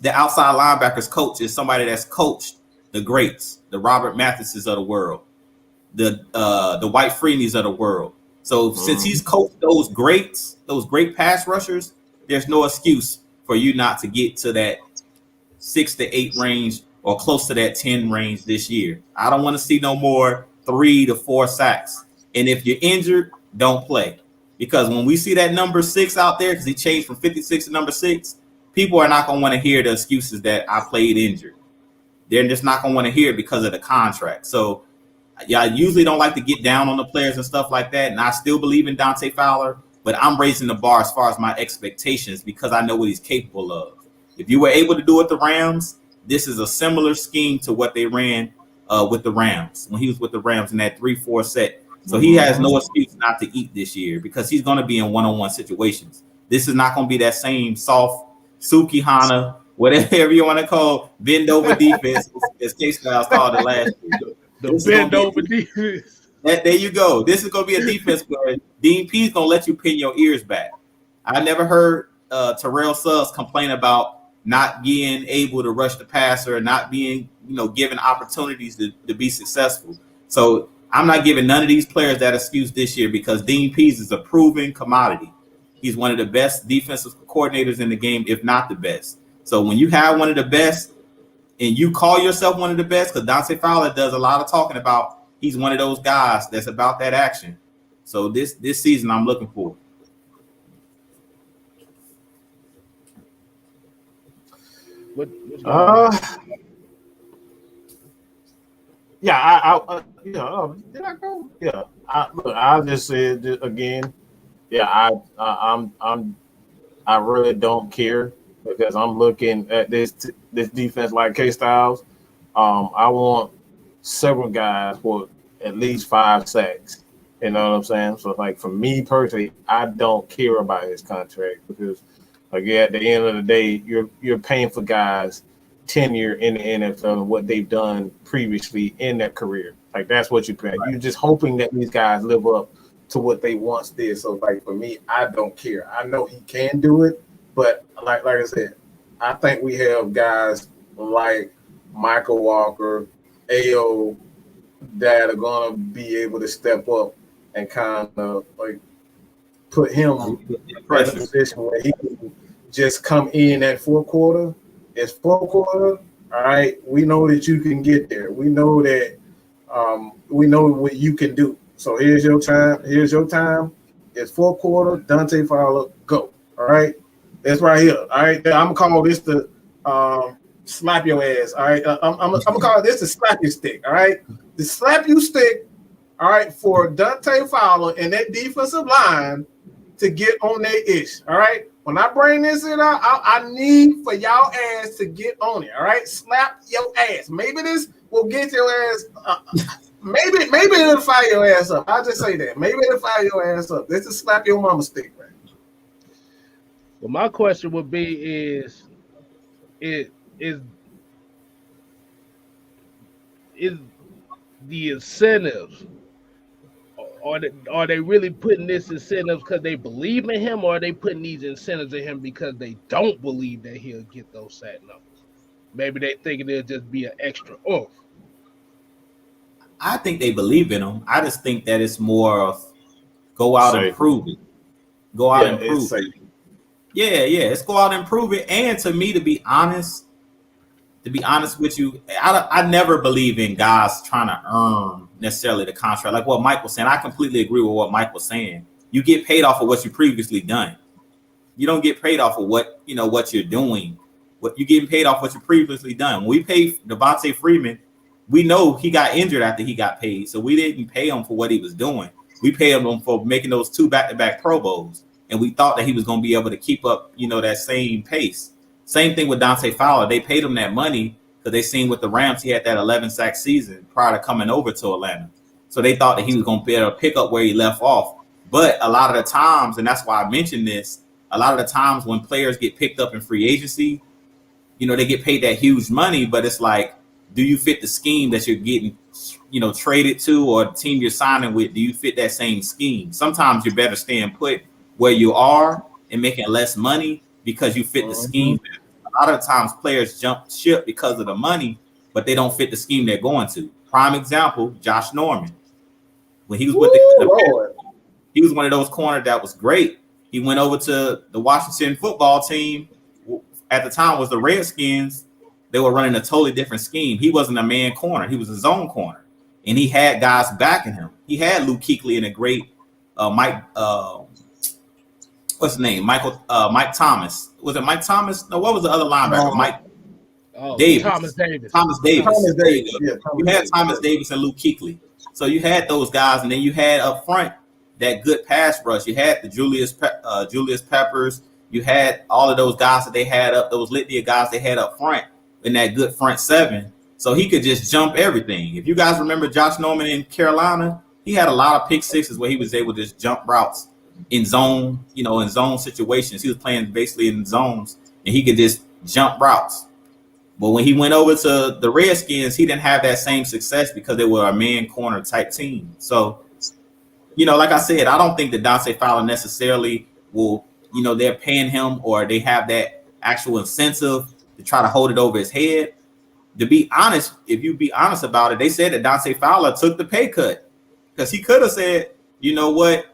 the outside linebackers coach is somebody that's coached the greats, the Robert Mathises of the world, the White Freeneys of the world. So since he's coached those greats, those great pass rushers, there's no excuse for you not to get to that 6 to 8 range or close to that 10 range this year. I don't want to see no more 3 to 4 sacks. And if you're injured, don't play. Because when we see that number 6 out there, because he changed from 56 to number 6, people are not going to want to hear the excuses that I played injured. They're just not going to want to hear it because of the contract. So, yeah, I usually don't like to get down on the players and stuff like that. And I still believe in Dante Fowler, but I'm raising the bar as far as my expectations because I know what he's capable of. If you were able to do it with the Rams, this is a similar scheme to what they ran with the Rams when he was with the Rams in that 3-4 set. So he has no excuse not to eat this year because he's going to be in one-on-one situations. This is not going to be that same soft Suki Hana, whatever you want to call bend over defense, as KStylzz called it last year. The bend over defense. There you go. This is going to be a defense where Dean P is going to let you pin your ears back. I never heard Terrell Suggs complain about not being able to rush the passer and not being, given opportunities to be successful. So I'm not giving none of these players that excuse this year because Dean Pease is a proven commodity. He's one of the best defensive coordinators in the game, if not the best. So when you have one of the best and you call yourself one of the best, because Dante Fowler does a lot of talking about he's one of those guys that's about that action. So this season, I'm looking for. What's going on? Yeah, did I go? Yeah, I just said again. Yeah, I really don't care because I'm looking at this defense like KStylzz. I want several guys for at least 5 sacks. You know what I'm saying? So, like, for me personally, I don't care about his contract because, like, at the end of the day, you're paying for guys tenure in the NFL and what they've done previously in their career. Like, that's what you pay. Right. You're just hoping that these guys live up to what they once did. So, like, for me, I don't care. I know he can do it, but like I said, I think we have guys like Michael Walker, AO, that are going to be able to step up and kind of, like, put him in a position where he can just come in at fourth quarter. It's fourth quarter, all right? We know that you can get there. We know that we know what you can do. So here's your time. Here's your time. It's fourth quarter. Dante Fowler, go. All right? That's right here. All right? I'm going to call this the slap your ass. All right? I'm going to call this the slap your stick. All right? The slap you stick, all right, for Dante Fowler and that defensive line to get on their ish. All right? When I bring this in out, I need for y'all ass to get on it. All right? Slap your ass. Maybe this will get your ass. Maybe it'll fire your ass up. I'll just say that. Maybe it'll fire your ass up. This is slap your mama stick, man. Well, my question would be is the incentives, are they really putting this incentives because they believe in him, or are they putting these incentives in him because they don't believe that he'll get those sack numbers? Maybe they think it'll just be an extra oomph. I think they believe in him. I just think that it's more of go out and prove it. Go out and prove it. Yeah, let's go out and prove it. And to me, to be honest with you, I never believe in guys trying to earn necessarily the contract. Like what Mike was saying, I completely agree with what Mike was saying. You get paid off of what you previously done. You don't get paid off of what you're doing. What you getting paid off what you previously done. When we paid Devontae Freeman, we know he got injured after he got paid, so we didn't pay him for what he was doing. We paid him for making those 2 back-to-back Pro Bowls, and we thought that he was going to be able to keep up, that same pace. Same thing with Dante Fowler. They paid him that money because they seen with the Rams he had that 11-sack season prior to coming over to Atlanta. So they thought that he was going to be able to pick up where he left off. But a lot of the times, and that's why I mentioned this, a lot of the times when players get picked up in free agency, they get paid that huge money, but it's like, do you fit the scheme that you're getting, traded to, or the team you're signing with? Do you fit that same scheme? Sometimes you're better staying put where you are and making less money because you fit the scheme. A lot of times players jump ship because of the money, but they don't fit the scheme they're going to. Prime example, Josh Norman. When he was with the he was one of those corners that was great. He went over to the Washington football team. At the time was the Redskins. They were running a totally different scheme. He wasn't a man corner. He was a zone corner. And he had guys backing him. He had Luke Kuechly and a great Mike, what's his name? Mike Thomas. Was it Mike Thomas? No, what was the other linebacker? Davis. Thomas Davis. Yeah, you had Thomas Davis and Luke Kuechly. So you had those guys, and then you had up front that good pass rush. You had the Julius Peppers. You had all of those guys that they had up, those litany of guys they had up front in that good front seven. So he could just jump everything. If you guys remember Josh Norman in Carolina, he had a lot of pick sixes where he was able to just jump routes in zone, in zone situations. He was playing basically in zones, and he could just jump routes. But when he went over to the Redskins, he didn't have that same success because they were a man corner type team. So, like I said, I don't think that Dante Fowler necessarily will, they're paying him or they have that actual incentive to try to hold it over his head. To be honest, if you be honest about it, they said that Dante Fowler took the pay cut because he could have said, you know what,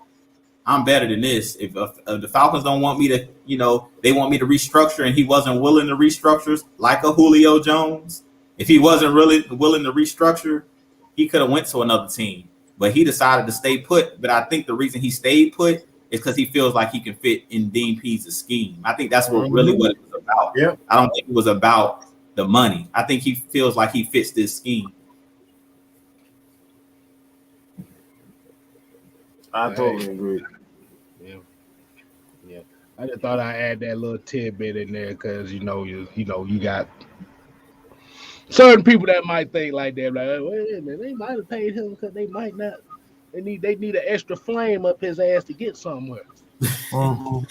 I'm better than this. If the Falcons don't want me to, they want me to restructure and he wasn't willing to restructure like a Julio Jones. If he wasn't really willing to restructure, he could have went to another team. but he decided to stay put. But I think the reason he stayed put is because he feels like he can fit in Dean Pease's scheme. I think that's really what it was about. Yeah. I don't think it was about the money. I think he feels like he fits this scheme. I totally agree. Yeah. I just thought I'd add that little tidbit in there because you got certain people that might think like that, like, wait a minute, they might have paid him because they might not. They need an extra flame up his ass to get somewhere. And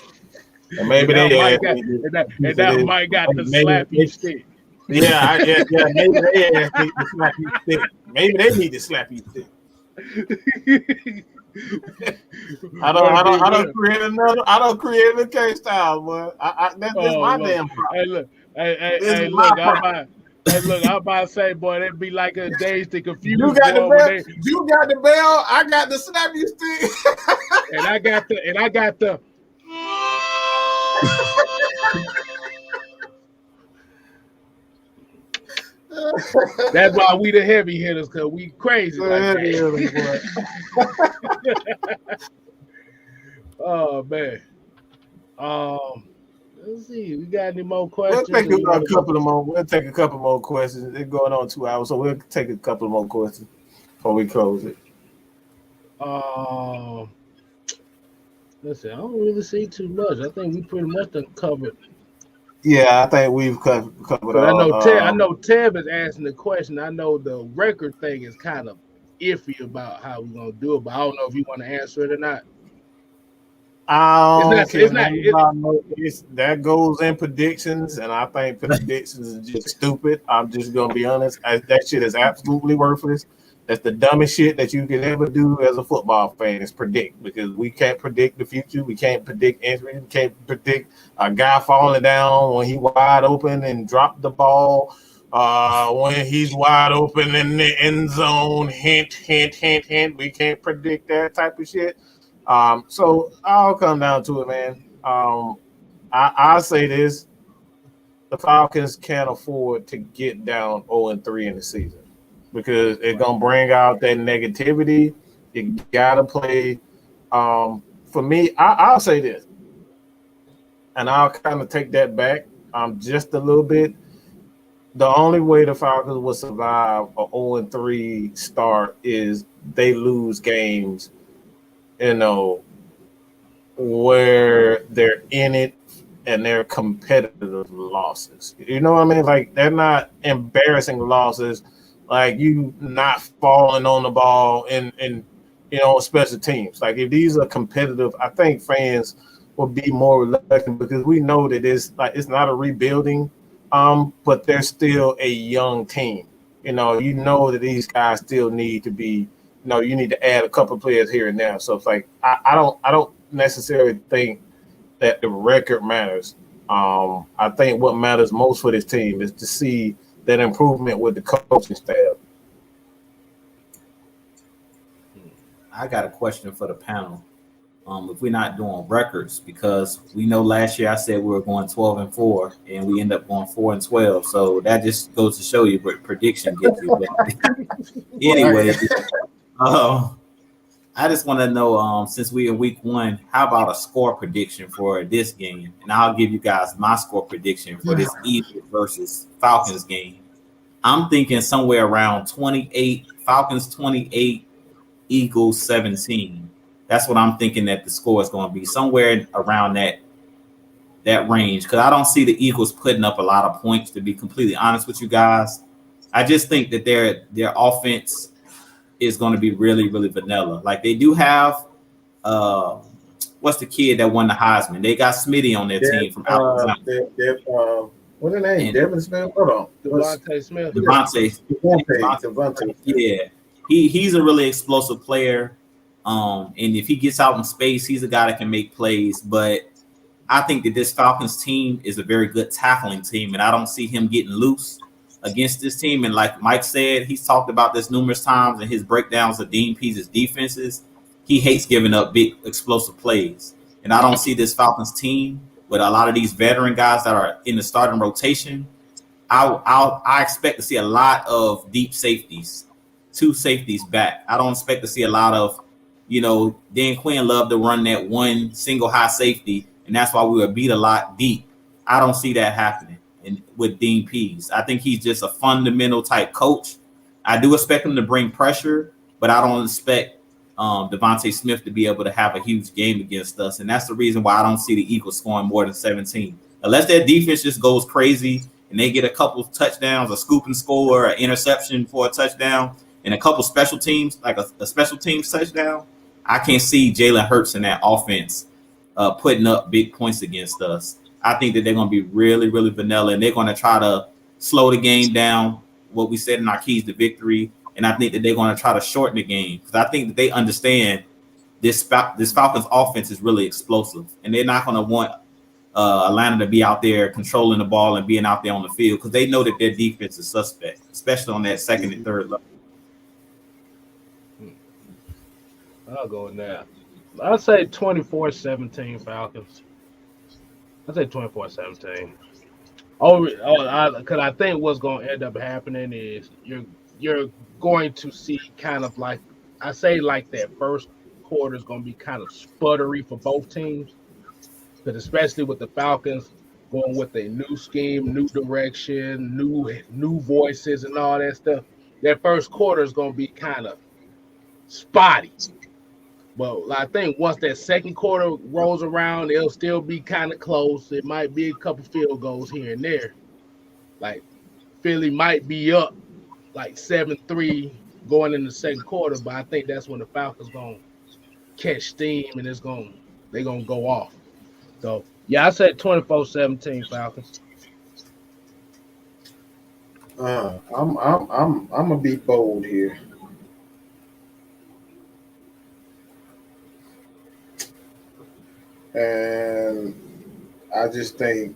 maybe that might got the slappy stick. Yeah, maybe they ass need the slappy stick. Maybe they need the slappy stick. I don't create another KStylzz, boy. That's my damn problem. Hey, look, I'm about to say, boy, that'd be like a Dazed and Confused. You got the bell. You got the bell. I got the slappy stick. and I got the. That's why we the heavy hitters, cause we crazy. Like oh man. Let's see. We got any more questions? We'll take a couple more questions. It's going on 2 hours, so we'll take a couple more questions before we close it. Listen, I don't really see too much. I think we pretty much done covered. Yeah, I think we've covered all. I know Tab is asking the question. I know the record thing is kind of iffy about how we're gonna do it, but I don't know if you want to answer it or not. That goes in predictions, and I think predictions is just stupid. I'm just gonna be honest. That shit is absolutely worthless. That's the dumbest shit that you can ever do as a football fan is predict, because we can't predict the future. We can't predict injury. We can't predict a guy falling down when he wide open and drop the ball. When he's wide open in the end zone, hint, hint, hint, hint. We can't predict that type of shit. So I'll come down to it, man. I'll say this: the Falcons can't afford to get down 0-3 in the season, because it's gonna bring out that negativity. You gotta play. For me, I'll say this, and I'll kind of take that back just a little bit. The only way the Falcons will survive a 0-3 start is they lose games, where they're in it and they're competitive losses. You know what I mean? Like, they're not embarrassing losses, like you not falling on the ball and special teams. Like, if these are competitive, I think fans will be more reluctant, because we know that it's not a rebuilding, but they're still a young team. You know that these guys still need to be. You need to add a couple of players here and there. So it's like I don't necessarily think that the record matters. I think what matters most for this team is to see that improvement with the coaching staff. I got a question for the panel. If we're not doing records, because we know last year I said we were going 12-4 and we end up going 4-12. So that just goes to show you what prediction gets you. Anyway, I just want to know, since we're in week 1, how about a score prediction for this game? And I'll give you guys my score prediction for this Eagles versus Falcons game. I'm thinking somewhere around 28, Falcons 28, Eagles 17. That's what I'm thinking that the score is going to be, somewhere around that range, because I don't see the Eagles putting up a lot of points, to be completely honest with you guys. I just think that their offense is going to be really, really vanilla. Like, they do have what's the kid that won the Heisman? They got Smitty on their team from Alabama. What's the name? Devin Smith? Hold on. Devontae Smith. Devontae. Yeah. He's a really explosive player. And if he gets out in space, he's a guy that can make plays. But I think that this Falcons team is a very good tackling team, and I don't see him getting loose against this team. And like Mike said, he's talked about this numerous times in his breakdowns of Dean Pease's defenses. He hates giving up big explosive plays. And I don't see this Falcons team with a lot of these veteran guys that are in the starting rotation. I expect to see a lot of deep safeties. two safeties back. I don't expect to see a lot of, Dan Quinn loved to run that one single high safety, and that's why we were beat a lot deep. I don't see that happening with Dean Pease. I think he's just a fundamental type coach. I do expect him to bring pressure, but I don't expect Devontae Smith to be able to have a huge game against us, and that's the reason why I don't see the Eagles scoring more than 17. Unless their defense just goes crazy and they get a couple of touchdowns, a scoop and score, an interception for a touchdown, and a couple special teams, like a special teams touchdown, I can't see Jalen Hurts in that offense putting up big points against us. I think that they're going to be really, really vanilla, and they're going to try to slow the game down, what we said in our keys to victory, and I think that they're going to try to shorten the game because I think that they understand this Falcons offense is really explosive, and they're not going to want Atlanta to be out there controlling the ball and being out there on the field because they know that their defense is suspect, especially on that second and third level. I'll go with that. I'll say 24-17 Falcons. I'll say 24-17. Because I think what's going to end up happening is you're going to see kind of like, I say like that first quarter is going to be kind of sputtery for both teams. Because especially with the Falcons going with a new scheme, new direction, new voices and all that stuff, that first quarter is going to be kind of spotty. But I think once that second quarter rolls around, it'll still be kind of close. It might be a couple field goals here and there. Like Philly might be up like 7-3 going in the second quarter, but I think that's when the Falcons going to catch steam and they're going to go off. So, yeah, I said 24-17 Falcons. I'm gonna be bold here. And I just think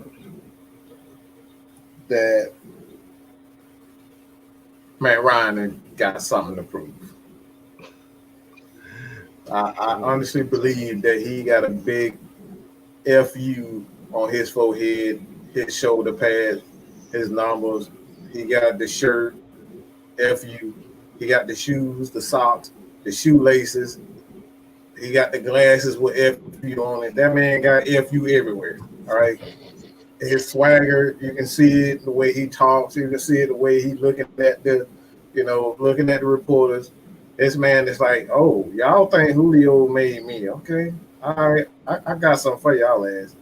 that Matt Ryan got something to prove. I honestly believe that he got a big FU on his forehead, his shoulder pad, his numbers. He got the shirt, FU. He got the shoes, the socks, the shoelaces. He got the glasses with FU on it. That man got FU everywhere. All right. His swagger, you can see it the way he talks. You can see it the way he looking at looking at the reporters. This man is like, oh, y'all think Julio made me? Okay. All right. I got something for y'all ass.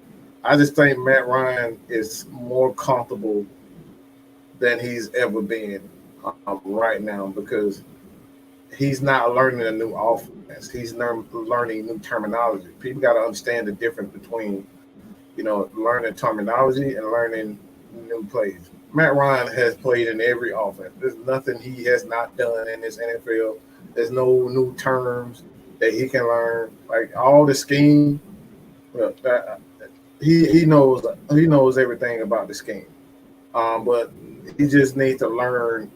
I just think Matt Ryan is more comfortable than he's ever been right now because he's not learning a new offense. He's learning new terminology. People got to understand the difference between, learning terminology and learning new plays. Matt Ryan has played in every offense. There's nothing he has not done in this NFL. There's no new terms that he can learn. Like all the scheme, he knows everything about the scheme. But he just needs to learn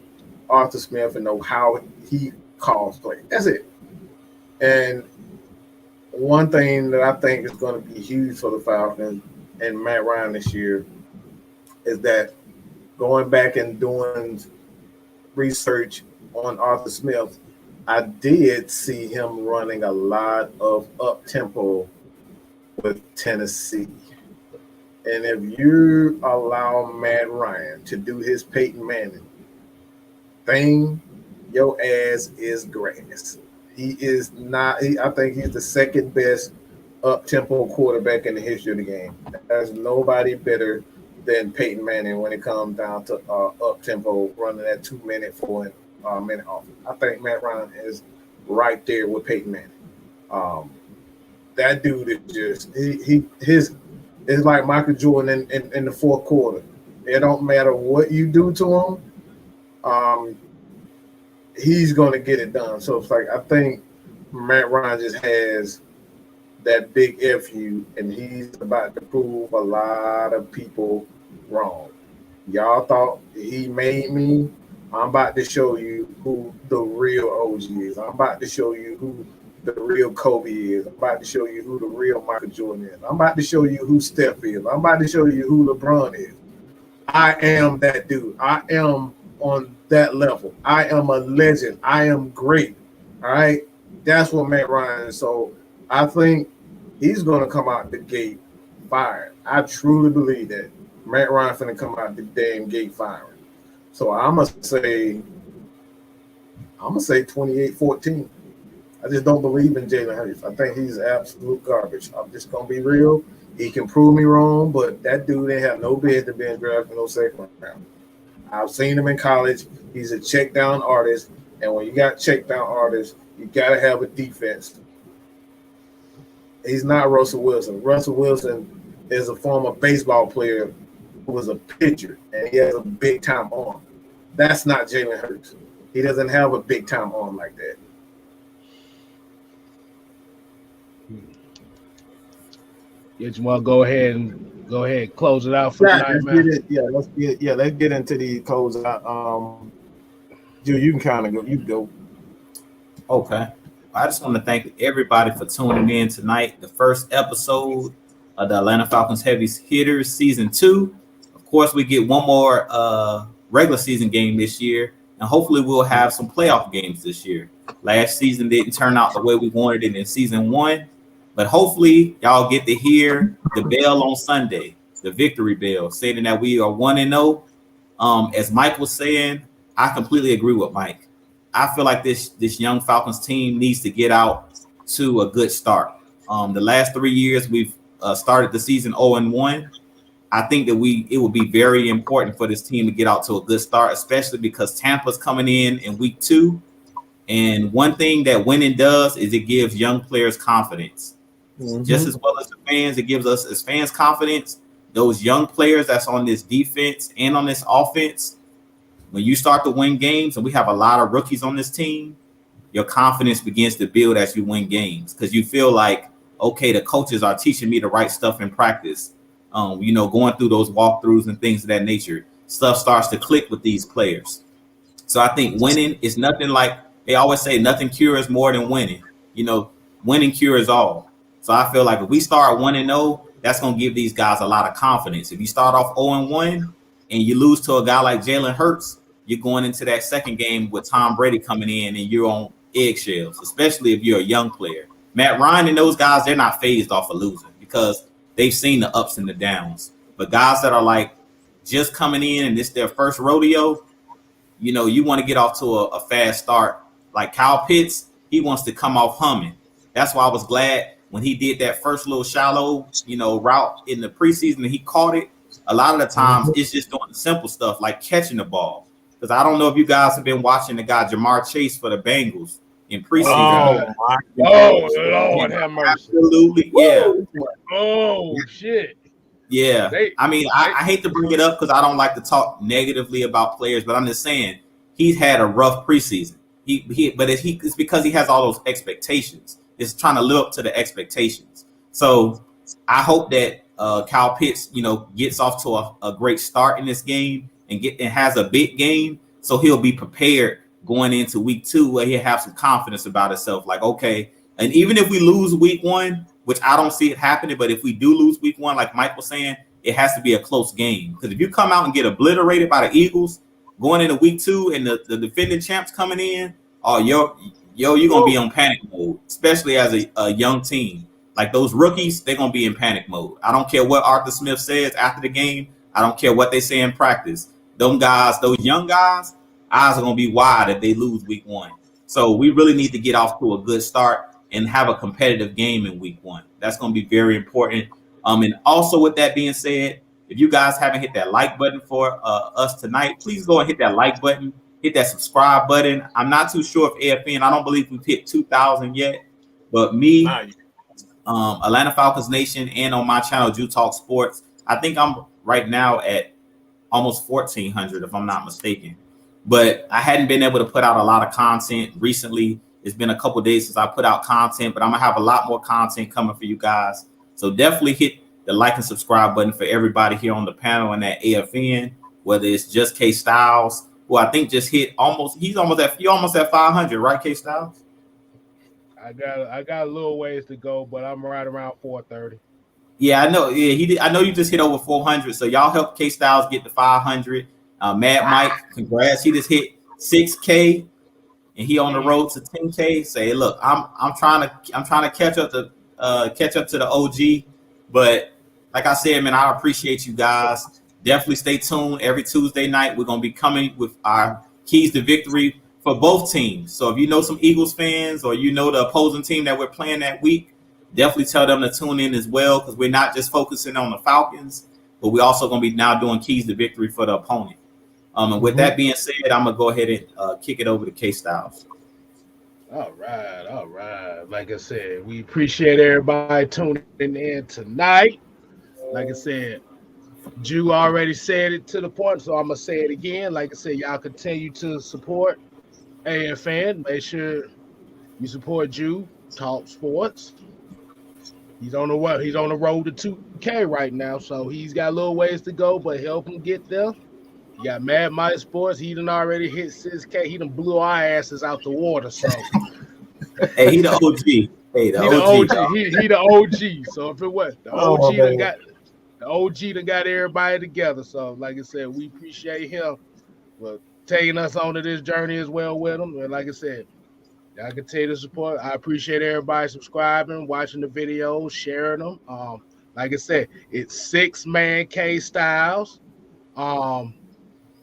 Arthur Smith and know how he calls play. That's it. And one thing that I think is going to be huge for the Falcons and Matt Ryan this year is that going back and doing research on Arthur Smith, I did see him running a lot of up-tempo with Tennessee. And if you allow Matt Ryan to do his Peyton Manning thing, your ass is grass. He is not. I think he's the second best up-tempo quarterback in the history of the game. There's nobody better than Peyton Manning when it comes down to up-tempo running that 2-minute, 4-minute offense. I think Matt Ryan is right there with Peyton Manning. That dude is just it's like Michael Jordan in the fourth quarter. It don't matter what you do to him. He's going to get it done. So it's like I think Matt Ryan just has that big FU, and he's about to prove a lot of people wrong. Y'all thought he made me. I'm about to show you who the real OG is. I'm about to show you who the real Kobe is. I'm about to show you who the real Michael Jordan is. I'm about to show you who Steph is. I'm about to show you who LeBron is. I am that dude. I am on that level. I am a legend. I am great. All right. That's what Matt Ryan is. So I think he's going to come out the gate fired. I truly believe that Matt Ryan finna come out the damn gate firing. So I'm gonna say 28-14. I just don't believe in Jalen Hurts. I think he's absolute garbage. I'm just gonna be real. He can prove me wrong, but that dude ain't have no business being drafted in no second round. I've seen him in college. He's a check down artist, and when you got check down artists, you gotta have a defense. He's not Russell Wilson. Russell Wilson is a former baseball player who was a pitcher, and he has a big time arm. That's not Jalen Hurts. He doesn't have a big time arm like that. You just want to go ahead and close it out for tonight, man. Let's get into the close out. Dude, you can kind of go. You go. Okay. I just want to thank everybody for tuning in tonight. The first episode of the Atlanta Falcons Heavy Hitters Season 2. Of course, we get one more regular season game this year, and hopefully we'll have some playoff games this year. Last season didn't turn out the way we wanted it in Season 1, but hopefully y'all get to hear the bell on Sunday, the victory bell, saying that we are 1-0. As Mike was saying, I completely agree with Mike. I feel like this young Falcons team needs to get out to a good start. The last 3 years we've started the season 0-1. I think that it would be very important for this team to get out to a good start, especially because Tampa's coming in week 2. And one thing that winning does is it gives young players confidence. Mm-hmm. Just as well as the fans, it gives us as fans confidence. Those young players that's on this defense and on this offense, when you start to win games, and we have a lot of rookies on this team, your confidence begins to build as you win games because you feel like, okay, the coaches are teaching me the right stuff in practice. Going through those walkthroughs and things of that nature, stuff starts to click with these players. So I think winning is nothing like they always say, nothing cures more than winning. Winning cures all. So I feel like if we start 1-0, that's going to give these guys a lot of confidence. If you start off 0-1 and you lose to a guy like Jalen Hurts, you're going into that second game with Tom Brady coming in and you're on eggshells, especially if you're a young player. Matt Ryan and those guys, they're not phased off of losing because they've seen the ups and the downs. But guys that are like just coming in and this their first rodeo, you want to get off to a fast start. Like Kyle Pitts, he wants to come off humming. That's why I was glad when he did that first little shallow, route in the preseason and he caught it. A lot of the times it's just doing the simple stuff like catching the ball. Because I don't know if you guys have been watching the guy Jamar Chase for the Bengals in preseason. Lord have mercy. Absolutely, yeah. Oh, shit. Yeah. I hate to bring it up because I don't like to talk negatively about players, but I'm just saying he's had a rough preseason. It's because he has all those expectations. It's trying to live up to the expectations. So I hope that Kyle Pitts, gets off to a great start in this game and has a big game, so he'll be prepared going into week 2 where he'll have some confidence about himself. Like, okay, and even if we lose week 1, which I don't see it happening, but if we do lose week 1, like Mike was saying, it has to be a close game. Because if you come out and get obliterated by the Eagles going into week 2 and the defending champs coming in, you're gonna be on panic mode, especially as a young team. Like those rookies, they're gonna be in panic mode. I don't care what Arthur Smith says after the game. I don't care what they say in practice. Those young guys, eyes are gonna be wide if they lose week 1. So we really need to get off to a good start and have a competitive game in week 1. That's gonna be very important. And also with that being said, if you guys haven't hit that like button for us tonight, please go and hit that like button, hit that subscribe button. I'm not too sure if AFN, I don't believe we've hit 2,000 yet, but me, Atlanta Falcons Nation, and on my channel, TalkSports, I think I'm right now at almost 1,400 if I'm not mistaken. But I hadn't been able to put out a lot of content recently. It's been a couple of days since I put out content, but I'm gonna have a lot more content coming for you guys. So definitely hit the like and subscribe button for everybody here on the panel and at AFN, whether it's just KStylzz, who I think just hit you're almost at 500, right, KStylzz? I got a little ways to go, but I'm right around 430. Yeah, I know. Yeah, he did. I know you just hit over 400. So y'all help KStylzz get to 500. Mad Mike, congrats. He just hit 6K and he on the road to 10K. Say, look, I'm trying to catch up to the OG. But like I said, man, I appreciate you guys. Definitely stay tuned. Every Tuesday night, we're gonna be coming with our keys to victory for both teams. So if you know some Eagles fans or you know the opposing team that we're playing that week, definitely tell them to tune in as well, because we're not just focusing on the Falcons, but we're also going to be now doing keys to victory for the opponent. And with that being said, I'm going to go ahead and kick it over to KStylzz. All right. Like I said, we appreciate everybody tuning in tonight. Like I said, Jew already said it to the point, so I'm going to say it again. Like I said, y'all continue to support AFN. Make sure you support Jew, TalkSports. He's on the road to 2K right now, so he's got a little ways to go, but help him get there. You got Mad Mike Sports. He done already hit 6K. He done blew our asses out the water. So hey, he the OG. Hey, the OG. He the OG. So if it was the OG done got everybody together. So like I said, we appreciate him for taking us onto this journey as well with him. And like I said, y'all continue to support. I appreciate everybody subscribing, watching the videos, sharing them. Like I said, it's 6-man KStylzz.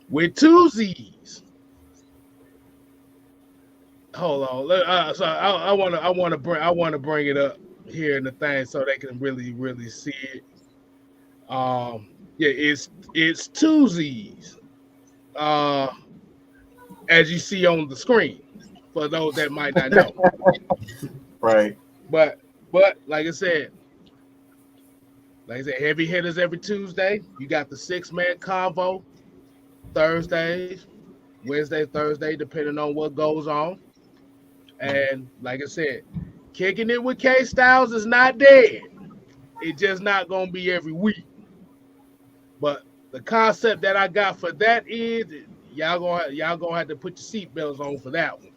With 2 Z's. Hold on. So I want to bring it up here in the thing so they can really see it. It's 2 Z's. As you see on the screen, for those that might not know. Right. But like I said, heavy hitters every Tuesday. You got the 6-man convo Thursdays, Wednesday, Thursday, depending on what goes on. And like I said, kicking it with KStylzz is not dead. It's just not gonna be every week. But the concept that I got for that is y'all gonna have to put your seatbelts on for that one.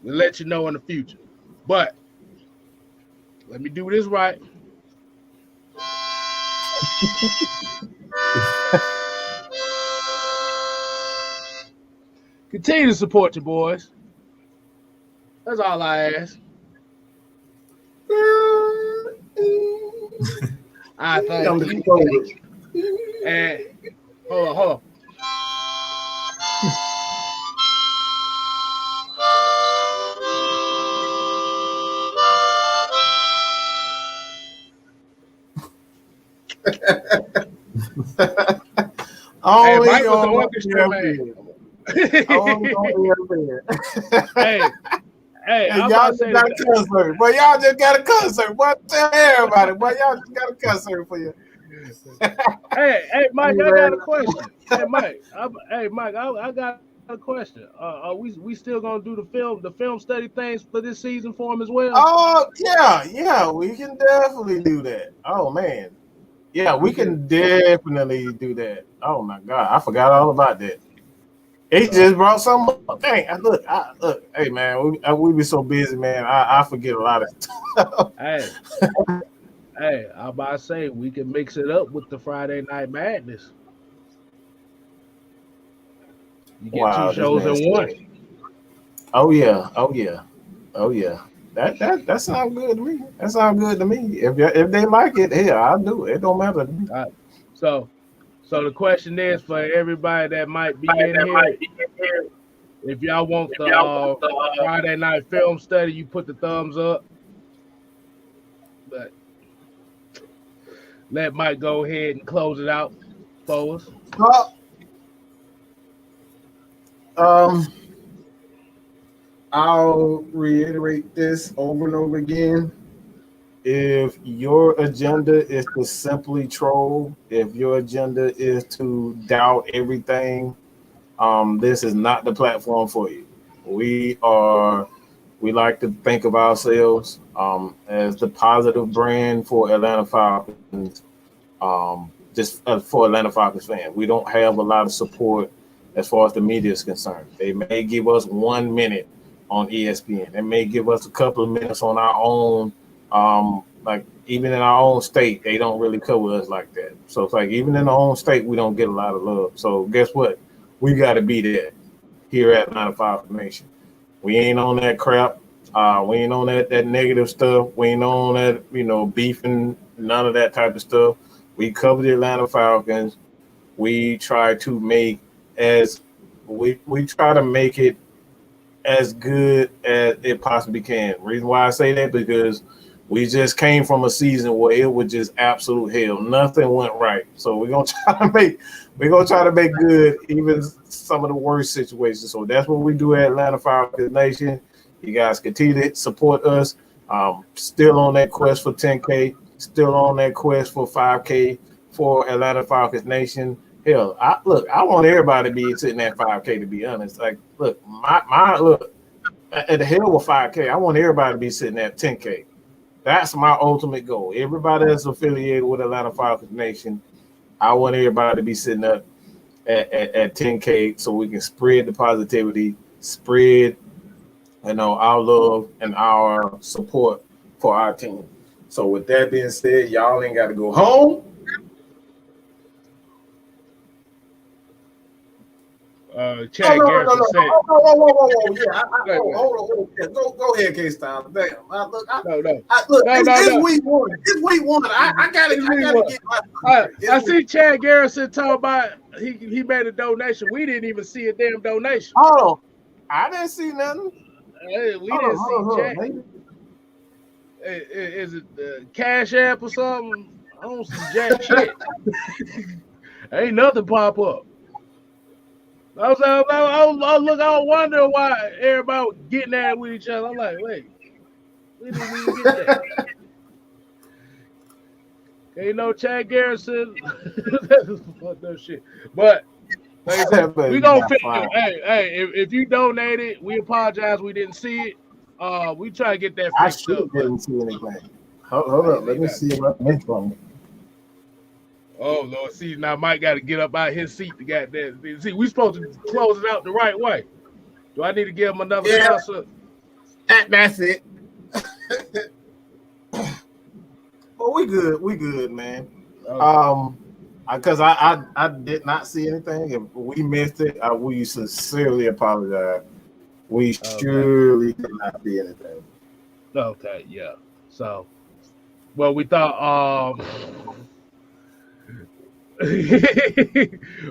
We'll let you know in the future. But let me do this right. Continue to support your boys. That's all I ask. I thank you. And hold on. Hey, Mike was the orchestra man. Hey, y'all just got a concert. Boy, y'all just got a concert. Boy, tell everybody. Boy, y'all just got a concert for you. hey, Mike, I got a question. Hey, Mike, I got a question. Are we still gonna do the film study things for this season for him as well? Oh yeah, we can definitely do that. Oh man, yeah, we can definitely do that. Oh my God, I forgot all about that. He just brought some up. Dang, look. Hey, man, we be so busy, man. I forget a lot of stuff. Hey, I'm about to say we can mix it up with the Friday Night Madness. You get 2 shows in one. Oh yeah. That sounds good to me. That sounds good to me. If they like it, hell, I'll do it. It don't matter to me. All right. So the question is for everybody that might be in here, if y'all want the Friday night film study, you put the thumbs up. But let Mike go ahead and close it out for us. I'll reiterate this over and over again. If your agenda is to simply troll, if your agenda is to doubt everything, this is not the platform for you. We like to think of ourselves as the positive brand for Atlanta Falcons, just for Atlanta Falcons fans. We don't have a lot of support as far as the media is concerned. They may give us 1 minute on ESPN. They may give us a couple of minutes on our own. Like even in our own state, they don't really cover us like that. So it's like even in our own state, we don't get a lot of love. So guess what? We got to be there here at Atlanta Falcons Nation. We ain't on that crap. We ain't on that negative stuff. We ain't on that, beefing, none of that type of stuff. We cover the Atlanta Falcons. We try to make we try to make it as good as it possibly can. Reason why I say that, because we just came from a season where it was just absolute hell. Nothing went right. So we're gonna try to make good even some of the worst situations. So that's what we do at Atlanta Falcons Nation. You guys continue to support us. Still on that quest for 10K. Still on that quest for 5K for Atlanta Falcons Nation. Hell, I want everybody to be sitting at 5K, to be honest. Like, look, at the hell with 5K, I want everybody to be sitting at 10K. That's my ultimate goal. Everybody that's affiliated with Atlanta Falcons Nation, I want everybody to be sitting up at 10K so we can spread the positivity, spread our love and our support for our team. So with that being said, y'all ain't got to go home. Chad Garrison said. Whoa. Yeah, hold on. Go ahead, KStylzz. Damn. It's week one. It's week one. I gotta get my. I see Chad Garrison talk about he made a donation. We didn't even see a damn donation. Oh, I didn't see nothing. Hey, we didn't see Chad. Is it the Cash App or something? I don't see jack shit. Ain't nothing pop up. I was wondering why everybody was getting at it with each other. I'm like, wait, we didn't even get that. Ain't no Chad Garrison. Fuck that shit. But like I said, we gonna fix it. Hey, if you donated, we apologize. We didn't see it. We try to get that fixed up. I didn't see anything. Hold up. Let me see if I can from it. Oh Lord, see now Mike got to get up out his seat to get that. See, we supposed to close it out the right way. Do I need to give him another sponsor? That's it. Well, we good, man. Okay. Because I did not see anything. If we missed it, we sincerely apologize. We surely did not see anything. Okay, yeah. So, well, we thought.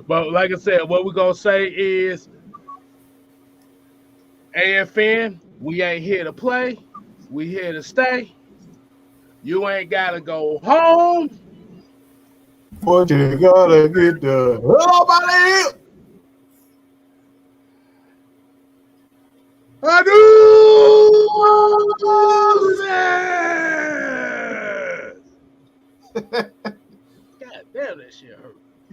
But like I said, what we're gonna say is, AFN, we ain't here to play. We here to stay. You ain't gotta go home. But you gotta get the hell out of here. I do. God damn, that shit hurt.